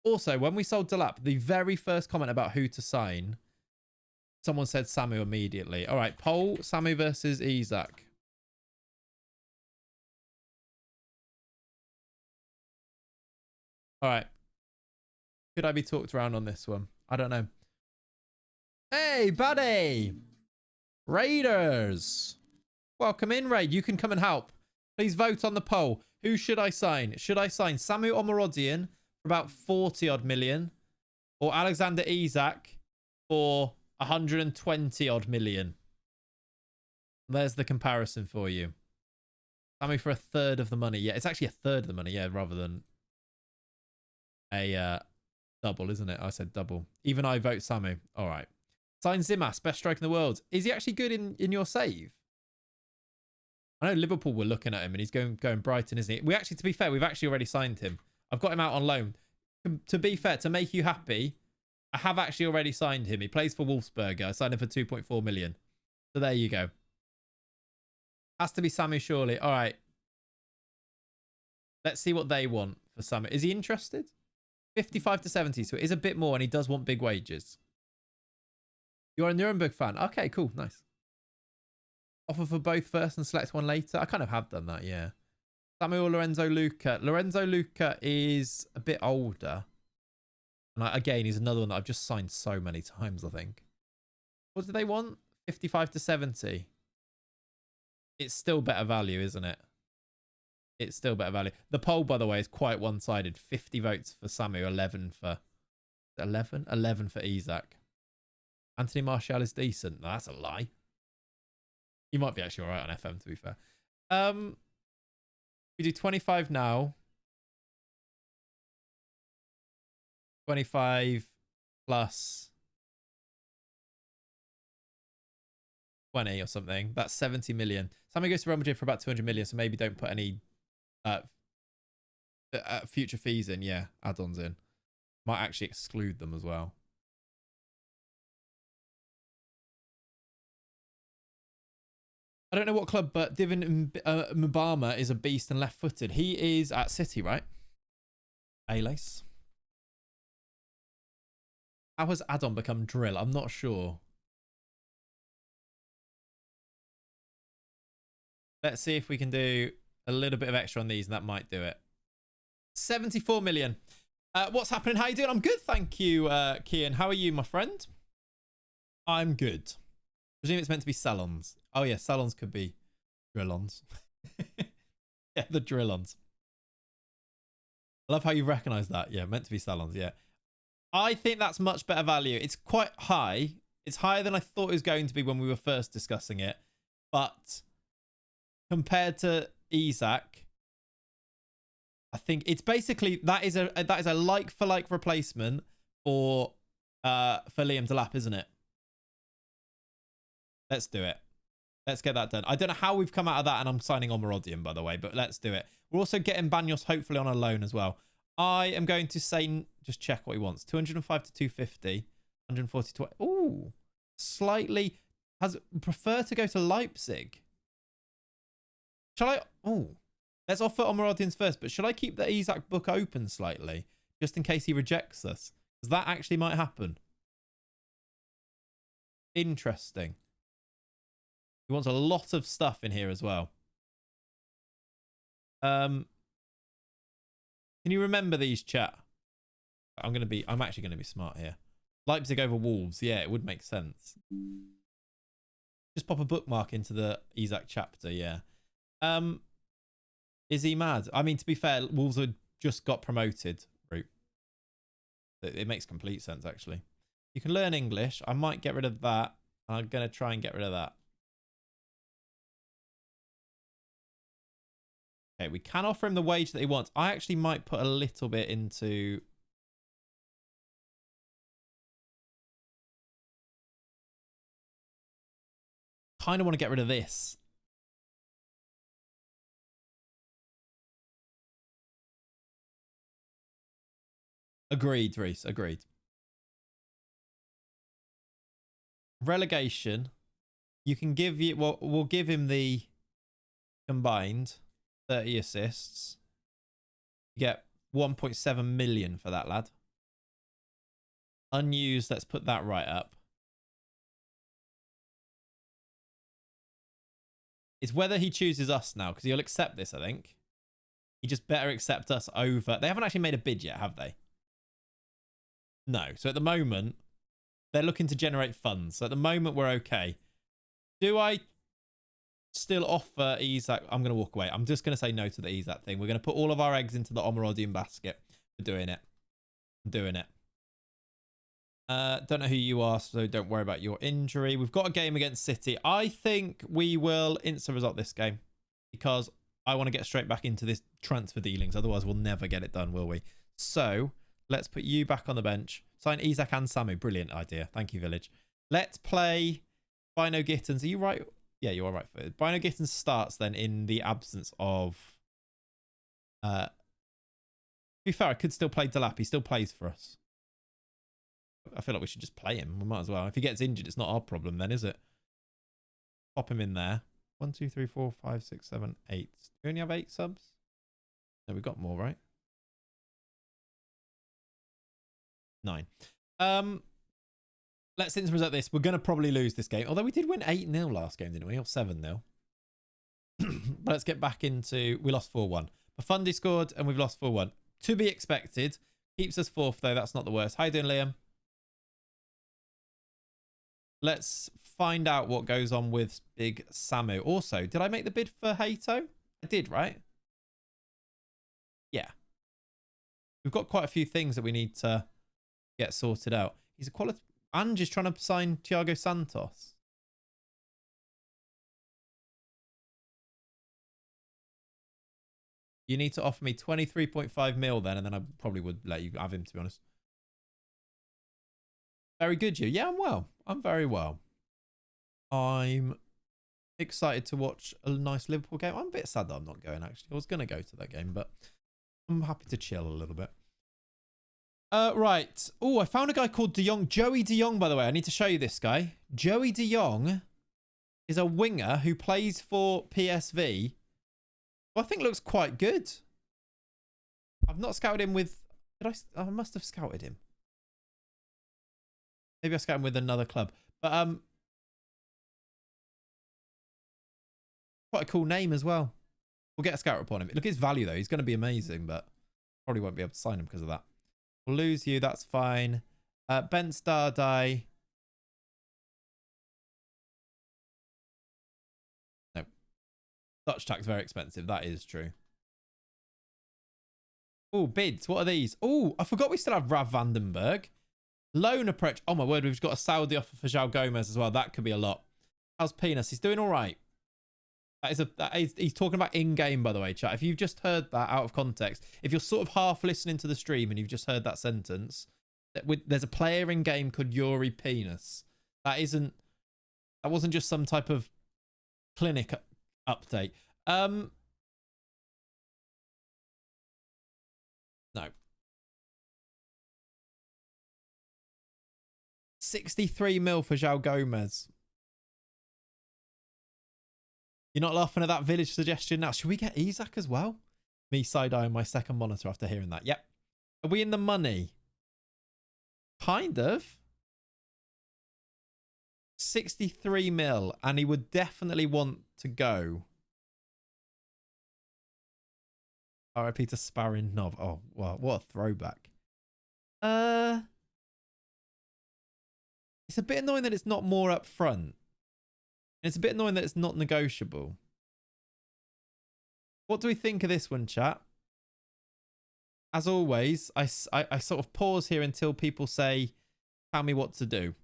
Also, when we sold Delap, the very first comment about who to sign, someone said Samu immediately. All right, poll Samu versus Isak. All right. Could I be talked around on this one? I don't know. Hey, buddy. Raiders. Welcome in, Raid. You can come and help. Please vote on the poll. Who should I sign? Should I sign Samu Omarodian for about 40 odd million or Alexander Isak for 120 odd million? There's the comparison for you. Samu for a third of the money. Yeah, it's actually a third of the money. Yeah, rather than a double, isn't it? I said double. Even I vote Samu. All right. Sign Zimas, best striker in the world. Is he actually good in your save? I know Liverpool were looking at him and he's going Brighton, isn't he? We actually, to be fair, we've actually already signed him. I've got him out on loan. To be fair, to make you happy, I have actually already signed him. He plays for Wolfsberger. I signed him for 2.4 million. So there you go. Has to be Samu, surely. All right. Let's see what they want for Samu. Is he interested? 55 to 70. So it is a bit more and he does want big wages. You're a Nuremberg fan. Okay, cool. Nice. Offer for both first and select one later. I kind of have done that, yeah. Samuel Lorenzo Luca. Lorenzo Luca is a bit older. And again, he's another one that I've just signed so many times, I think. What do they want? 55 to 70. It's still better value, isn't it? It's still better value. The poll, by the way, is quite one-sided. 50 votes for Samu, 11 for... 11? 11 for Isak. Anthony Martial is decent. No, that's a lie. He might be actually all right on FM, to be fair. We do 25 now. 25 plus 20 or something. That's 70 million. Sammy goes to Real Madrid for about 200 million, so maybe don't put any future fees in. Yeah, add-ons in. Might actually exclude them as well. I don't know what club, but Divin Mbama is a beast and left-footed. He is at City, right? A-Lace. How has add-on become drill? I'm not sure. Let's see if we can do a little bit of extra on these, and that might do it. 74 million. What's happening? How you doing? I'm good, thank you, Kian. How are you, my friend? I'm good. I presume it's meant to be salons. Oh, yeah, salons could be drill-ons. Yeah, the drill-ons. I love how you recognize that. Yeah, meant to be salons, yeah. I think that's much better value. It's quite high. It's higher than I thought it was going to be when we were first discussing it. But compared to Isak, I think it's basically that is a like-for-like replacement for Liam Delap, isn't it? Let's do it. Let's get that done. I don't know how we've come out of that, and I'm signing Omarodian, by the way, but let's do it. We're also getting Banyos hopefully on a loan as well. I am going to say, just check what he wants. 205 to 250. 140 to... Ooh. Slightly... Prefer to go to Leipzig. Shall I... Oh. Let's offer Omarodians first, but should I keep the Isak book open slightly? Just in case he rejects us? 'Cause that actually might happen. Interesting. He wants a lot of stuff in here as well. Can you remember these, chat? I'm actually gonna be smart here. Leipzig over Wolves. Yeah, it would make sense. Just pop a bookmark into the Isak chapter. Yeah. Is he mad? I mean, to be fair, Wolves had just got promoted. It makes complete sense, actually. You can learn English. I might get rid of that. I'm gonna try and get rid of that. Okay, we can offer him the wage that he wants. I actually might put a little bit into... Kind of want to get rid of this. Agreed, Reese. Agreed. Relegation. You can give you... Well, we'll give him the combined 30 assists. You get 1.7 million for that, lad. Unused. Let's put that right up. It's whether he chooses us now, because he'll accept this, I think. He just better accept us over... They haven't actually made a bid yet, have they? No. So at the moment, they're looking to generate funds. So at the moment, we're okay. Do I still offer Isak? I'm going to walk away. I'm just going to say no to the Isak thing. We're going to put all of our eggs into the Omarodian basket. We're doing it. I'm doing it. Don't know who you are, so don't worry about your injury. We've got a game against City. I think we will insta-result this game because I want to get straight back into this transfer dealings. Otherwise, we'll never get it done, will we? So let's put you back on the bench. Sign Isak and Samu. Brilliant idea. Thank you, Village. Let's play Bino Gittins. Are you right? Yeah, you are right. Bino Gittins starts then in the absence of... to be fair, I could still play Delap. He still plays for us. I feel like we should just play him. We might as well. If he gets injured, it's not our problem then, is it? Pop him in there. 1, 2, 3, 4, 5, 6, 7, 8. Do we only have 8 subs? No, we've got more, right? 9. Let's insert this. We're going to probably lose this game. Although we did win 8-0 last game, didn't we? Or 7-0. But let's get back into... We lost 4-1. Bafundi scored and we've lost 4-1. To be expected. Keeps us 4th, though. That's not the worst. How you doing, Liam? Let's find out what goes on with Big Samu. Also, did I make the bid for Hato? I did, right? Yeah. We've got quite a few things that we need to get sorted out. He's a quality... Ange is trying to sign Thiago Santos. You need to offer me 23.5 mil then, and then I probably would let you have him, to be honest. Very good, you. Yeah, I'm well. I'm very well. I'm excited to watch a nice Liverpool game. I'm a bit sad that I'm not going, actually. I was going to go to that game, but I'm happy to chill a little bit. Right. Oh, I found a guy called De Jong. Joey De Jong, by the way. I need to show you this guy. Joey De Jong is a winger who plays for PSV. Well, I think looks quite good. I've not scouted him with... I must have scouted him. Maybe I scouted him with another club. But quite a cool name as well. We'll get a scout report on him. Look at his value, though. He's going to be amazing, but probably won't be able to sign him because of that. We'll lose you. That's fine. Ben Stardai. No. Dutch tax very expensive. That is true. Oh, bids. What are these? Oh, I forgot we still have Rav Vandenberg. Loan approach. Oh, my word. We've got a Saudi offer for João Gomez as well. That could be a lot. How's Penis? He's doing all right. He's talking about in-game, by the way, chat. If you've just heard that out of context, if you're sort of half listening to the stream and you've just heard that sentence, there's a player in-game called Yuri Penis. That wasn't just some type of clinic update. No. 63 mil for João Gomez. You're not laughing at that Village suggestion now. Should we get Isak as well? Me side-eyeing my second monitor after hearing that. Yep. Are we in the money? Kind of. 63 mil, and he would definitely want to go. RIP to Sparring Knob. Oh, wow, what a throwback. It's a bit annoying that it's not more up front. It's a bit annoying that it's not negotiable. What do we think of this one, chat? As always, I sort of pause here until people say, tell me what to do.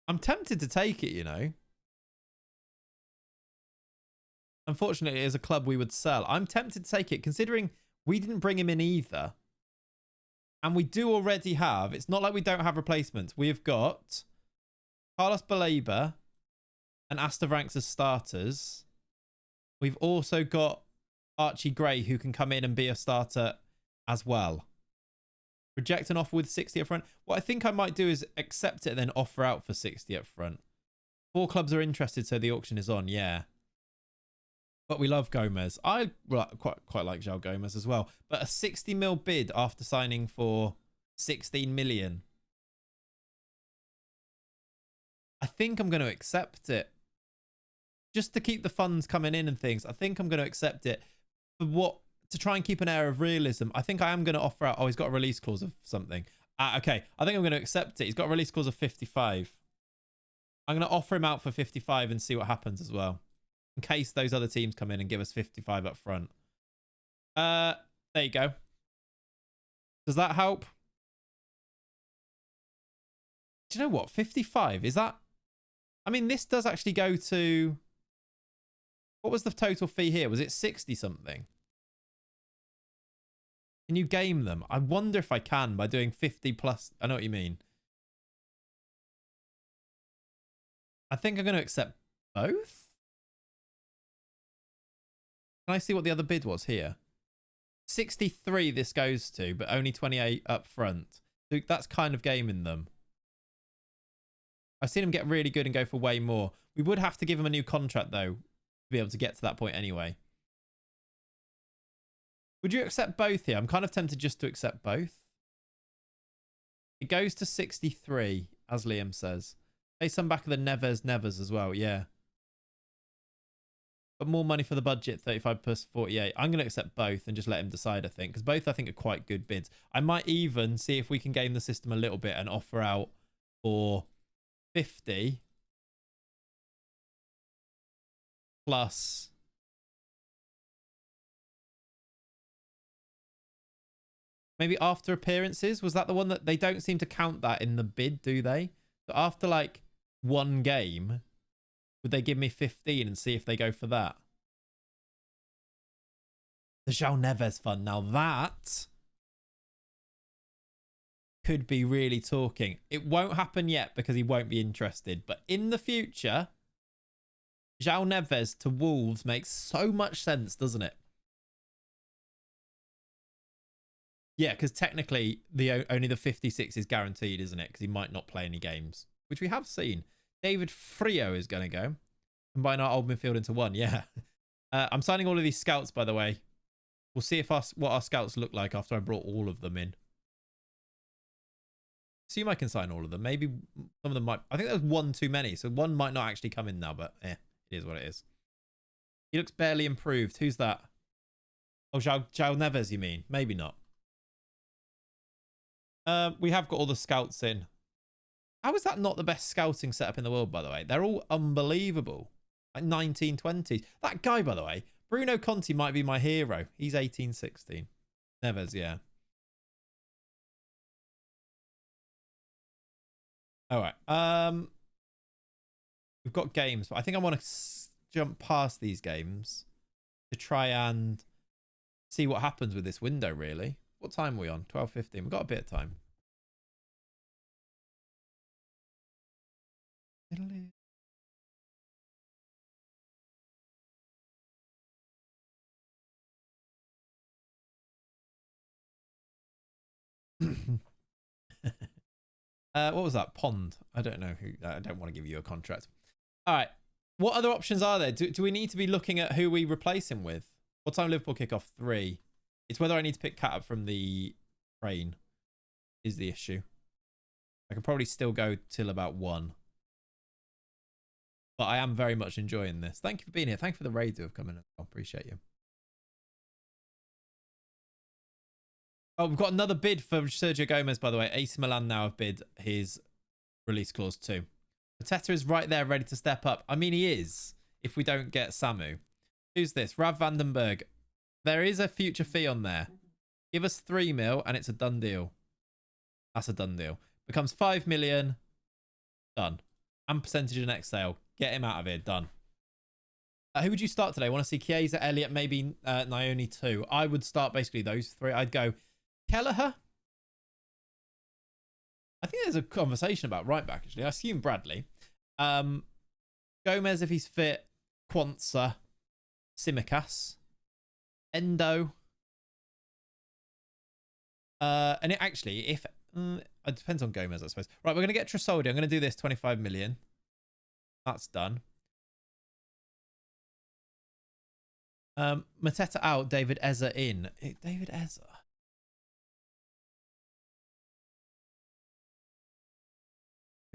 I'm tempted to take it, you know. Unfortunately, as a club, we would sell. I'm tempted to take it, considering we didn't bring him in either. And we do already have, it's not like we don't have replacements. We've got Carlos Baleba and Astavranks as starters. We've also got Archie Gray, who can come in and be a starter as well. Reject an offer with 60 up front. What I think I might do is accept it and then offer out for 60 up front. 4 clubs are interested, so the auction is on, yeah. But we love Gomez. I quite like João Gomez as well. But a 60 mil bid after signing for 16 million. I think I'm going to accept it. Just to keep the funds coming in and things. I think I'm going to accept it. For what? To try and keep an air of realism. I think I am going to offer out. Oh, he's got a release clause of something. Okay. I think I'm going to accept it. He's got a release clause of 55. I'm going to offer him out for 55 and see what happens as well. In case those other teams come in and give us 55 up front. There you go. Does that help? Do you know what? 55, is that... I mean, this does actually go to... What was the total fee here? Was it 60 something? Can you game them? I wonder if I can by doing 50 plus... I know what you mean. I think I'm going to accept both. Can I see what the other bid was here? 63 this goes to, but only 28 up front. So that's kind of gaming them. I've seen him get really good and go for way more. We would have to give him a new contract, though, to be able to get to that point anyway. Would you accept both here? I'm kind of tempted just to accept both. It goes to 63, as Liam says. They some back of the Nevers as well, yeah. But more money for the budget, 35 plus 48. I'm going to accept both and just let him decide, I think. Because both, I think, are quite good bids. I might even see if we can game the system a little bit and offer out for 50 plus... Maybe after appearances? Was that the one that... They don't seem to count that in the bid, do they? So after, like, one game... Would they give me 15 and see if they go for that? The João Neves fund. Now that could be really talking. It won't happen yet because he won't be interested. But in the future, João Neves to Wolves makes so much sense, doesn't it? Yeah, because technically only the 56 is guaranteed, isn't it? Because he might not play any games, which we have seen. David Frio is going to go. Combine our old midfield into one. Yeah. I'm signing all of these scouts, by the way. We'll see if what our scouts look like after I brought all of them in. Assume I can sign all of them. Maybe some of them might... I think there's one too many, so one might not actually come in now, but it is what it is. He looks barely improved. Who's that? Oh, João Neves, you mean? Maybe not. We have got all the scouts in. How is that not the best scouting setup in the world, by the way? They're all unbelievable. Like 1920s. That guy, by the way, Bruno Conti might be my hero. He's 1816. Neves, yeah. All right. We've got games, but I think I want to jump past these games to try and see what happens with this window, really. What time are we on? 12:15. We've got a bit of time. What was that? Pond. I don't know who. I don't want to give you a contract. All right. What other options are there? Do we need to be looking at who we replace him with? What time Liverpool kick off? 3. It's whether I need to pick Cat up from the train is the issue. I could probably still go till about 1. But I am very much enjoying this. Thank you for being here. Thank you for the raid who have come in as well. Appreciate you. Oh, we've got another bid for Sergio Gomez, by the way. AC Milan now have bid his release clause too. Mateta is right there, ready to step up. I mean, he is, if we don't get Samu. Who's this? Rav Vandenberg. There is a future fee on there. Give us 3 mil and it's a done deal. That's a done deal. Becomes 5 million. Done. And percentage of next sale. Get him out of here. Done. Who would you start today? Want to see Chiesa, Elliott, maybe Nione too? I would start basically those 3. I'd go Kelleher. I think there's a conversation about right back, actually. I assume Bradley. Gomez, if he's fit. Quansah. Simicas. Endo. And it actually, if... it depends on Gomez, I suppose. Right, we're going to get Tresoldi. I'm going to do this 25 million. That's done. Mateta out, David Eza in. David Eza.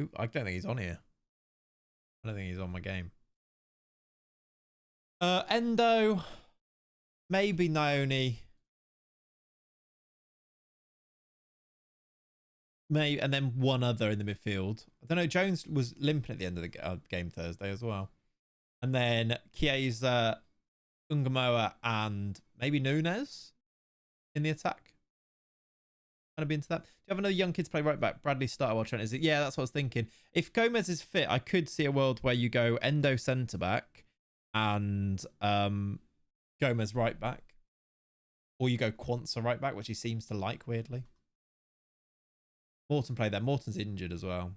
Ooh, I don't think he's on here. I don't think he's on my game. Endo. Maybe Nione. Maybe, and then one other in the midfield. I don't know. Jones was limping at the end of the game Thursday as well. And then Chiesa, Ungamoa, and maybe Nunes in the attack. Kind of be into that. Do you have another young kids play right back? Bradley starter while Trent is it? Yeah, that's what I was thinking. If Gomez is fit, I could see a world where you go Endo centre back and Gomez right back, or you go Quansah right back, which he seems to like weirdly. Morton played there. Morton's injured as well.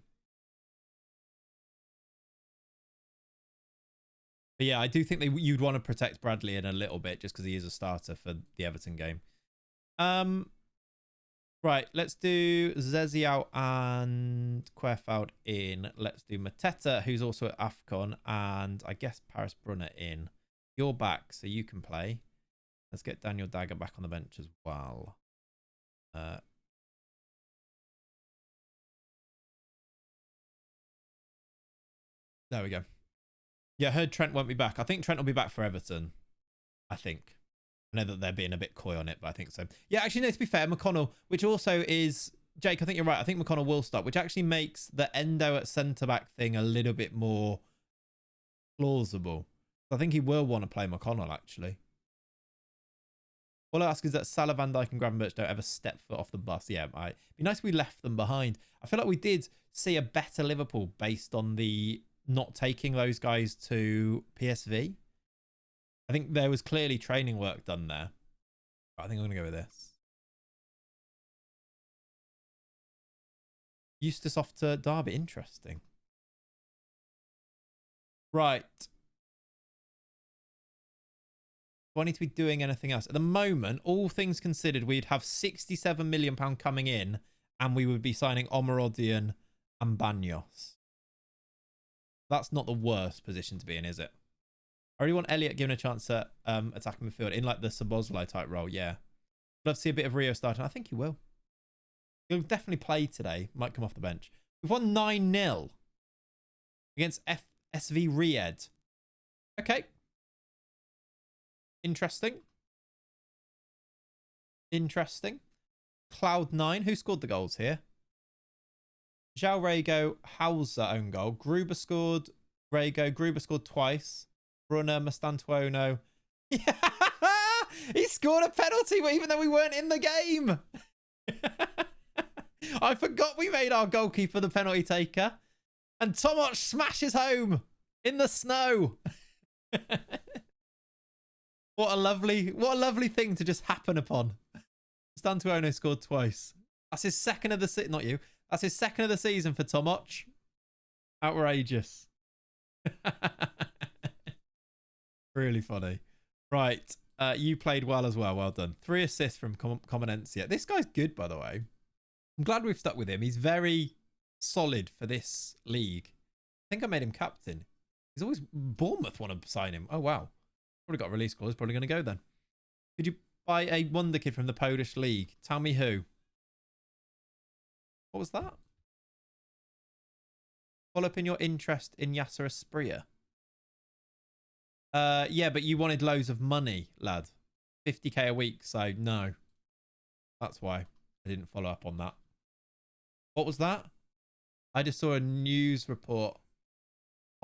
But yeah, I do think you'd want to protect Bradley in a little bit just because he is a starter for the Everton game. Right, let's do Zezi out and Querfeld in. Let's do Mateta, who's also at AFCON, and I guess Paris Brunner in. You're back, so you can play. Let's get Daniel Dagger back on the bench as well. There we go. Yeah, I heard Trent won't be back. I think Trent will be back for Everton. I think. I know that they're being a bit coy on it, but I think so. Yeah, actually, no, to be fair, McConnell, which also is... Jake, I think you're right. I think McConnell will start, which actually makes the Endo at centre-back thing a little bit more plausible. I think he will want to play McConnell, actually. All I ask is that Salah, Van Dijk and Gravenberch don't ever step foot off the bus. Yeah, it'd be nice if we left them behind. I feel like we did see a better Liverpool based on the not taking those guys to PSV. I think there was clearly training work done there. I think I'm going to go with this. Eustace off to Derby. Interesting. Right. Do I need to be doing anything else? At the moment, all things considered, we'd have £67 million coming in and we would be signing Omarodian and Banyos. That's not the worst position to be in, is it? I really want Elliott given a chance at attacking midfield in like the Szoboszlai type role. Yeah. Love to see a bit of Rio starting. I think he will. He'll definitely play today. Might come off the bench. We've won 9-0 against SV Ried. Okay. Interesting. Interesting. Cloud9. Who scored the goals here? João Rego, Hauser own goal. Gruber scored. Rego. Gruber scored twice. Brunner, Mastantuono. Yeah, he scored a penalty even though we weren't in the game. I forgot we made our goalkeeper the penalty taker. And Tomac smashes home in the snow. What a lovely thing to just happen upon. Mastantuono scored twice. That's his second of the season. Not you. That's his second of the season for Tomac. Outrageous. Really funny. Right. You played well as well. Well done. 3 assists from Comenencia. This guy's good, by the way. I'm glad we've stuck with him. He's very solid for this league. I think I made him captain. He's always... Bournemouth want to sign him. Oh, wow. Probably got a release clause. Probably going to go then. Could you buy a wonder kid from the Polish league? Tell me who. What was that? Follow up in your interest in Yasser Asprilla. Yeah, but you wanted loads of money, lad. 50k a week, so no. That's why I didn't follow up on that. What was that? I just saw a news report.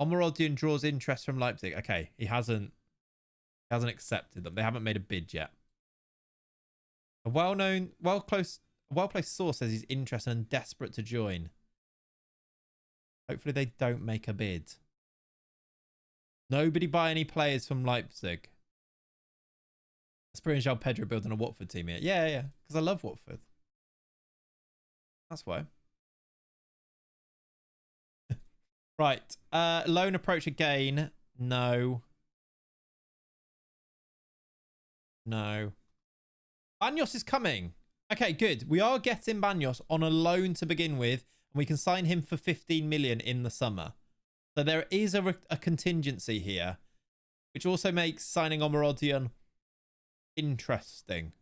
Omarodian draws interest from Leipzig. Okay, he hasn't accepted them. They haven't made a bid yet. A well-placed source says he's interested and desperate to join. Hopefully they don't make a bid. Nobody buy any players from Leipzig. Aspiring João Pedro building a Watford team here. Yeah. Because I love Watford. That's why. Right. Loan approach again. No. Banyos is coming. Okay, good. We are getting Banyos on a loan to begin with, and we can sign him for 15 million in the summer. So there is a contingency here, which also makes signing Omarodian interesting.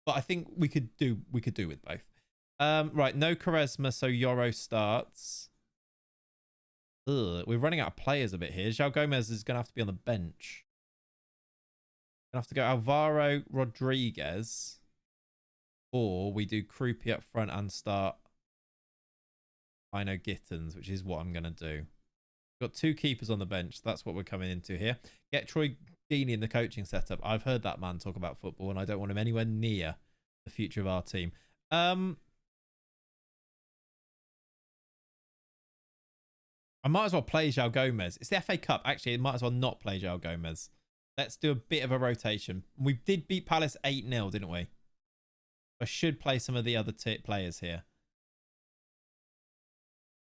But I think we could do with both. Right, no Quaresma, so Yoro starts. Ugh, we're running out of players a bit here. João Gomez is going to have to be on the bench. Gonna have to go Alvaro Rodriguez, or we do Krupi up front and start Ino Gittens, which is what I'm gonna do. Got two keepers on the bench. That's what we're coming into here. Get Troy Deeney in the coaching setup. I've heard that man talk about football, and I don't want him anywhere near the future of our team. I might as well play João Gomez. It's the FA Cup. Actually, it might as well not play João Gomez. Let's do a bit of a rotation. We did beat Palace 8-0, didn't we? I should play some of the other players here.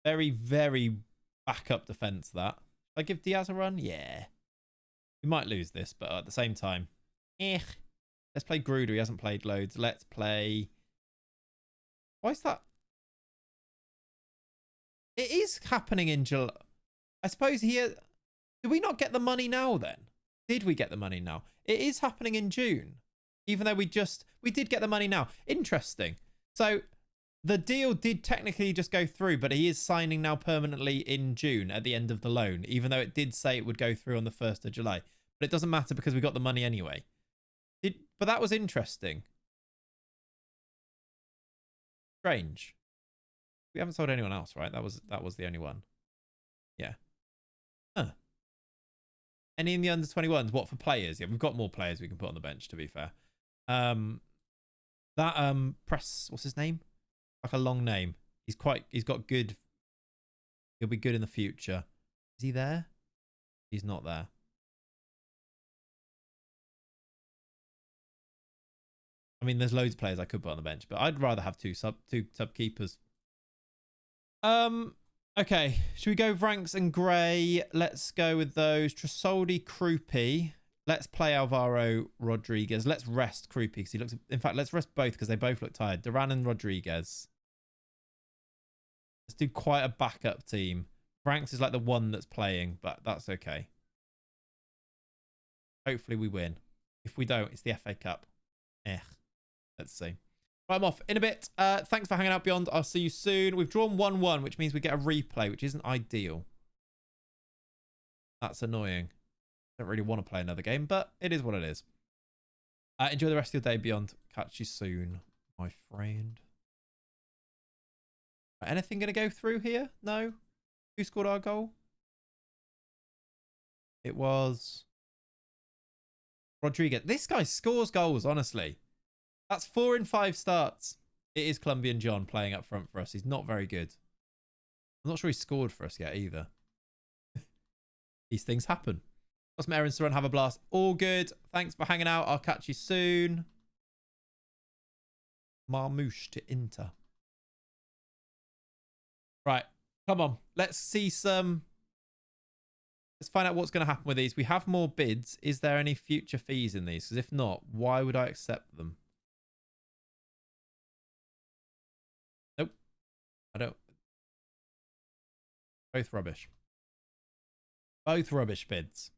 Very, very backup defense, that. Should I give Diaz a run? Yeah. We might lose this, but at the same time. Let's play Gruder. He hasn't played loads. Let's play... Why is that? It is happening in July. I suppose here... Did we not get the money now, then? Did we get the money now? It is happening in June. Even though we did get the money now. Interesting. So the deal did technically just go through, but he is signing now permanently in June at the end of the loan, even though it did say it would go through on the 1st of July. But it doesn't matter because we got the money anyway. But that was interesting. Strange. We haven't sold anyone else, right? That was the only one. Yeah. Huh. Any in the under 21s? What for players? Yeah, we've got more players we can put on the bench, to be fair. Press, what's his name? Like a long name. He's got good. He'll be good in the future. Is he there? He's not there. I mean, there's loads of players I could put on the bench, but I'd rather have two sub keepers. Okay, should we go Vranks and Gray? Let's go with those. Trasoldi, Krupi. Let's play Alvaro Rodriguez. Let's rest Krupi because he looks... In fact, let's rest both because they both look tired. Duran and Rodriguez. Let's do quite a backup team. Vranks is like the one that's playing, but that's okay. Hopefully we win. If we don't, it's the FA Cup. Let's see. Right, I'm off in a bit. Thanks for hanging out, Beyond. I'll see you soon. We've drawn 1-1, which means we get a replay, which isn't ideal. That's annoying. Don't really want to play another game, but it is what it is. Enjoy the rest of your day, Beyond. Catch you soon, my friend. Anything going to go through here? No? Who scored our goal? It was Rodriguez. This guy scores goals, honestly. That's 4 in 5 starts. It is Colombian John playing up front for us. He's not very good. I'm not sure he scored for us yet either. These things happen. Got some errands to run. Have a blast. All good. Thanks for hanging out. I'll catch you soon. Marmouche to Inter. Right. Come on. Let's see some... Let's find out what's going to happen with these. We have more bids. Is there any future fees in these? Because if not, why would I accept them? Nope. I don't. Both rubbish. Both rubbish bids.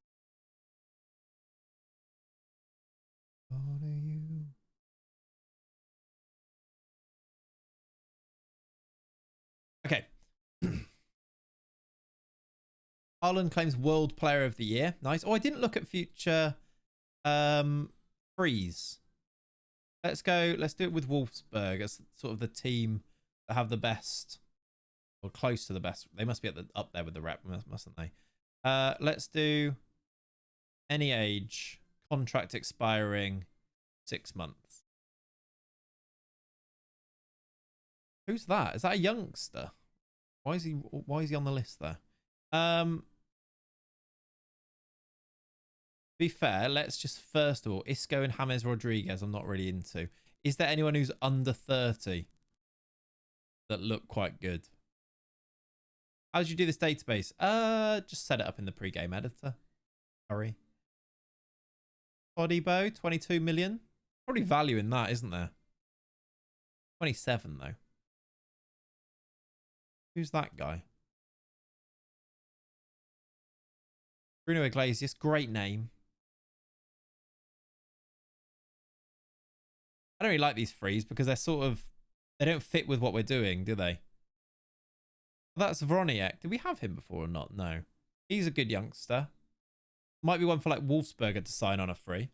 Okay. Haaland claims World Player of the Year. Nice. Oh, I didn't look at future freeze. Let's go. Let's do it with Wolfsberg as sort of the team that have the best or close to the best. They must be up there with the rep, mustn't they? Let's do any age, contract expiring 6 months. Who's that? Is that a youngster? Why is he on the list there? To be fair, let's just first of all, Isco and James Rodriguez I'm not really into. Is there anyone who's under 30 that look quite good? How did you do this database? Just set it up in the pre-game editor. Sorry. Bodybo, 22 million. Probably value in that, isn't there? 27 though. Who's that guy? Bruno Iglesias, great name. I don't really like these frees because they're sort of, they don't fit with what we're doing, do they? That's Vroniak. Did we have him before or not? No. He's a good youngster. Might be one for like Wolfsberger to sign on a free.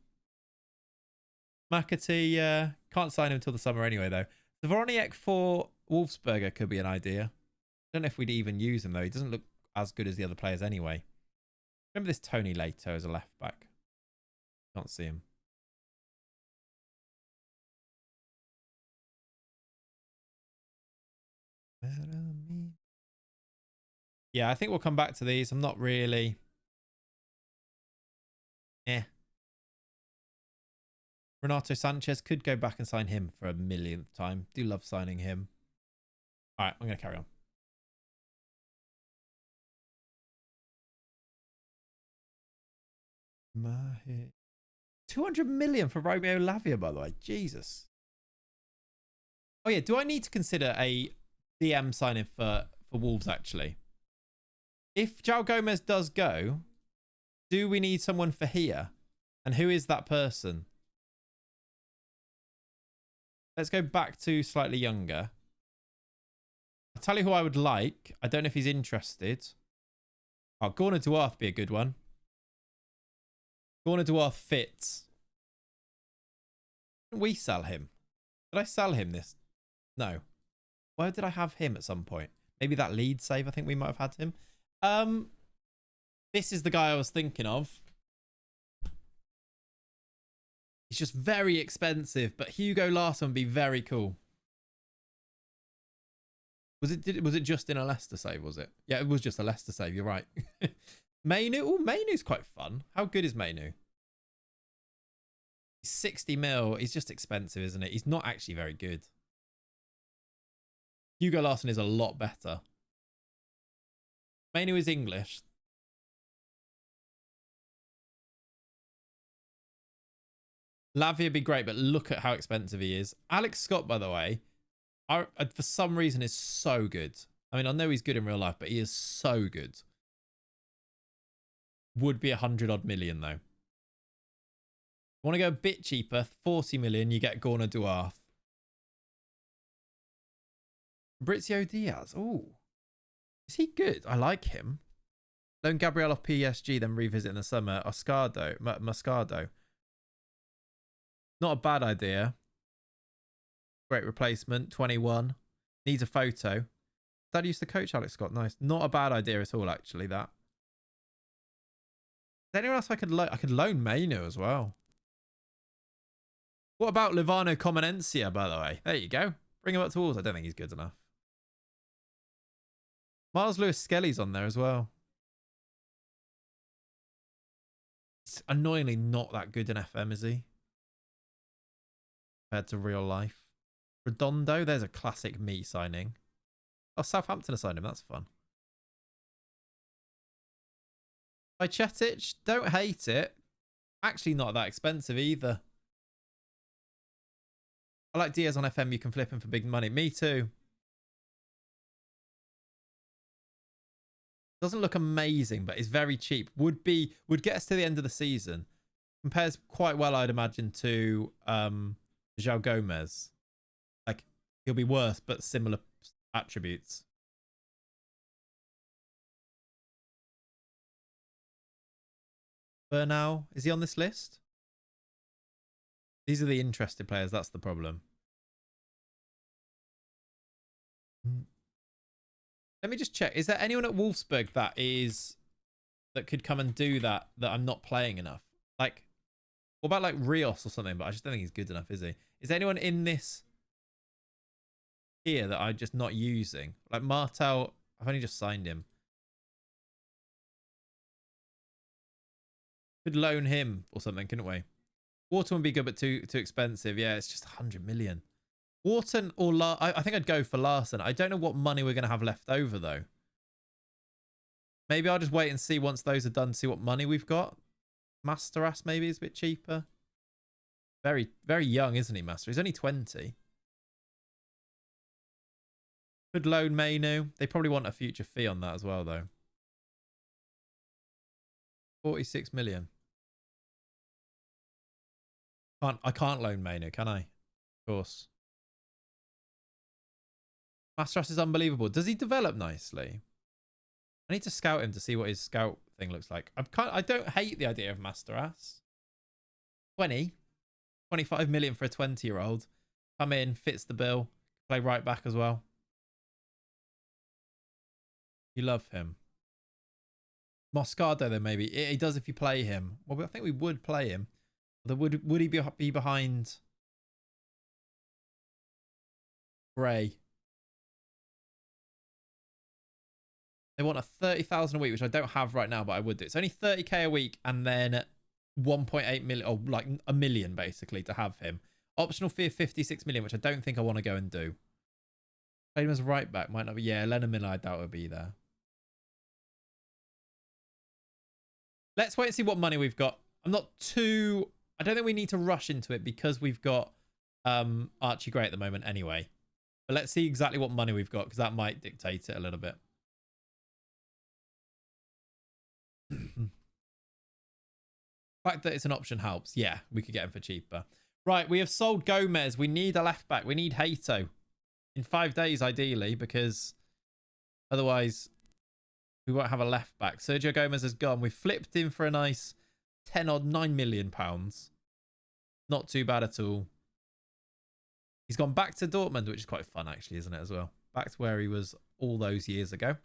McAtee, can't sign him until the summer anyway, though. The Vroniak for Wolfsberger could be an idea. I don't know if we'd even use him, though. He doesn't look as good as the other players anyway. Remember this Tony Lato as a left back? Can't see him. Yeah, I think we'll come back to these. I'm not really... Renato Sanchez, could go back and sign him for a millionth time. Do love signing him. All right, I'm going to carry on. Mahir. 200 million for Romeo Lavia, by the way. Jesus. Oh, yeah. Do I need to consider a DM signing for Wolves, actually? If João Gomez does go, do we need someone for here? And who is that person? Let's go back to slightly younger. I'll tell you who I would like. I don't know if he's interested. Oh, Gorna Duarte would be a good one. Gorna Duarte fits. Didn't we sell him? Did I sell him this? No. Where did I have him at some point? Maybe that lead save. I think we might have had him. This is the guy I was thinking of. He's just very expensive, but Hugo Larsson would be very cool. Was it just in a Leicester save, was it? Yeah, it was just a Leicester save, you're right. Mainu? Oh, Mainu's quite fun. How good is Mainu? He's 60 mil. He's just expensive, isn't it? He's not actually very good. Hugo Larsson is a lot better. Mainu is English. Lavia would be great, but look at how expensive he is. Alex Scott, by the way, for some reason is so good. I mean, I know he's good in real life, but he is so good. Would be 100 odd million though. Want to go a bit cheaper? 40 million. You get Gorna Duarte. Fabrizio Diaz. Oh, is he good? I like him. Loan Gabriel off PSG, then revisit in the summer. Moscardo. Not a bad idea. Great replacement. 21. Needs a photo. Dad used to coach Alex Scott. Nice. Not a bad idea at all, actually, that. Is there anyone else I could loan? I could loan Mainu as well. What about Livano Comenencia, by the way? There you go. Bring him up to Wolves. I don't think he's good enough. Miles Lewis Skelly's on there as well. It's annoyingly not that good in FM, is he? Compared to real life. Redondo, there's a classic me signing. Oh, Southampton assigned him. That's fun. By Chetic, don't hate it. Actually, not that expensive either. I like Diaz on FM. You can flip him for big money. Me too. Doesn't look amazing, but it's very cheap. Would get us to the end of the season. Compares quite well, I'd imagine, to João Gomez. Like, he'll be worse, but similar attributes. Bernal, is he on this list? These are the interested players. That's the problem. Let me just check. Is there anyone at Wolfsburg that could come and do that I'm not playing enough? Like, what about like Rios or something? But I just don't think he's good enough, is he? Is there anyone in this here that I'm just not using? Like Martel, I've only just signed him. Could loan him or something, couldn't we? Wharton would be good, but too expensive. Yeah, it's just 100 million. Wharton or I think I'd go for Larson. I don't know what money we're going to have left over, though. Maybe I'll just wait and see once those are done, see what money we've got. Masteras maybe is a bit cheaper. Very, very young, isn't he, Master? He's only 20. Could loan Mainu. They probably want a future fee on that as well, though. 46 million. I can't loan Mainu, can I? Of course. Masteras is unbelievable. Does he develop nicely? I need to scout him to see what his scout thing looks like. I don't hate the idea of Masteras. 25 million for a 20-year-old. Come in, fits the bill. Play right back as well. You love him. Moscardo, then maybe. He does if you play him. Well, I think we would play him. Would he be behind Gray? They want a 30,000 a week, which I don't have right now, but I would do. It's only 30k a week and then 1.8 million, or like a million basically to have him. Optional fee of 56 million, which I don't think I want to go and do. Play him as right back, might not be. Yeah, Lennon Miller, I doubt would be there. Let's wait and see what money we've got. I don't think we need to rush into it because we've got Archie Gray at the moment anyway. But let's see exactly what money we've got because that might dictate it a little bit. The fact that it's an option helps. Yeah, we could get him for cheaper. Right, we have sold Gomez. We need a left back. We need Hato in 5 days, ideally, because otherwise we won't have a left back. Sergio Gomez has gone. We've flipped him for a nice 9 million pounds. Not too bad at all. He's gone back to Dortmund, which is quite fun, actually, isn't it, as well? Back to where he was all those years ago.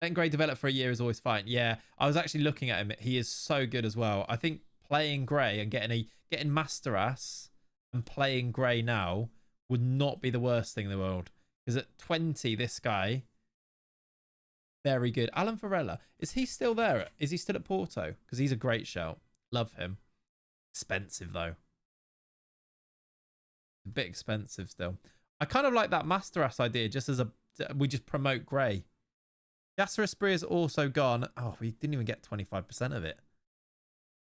Letting Gray develop for a year is always fine. Yeah, I was actually looking at him. He is so good as well. I think playing Gray and getting Masteras and playing Gray now would not be the worst thing in the world. Because at 20, this guy, very good. Alan Varela, is he still there? Is he still at Porto? Because he's a great shout. Love him. Expensive, though. A bit expensive still. I kind of like that Masteras idea, just as we just promote Gray. Yasser Esprit is also gone. Oh, we didn't even get 25% of it.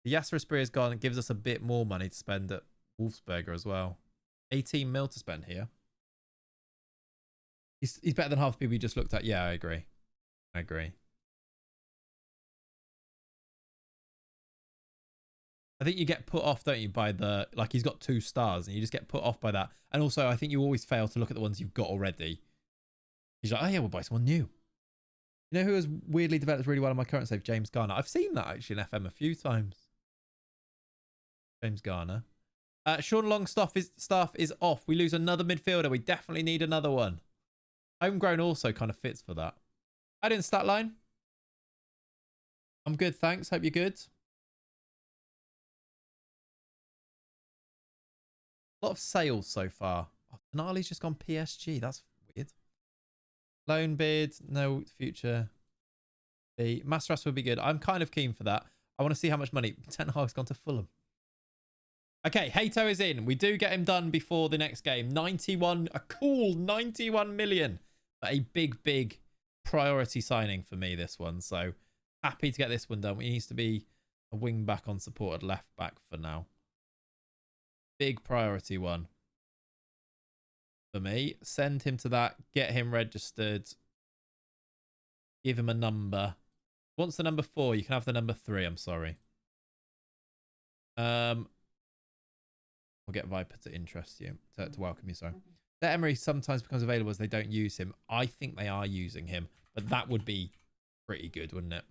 The Yasser Esprit is gone. It gives us a bit more money to spend at Wolfsberger as well. 18 mil to spend here. He's better than half the people we just looked at. Yeah, I agree. I agree. I think you get put off, don't you, by the, like, he's got 2 stars and you just get put off by that. And also, I think you always fail to look at the ones you've got already. He's like, oh yeah, we'll buy someone new. You know who has weirdly developed really well on my current save? James Garner. I've seen that actually in FM a few times. James Garner. Sean Longstaff is off. We lose another midfielder. We definitely need another one. Homegrown also kind of fits for that. I didn't stat line. I'm good, thanks. Hope you're good. A lot of sales so far. Oh, Tonali's just gone PSG. That's weird. Loan bid, no future. The Masteras would be good. I'm kind of keen for that. I want to see how much money. Ten Hag's gone to Fulham. Okay, Hato is in. We do get him done before the next game. 91, a cool 91 million. But a big priority signing for me, this one. So happy to get this one done. He needs to be a wing back on supported left back for now. Big priority one for me. Send him to that. Get him registered. Give him a number. What's the number 4? You can have the number 3. I'm sorry. We'll get Viper to interest you, to welcome you, sorry. That Emery sometimes becomes available as they don't use him. I think they are using him, but that would be pretty good, wouldn't it?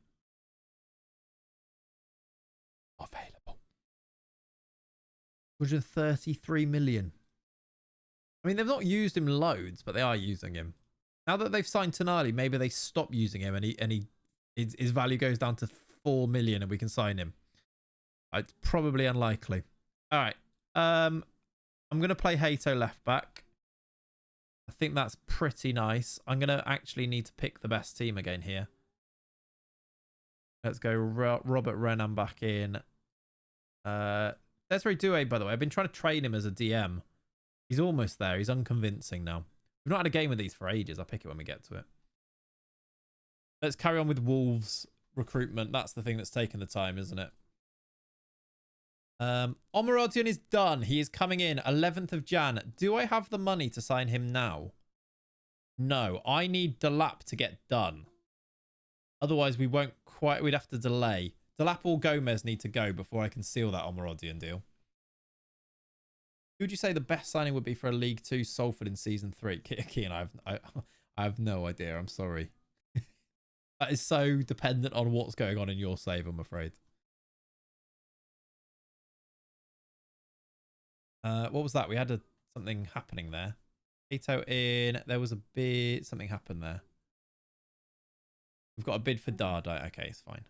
133 million. I mean, they've not used him loads, but they are using him. Now that they've signed Tonali, maybe they stop using him and his value goes down to 4 million and we can sign him. It's probably unlikely. All right. I'm going to play Hato left back. I think that's pretty nice. I'm going to actually need to pick the best team again here. Let's go Robert Renan back in. Desiree Doué, by the way. I've been trying to train him as a DM. He's almost there. He's unconvincing now. We've not had a game of these for ages. I'll pick it when we get to it. Let's carry on with Wolves recruitment. That's the thing that's taken the time, isn't it? Omarodion is done. He is coming in 11th of Jan. Do I have the money to sign him now? No. I need Delap to get done. Otherwise, we won't quite... We'd have to delay. Delap or Gomez need to go before I can seal that Omarodion deal. Who would you say the best signing would be for a League 2 Salford in Season 3? Kean, I have no idea. I'm sorry. That is so dependent on what's going on in your save, I'm afraid. What was that? We had something happening there. Ito in. There was a bid. Something happened there. We've got a bid for Dardai. Okay, it's fine.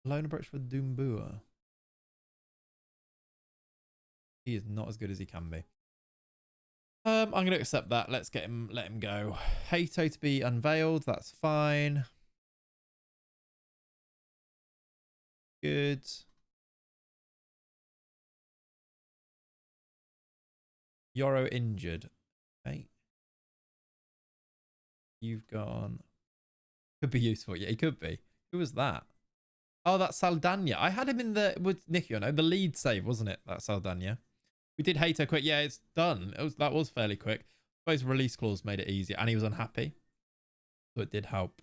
Loan approach for Doumbua. He is not as good as he can be. I'm going to accept that. Let's let him go. Hato to be unveiled. That's fine. Good. Yoro injured. Okay. You've gone. Could be useful. Yeah, he could be. Who was that? Oh, that's Saldana. I had him in the with Nicky, you know, the lead save, wasn't it? That Saldana. We did Hato quick. Yeah, it's done. That was fairly quick. I suppose release clause made it easier, and he was unhappy, so it did help.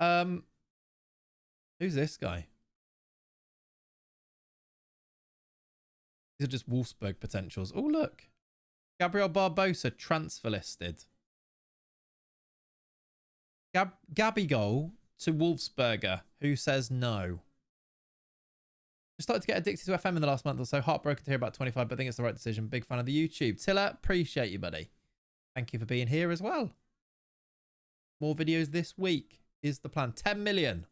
Who's this guy? These are just Wolfsburg potentials. Oh, look. Gabriel Barbosa transfer listed. Gabigol to Wolfsberger. Who says no? I started to get addicted to FM in the last month or so. Heartbroken to hear about 25, but I think it's the right decision. Big fan of the YouTube. Tilla, appreciate you, buddy. Thank you for being here as well. More videos this week is the plan. 10 million.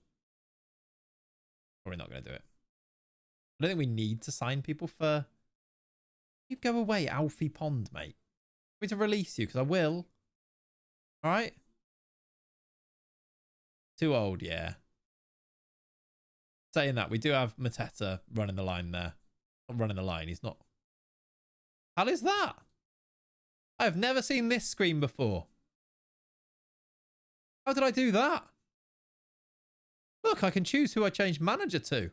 Probably not going to do it. I don't think we need to sign people for... You go away, Alfie Pond, mate. I'm going to release you because I will. All right? Too old, yeah. Saying that, we do have Mateta running the line there. Not running the line, he's not. How is that? I have never seen this screen before. How did I do that? Look, I can choose who I change manager to.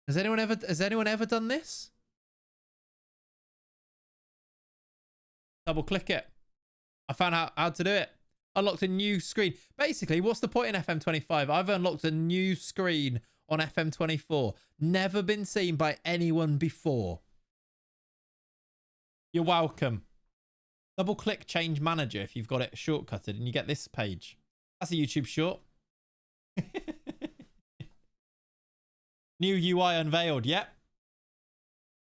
Has anyone ever done this? Double click it. I found out how to do it. Unlocked a new screen. Basically, what's the point in FM25? I've unlocked a new screen on FM24. Never been seen by anyone before. You're welcome. Double click change manager if you've got it shortcutted and you get this page. That's a YouTube short. New UI unveiled. Yep.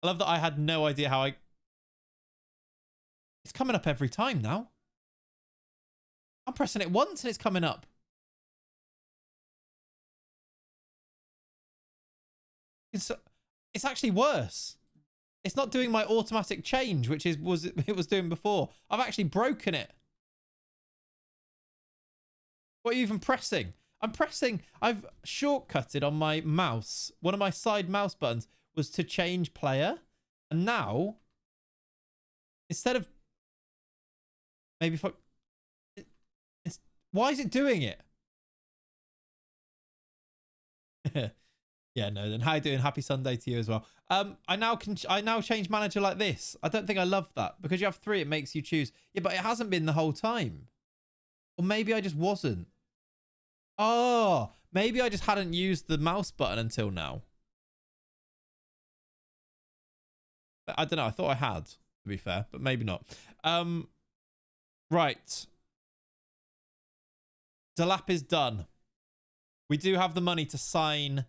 I love that I had no idea how I... It's coming up every time now. I'm pressing it once and it's coming up. It's actually worse. It's not doing my automatic change, which it was doing before. I've actually broken it. What are you even pressing? I've shortcutted on my mouse. One of my side mouse buttons was to change player. And now, instead of maybe if I... Why is it doing it? Yeah, no, then how you doing? Happy Sunday to you as well. I now change manager like this. I don't think I love that. Because you have 3, it makes you choose. Yeah, but it hasn't been the whole time. Or maybe I just wasn't. Oh, maybe I just hadn't used the mouse button until now. But I don't know. I thought I had, to be fair, but maybe not. Right. Delap is done. We do have the money to sign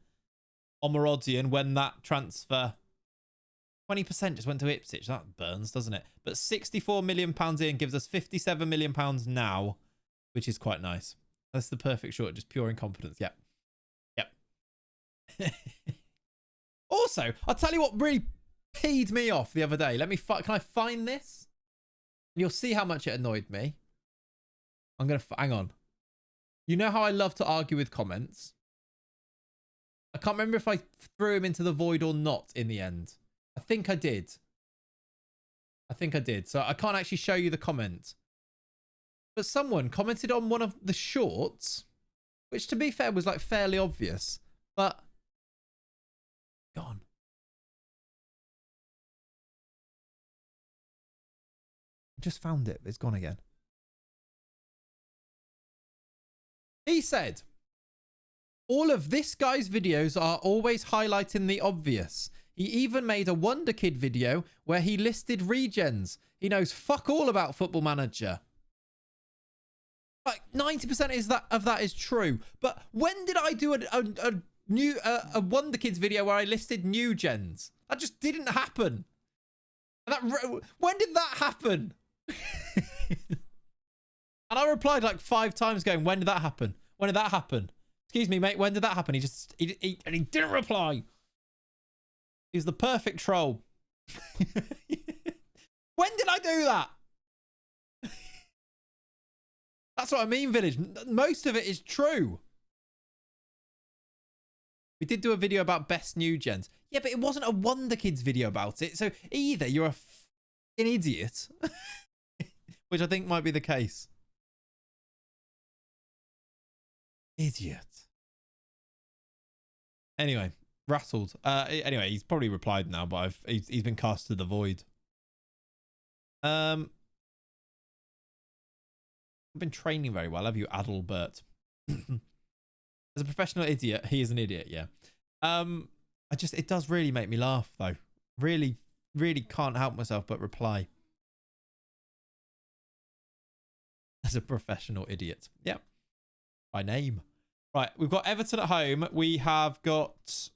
Omarodian when that transfer 20% just went to Ipswich. That burns, doesn't it? But £64 million in gives us £57 million now, which is quite nice. That's the perfect short, just pure incompetence. Yep. Yep. Also, I'll tell you what really peed me off the other day. Can I find this? You'll see how much it annoyed me. I'm going to, hang on. You know how I love to argue with comments? I can't remember if I threw him into the void or not in the end. I think I did. So I can't actually show you the comment. But someone commented on one of the shorts, which to be fair was like fairly obvious, but gone. I just found it. It's gone again. He said, all of this guy's videos are always highlighting the obvious. He even made a Wonder Kid video where he listed regens. He knows fuck all about Football Manager. Like 90% of that is true. But when did I do a Wonder Kids video where I listed new gens? That just didn't happen. And when did that happen? And I replied like 5 times going, when did that happen? When did that happen? Excuse me, mate, when did that happen? He didn't reply. He's the perfect troll. When did I do that? That's what I mean, Village. Most of it is true. We did do a video about best new gens. Yeah, but it wasn't a Wonder Kids video about it. So either you're a fucking idiot, which I think might be the case. Idiot. Anyway, rattled. Anyway, he's probably replied now, but he's been cast to the void. I've been training very well, have you, Adalbert? As a professional idiot, he is an idiot, yeah. It does really make me laugh though. Really, really can't help myself but reply. As a professional idiot. Yep. By name. Right, we've got Everton at home. We have got...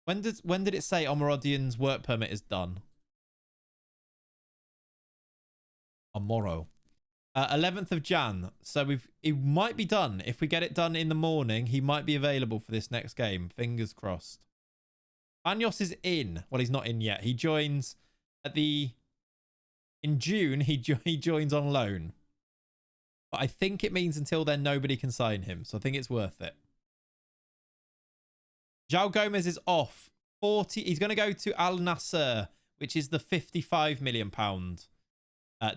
When did it say Omarodian's work permit is done? Tomorrow. 11th of Jan. So it might be done. If we get it done in the morning, he might be available for this next game. Fingers crossed. Anyos is in. Well, he's not in yet. He joins in June, he joins on loan. But I think it means until then, nobody can sign him. So I think it's worth it. João Gomez is off. 40. He's going to go to Al Nassr, which is the £55 million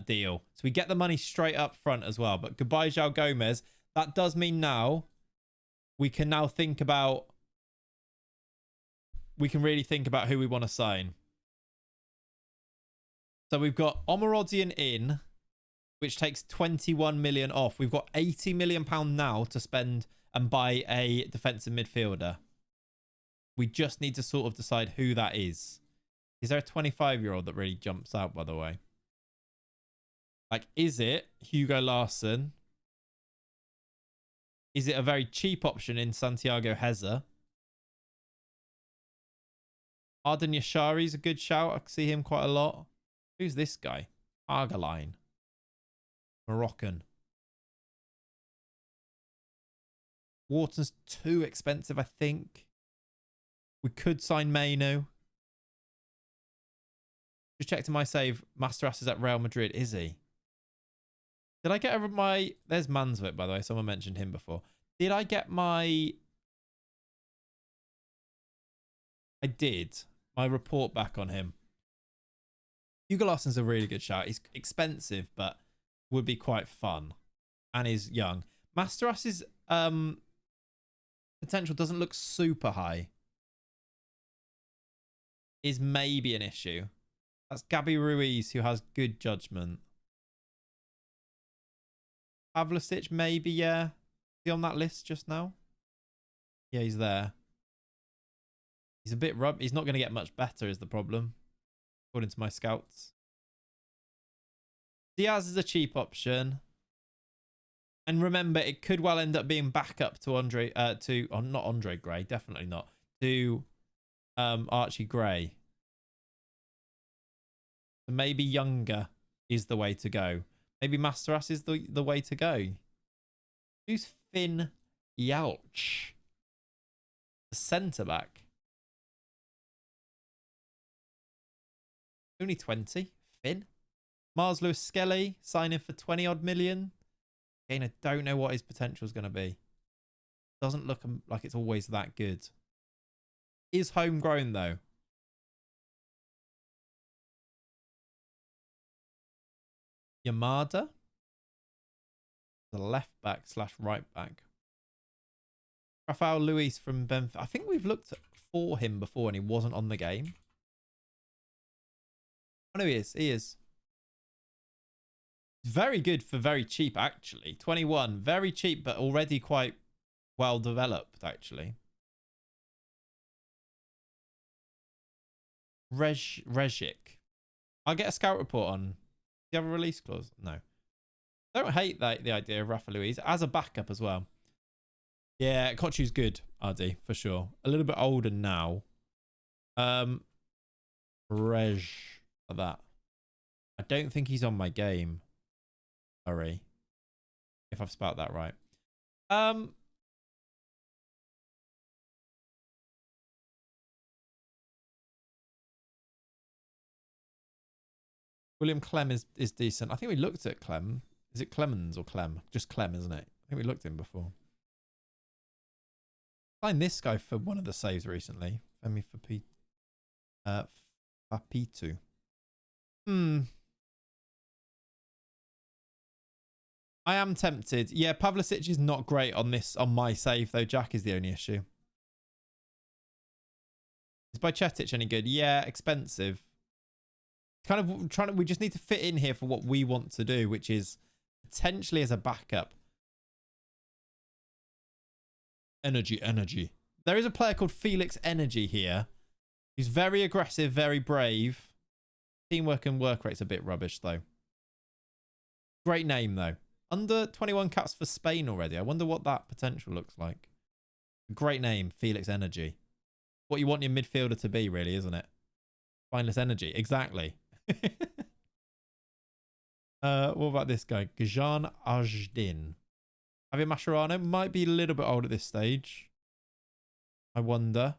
deal. So we get the money straight up front as well. But goodbye, João Gomez. That does mean now we can now think about... We can really think about who we want to sign. So we've got Omarodian in, which takes 21 million off. We've got 80 million pound now to spend and buy a defensive midfielder. We just need to sort of decide who that is. Is there a 25-year-old that really jumps out, by the way? Like, is it Hugo Larsson? Is it a very cheap option in Santiago Heza? Arden Yashari's a good shout. I can see him quite a lot. Who's this guy? Argaline. Moroccan. Wharton's too expensive, I think. We could sign Mainu. Just check to my save. Masteras is at Real Madrid. Is he? Did I get my... There's Mansvik, by the way. Someone mentioned him before. Did I get my... I did. My report back on him. Hugo Larsson's a really good shout. He's expensive, but would be quite fun. And is young. Masteras's potential doesn't look super high. Is maybe an issue. That's Gabby Ruiz, who has good judgment. Pavlicic, maybe, yeah. Is he on that list just now? Yeah, he's there. He's a bit He's not going to get much better is the problem, according to my scouts. Diaz is a cheap option. And remember, it could well end up being back up to Andre, not Andre Gray, definitely not, to Archie Gray. So maybe younger is the way to go. Maybe Masteras is the way to go. Who's Finn Yalch? The centre-back. Only 20. Finn. Mars Lewis Skelly signing for 20-odd million. Again, I don't know what his potential is going to be. Doesn't look like it's always that good. Is homegrown, though. Yamada. The left back / right back. Rafael Luis from Benfica. I think we've looked for him before and he wasn't on the game. Oh, no, he is. He is. Very good for very cheap, actually. 21. Very cheap, but already quite well developed, actually. Regic. I'll get a scout report on. Do you have a release clause? No. Don't hate the idea of Rafa Luis as a backup as well. Yeah, Kochu's good, RD, for sure. A little bit older now. Like that. I don't think he's on my game. Sorry. If I've spelled that right. William Clem is decent. I think we looked at Clem. Is it Clemens or Clem? Just Clem, isn't it? I think we looked at him before. Signed this guy for one of the saves recently. Femi Fapitu. I am tempted. Yeah, Pavlicic is not great on my save though. Jack is the only issue. Is Bajcetic any good? Yeah, expensive. Kind of trying to. We just need to fit in here for what we want to do, which is potentially as a backup. Energy. There is a player called Felix Energy here. He's very aggressive, very brave. Teamwork and work rate's a bit rubbish though. Great name though. Under 21 caps for Spain already. I wonder what that potential looks like. Great name, Felix Energy. What you want your midfielder to be, really, isn't it? Spineless Energy. Exactly. What about this guy? Gajan Ajdin. Javier Mascherano might be a little bit old at this stage. I wonder.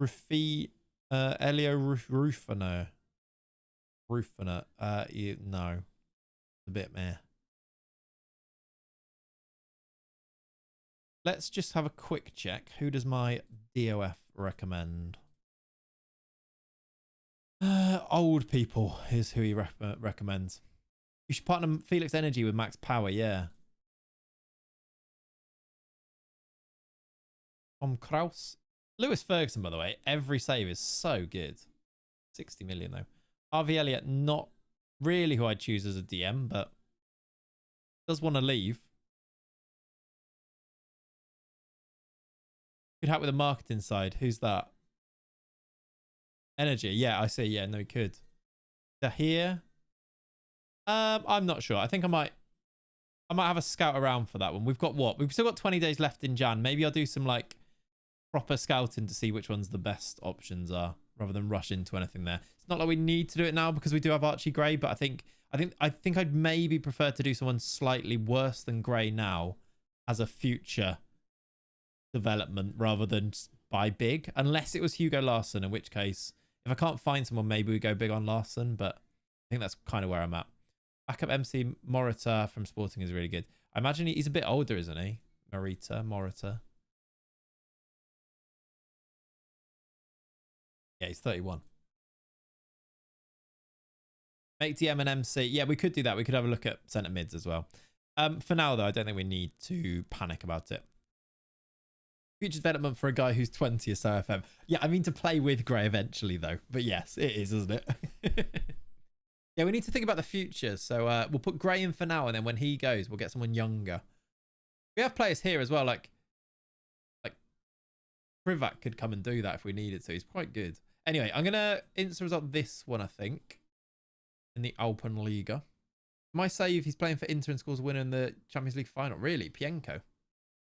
Elio Rufiner. No. A bit meh. Let's just have a quick check. Who does my DOF recommend? Old people is who he recommends. You should partner Felix Energy with Max Power, yeah. Tom Kraus. Lewis Ferguson, by the way, every save is so good. 60 million, though. RV Elliott, not really who I'd choose as a DM, but does want to leave. Could help with the marketing side. Who's that? Energy. Yeah, I see. Yeah, no, he could. Here. I'm not sure. I think I might have a scout around for that one. We've got what? We've still got 20 days left in Jan. Maybe I'll do some like proper scouting to see which ones the best options are, rather than rush into anything there. It's not like we need to do it now because we do have Archie Gray, but I think I'd maybe prefer to do someone slightly worse than Gray now as a future development rather than buy big, unless it was Hugo Larsson, in which case if I can't find someone, maybe we go big on Larsson, but I think that's kind of where I'm at. Backup MC Morita from Sporting is really good. I imagine he's a bit older, isn't he? Morita. Yeah, he's 31. Make DM and MC. Yeah, we could do that. We could have a look at centre mids as well. For now, though, I don't think we need to panic about it. Future development for a guy who's 20 is so FM. Yeah, I mean to play with Gray eventually, though. But yes, it is, isn't it? Yeah, we need to think about the future. So we'll put Gray in for now, and then when he goes, we'll get someone younger. We have players here as well, like Privac could come and do that if we needed to. He's quite good. Anyway, I'm going to instant result this one, I think, in the Alpenliga. My save, he's playing for Inter and scores a winner in the Champions League final. Really? Pienko.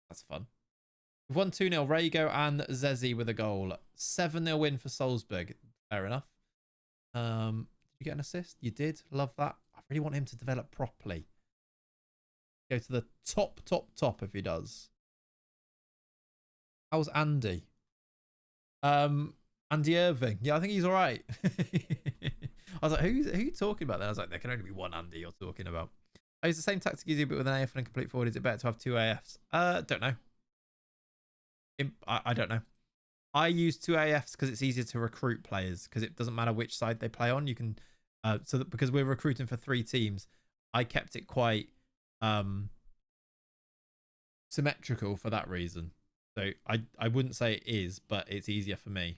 That's fun. We've won 2-0. Rago and Zezi with a goal. 7-0 win for Wolfsberg. Fair enough. Did you get an assist? You did. Love that. I really want him to develop properly. Go to the top if he does. How's Andy? Andy Irving. Yeah, I think he's all right. I was like, who are you talking about then? I was like, there can only be one Andy you're talking about. I use the same tactic you do, but with an AF and a complete forward. Is it better to have two AFs? Don't know. I don't know. I use two AFs because it's easier to recruit players because it doesn't matter which side they play on. You can, so that because we're recruiting for 3 teams, I kept it quite symmetrical for that reason. So I wouldn't say it is, but it's easier for me.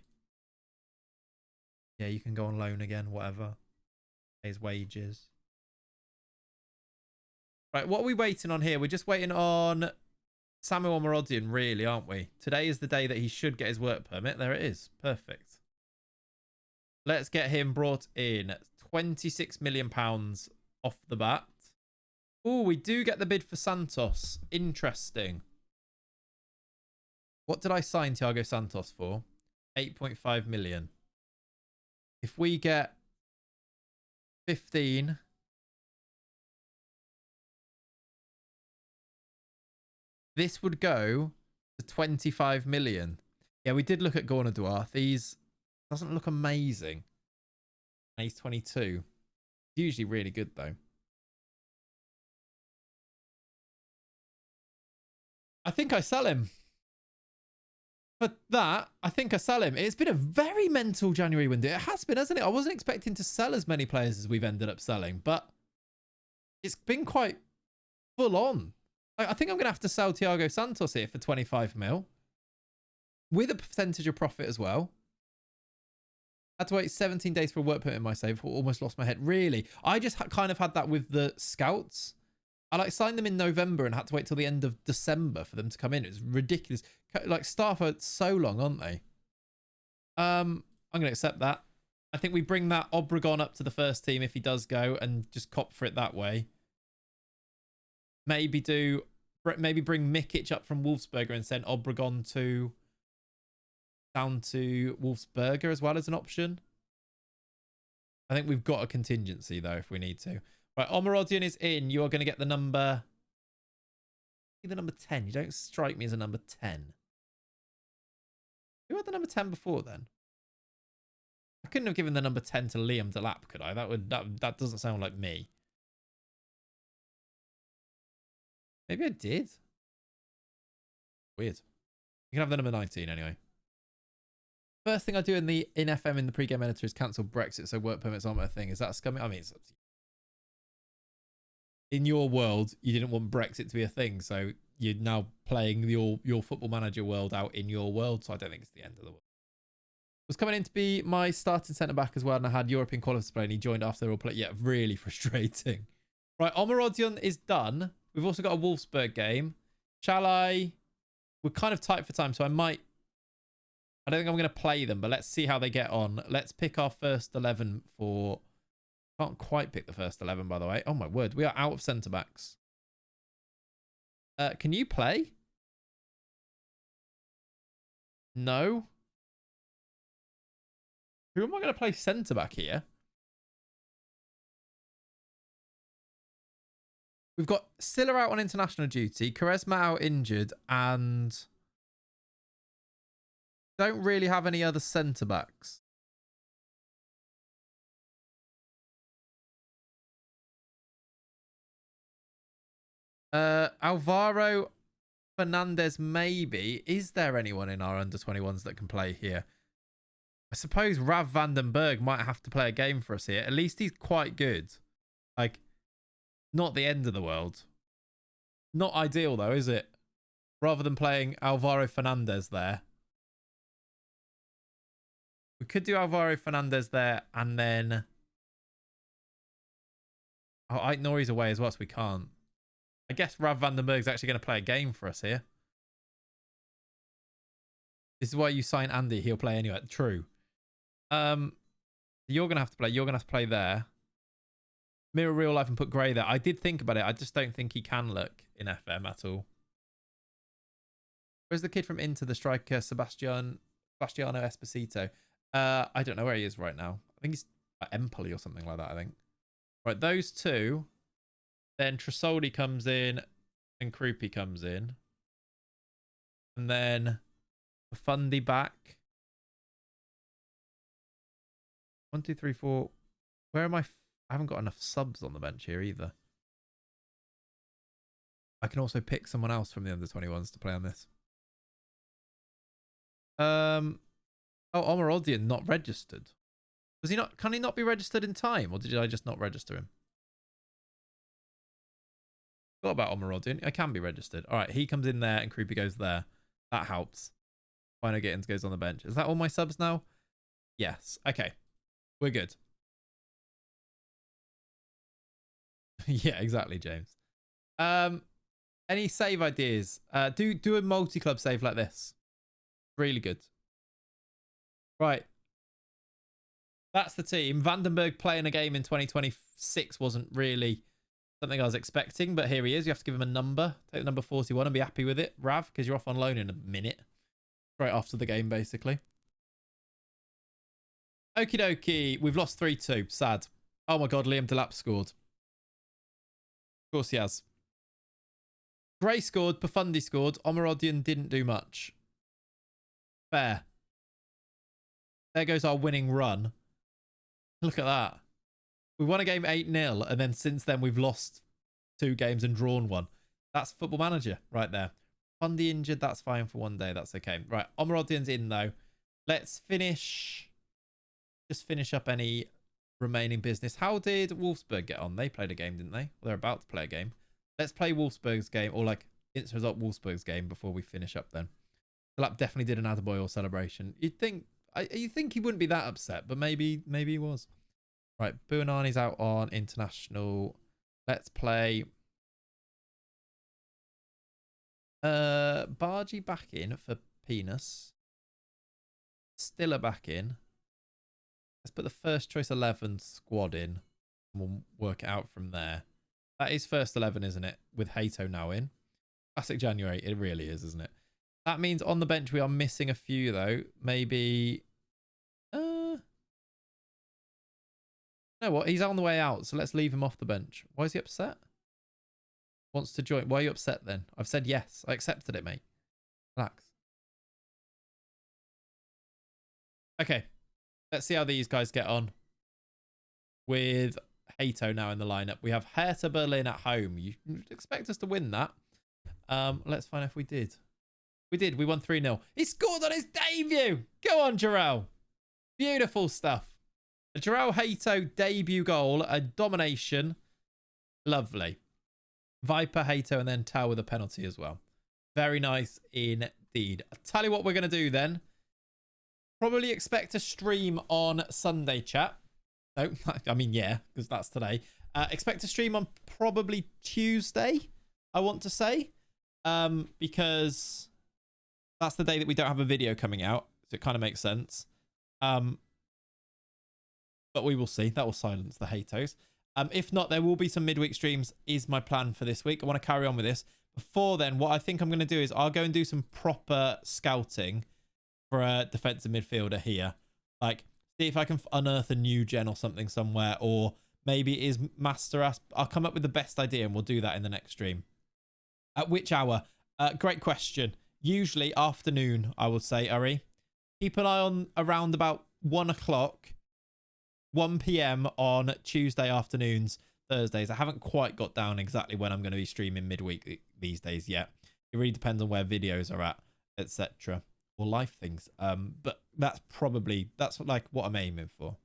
Yeah, you can go on loan again, whatever. Pays wages. Right, what are we waiting on here? We're just waiting on Samuel Marodian, really, aren't we? Today is the day that he should get his work permit. There it is. Perfect. Let's get him brought in. £26 million off the bat. Oh, we do get the bid for Santos. Interesting. What did I sign Thiago Santos for? 8.5 million. If we get 15, this would go to 25 million. Yeah, we did look at Gorna Duarte. He's doesn't look amazing. And he's 22. He's usually really good though. I think I sell him. For that, I think I sell him. It's been a very mental January window. It has been, hasn't it? I wasn't expecting to sell as many players as we've ended up selling, but it's been quite full on. I think I'm going to have to sell Thiago Santos here for 25 mil with a percentage of profit as well. I had to wait 17 days for a work permit in my save. Almost lost my head. Really? I just kind of had that with the scouts. I signed them in November and had to wait till the end of December for them to come in. It was ridiculous. Like staff are so long, aren't they? I'm going to accept that. I think we bring that Obregon up to the first team if he does go and just cop for it that way. Maybe bring Mikic up from Wolfsberger and send Obregon down to Wolfsberger as well as an option. I think we've got a contingency though if we need to. Right, Omarodian is in. You are going to get the number... The number 10. You don't strike me as a number 10. Who had the number 10 before then? I couldn't have given the number 10 to Liam Delap, could I? That doesn't sound like me. Maybe I did. Weird. You can have the number 19 anyway. First thing I do in FM in the pre-game editor is cancel Brexit so work permits aren't a thing. Is that scumming? I mean, it's up to you. In your world, you didn't want Brexit to be a thing, so you're now playing your football manager world out in your world, so I don't think it's the end of the world. Was coming in to be my starting centre-back as well, and I had European qualifiers to play, and he joined after they all played. Yeah, really frustrating. Right, Omarodion is done. We've also got a Wolfsberg game. Shall I... We're kind of tight for time, so I might... I don't think I'm going to play them, but let's see how they get on. Let's pick our first 11 for... Can't quite pick the first 11, by the way. Oh, my word. We are out of centre-backs. Can you play? No. Who am I going to play centre-back here? We've got Silla out on international duty. Quaresma out injured. And don't really have any other centre-backs. Alvaro Fernandez, maybe. Is there anyone in our under-21s that can play here? I suppose Rav van den Berg might have to play a game for us here. At least he's quite good. Like, not the end of the world. Not ideal, though, is it? Rather than playing Alvaro Fernandez there. We could do Alvaro Fernandez there and then... Oh, Ait Nori's away as well, so we can't. I guess Rav van den Berg's actually going to play a game for us here. This is why you sign Andy. He'll play anyway. True. You're going to have to play. You're going to have to play there. Mirror real life and put Gray there. I did think about it. I just don't think he can look in FM at all. Where's the kid from Inter, the striker, Sebastiano Esposito? I don't know where he is right now. I think he's at Empoli or something like that, I think. Right, those two. Then Trasoldi comes in and Krupi comes in. And then Fundy back. 1, 2, 3, 4. Where am I? I haven't got enough subs on the bench here either. I can also pick someone else from the under 21s to play on this. Oh, Omarodian not registered. Was he not? Can he not be registered in time, or did I just not register him? What about Omarodian? I can be registered. All right, he comes in there and Creepy goes there. That helps. Final Gittins goes on the bench. Is that all my subs now? Yes. Okay, we're good. Yeah, exactly, James. Any save ideas? Do a multi-club save like this. Really good. Right. That's the team. Vandenberg playing a game in 2026 wasn't really something I was expecting, but here he is. You have to give him a number. Take the number 41 and be happy with it, Rav, because you're off on loan in a minute. Right after the game, basically. Okie dokie. We've lost 3-2. Sad. Oh my God, Liam Delap scored. Of course he has. Gray scored. Profundi scored. Omarodian didn't do much. Fair. There goes our winning run. Look at that. We won a game 8-0, and then since then we've lost 2 games and drawn 1. That's Football Manager right there. Fundy injured. That's fine for one day. That's okay. Right. Omarodian's in, though. Let's finish. Just finish up any remaining business. How did Wolfsburg get on? They played a game, didn't they? Well, they're about to play a game. Let's play Wolfsburg's game, or like instant result Wolfsburg's game before we finish up then. The lap definitely did an attaboy or celebration. You'd think he wouldn't be that upset, but maybe he was. Right, Buonani's out on international. Let's play Bargy back in for Penis. Stiller back in. Let's put the first choice 11 squad in, and we'll work it out from there. That is first 11, isn't it? With Hato now in. Classic January. It really is, isn't it? That means on the bench we are missing a few, though. Maybe... You know what? He's on the way out, so let's leave him off the bench. Why is he upset? Wants to join. Why are you upset then? I've said yes. I accepted it, mate. Relax. Okay. Let's see how these guys get on. With Hato now in the lineup. We have Hertha Berlin at home. You expect us to win that. Let's find out if we did. We did. We won 3-0. He scored on his debut. Go on, Jarrell. Beautiful stuff. A Jarrell Hato debut goal. A domination. Lovely. Viper, Hato, and then Tau with a penalty as well. Very nice indeed. I'll tell you what we're going to do then. Probably expect a stream on Sunday, chat. No, I mean, yeah, because that's today. Expect a stream on probably Tuesday, I want to say. Because that's the day that we don't have a video coming out. So it kind of makes sense. But we will see. That will silence the haters. If not, there will be some midweek streams is my plan for this week. I want to carry on with this. Before then, what I think I'm going to do is I'll go and do some proper scouting for a defensive midfielder here. Like, see if I can unearth a new gen or something somewhere. Or maybe it is Master Asp. I'll come up with the best idea and we'll do that in the next stream. At which hour? Great question. Usually afternoon, I would say, Uri. Keep an eye on around about 1 o'clock. 1 p.m. on Tuesday afternoons, Thursdays. I haven't quite got down exactly when I'm going to be streaming midweek these days yet. It really depends on where videos are at, etc. Or live things. But that's like what I'm aiming for.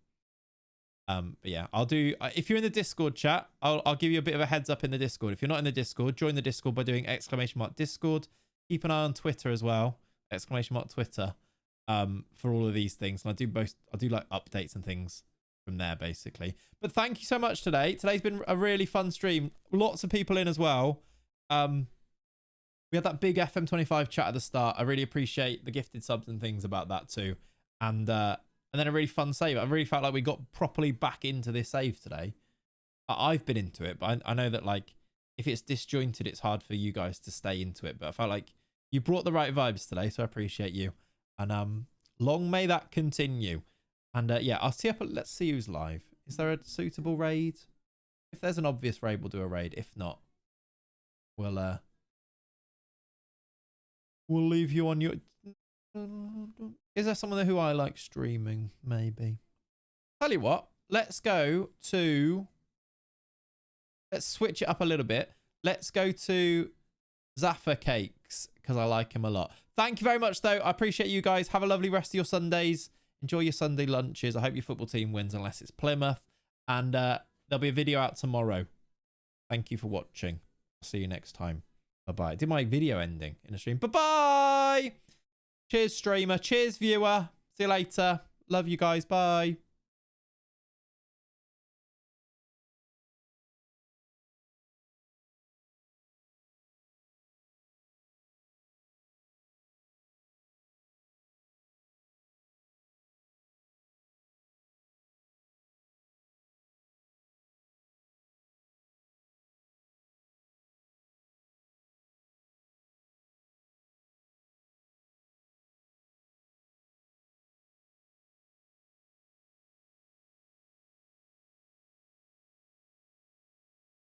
But yeah, I'll do. If you're in the Discord chat, I'll give you a bit of a heads up in the Discord. If you're not in the Discord, join the Discord by doing !Discord. Keep an eye on Twitter as well. !Twitter. For all of these things, and I do like updates and things from there basically. But thank you so much today. Today's been a really fun stream. Lots of people in as well. We had that big FM25 chat at the start. I really appreciate the gifted subs and things about that too. And then a really fun save. I really felt like we got properly back into this save today. I've been into it, but I know that like if it's disjointed, it's hard for you guys to stay into it. But I felt like you brought the right vibes today, so I appreciate you. And long may that continue. And yeah, I'll see up. Let's see who's live. Is there a suitable raid? If there's an obvious raid, we'll do a raid. If not, we'll leave you on your. Is there someone there who I like streaming? Maybe. Tell you what, let's go to. Let's switch it up a little bit. Let's go to Zaffa Cakes because I like him a lot. Thank you very much, though. I appreciate you guys. Have a lovely rest of your Sundays. Enjoy your Sunday lunches. I hope your football team wins unless it's Plymouth. And there'll be a video out tomorrow. Thank you for watching. I'll see you next time. Bye-bye. I did my video ending in a stream. Bye-bye. Cheers, streamer. Cheers, viewer. See you later. Love you guys. Bye.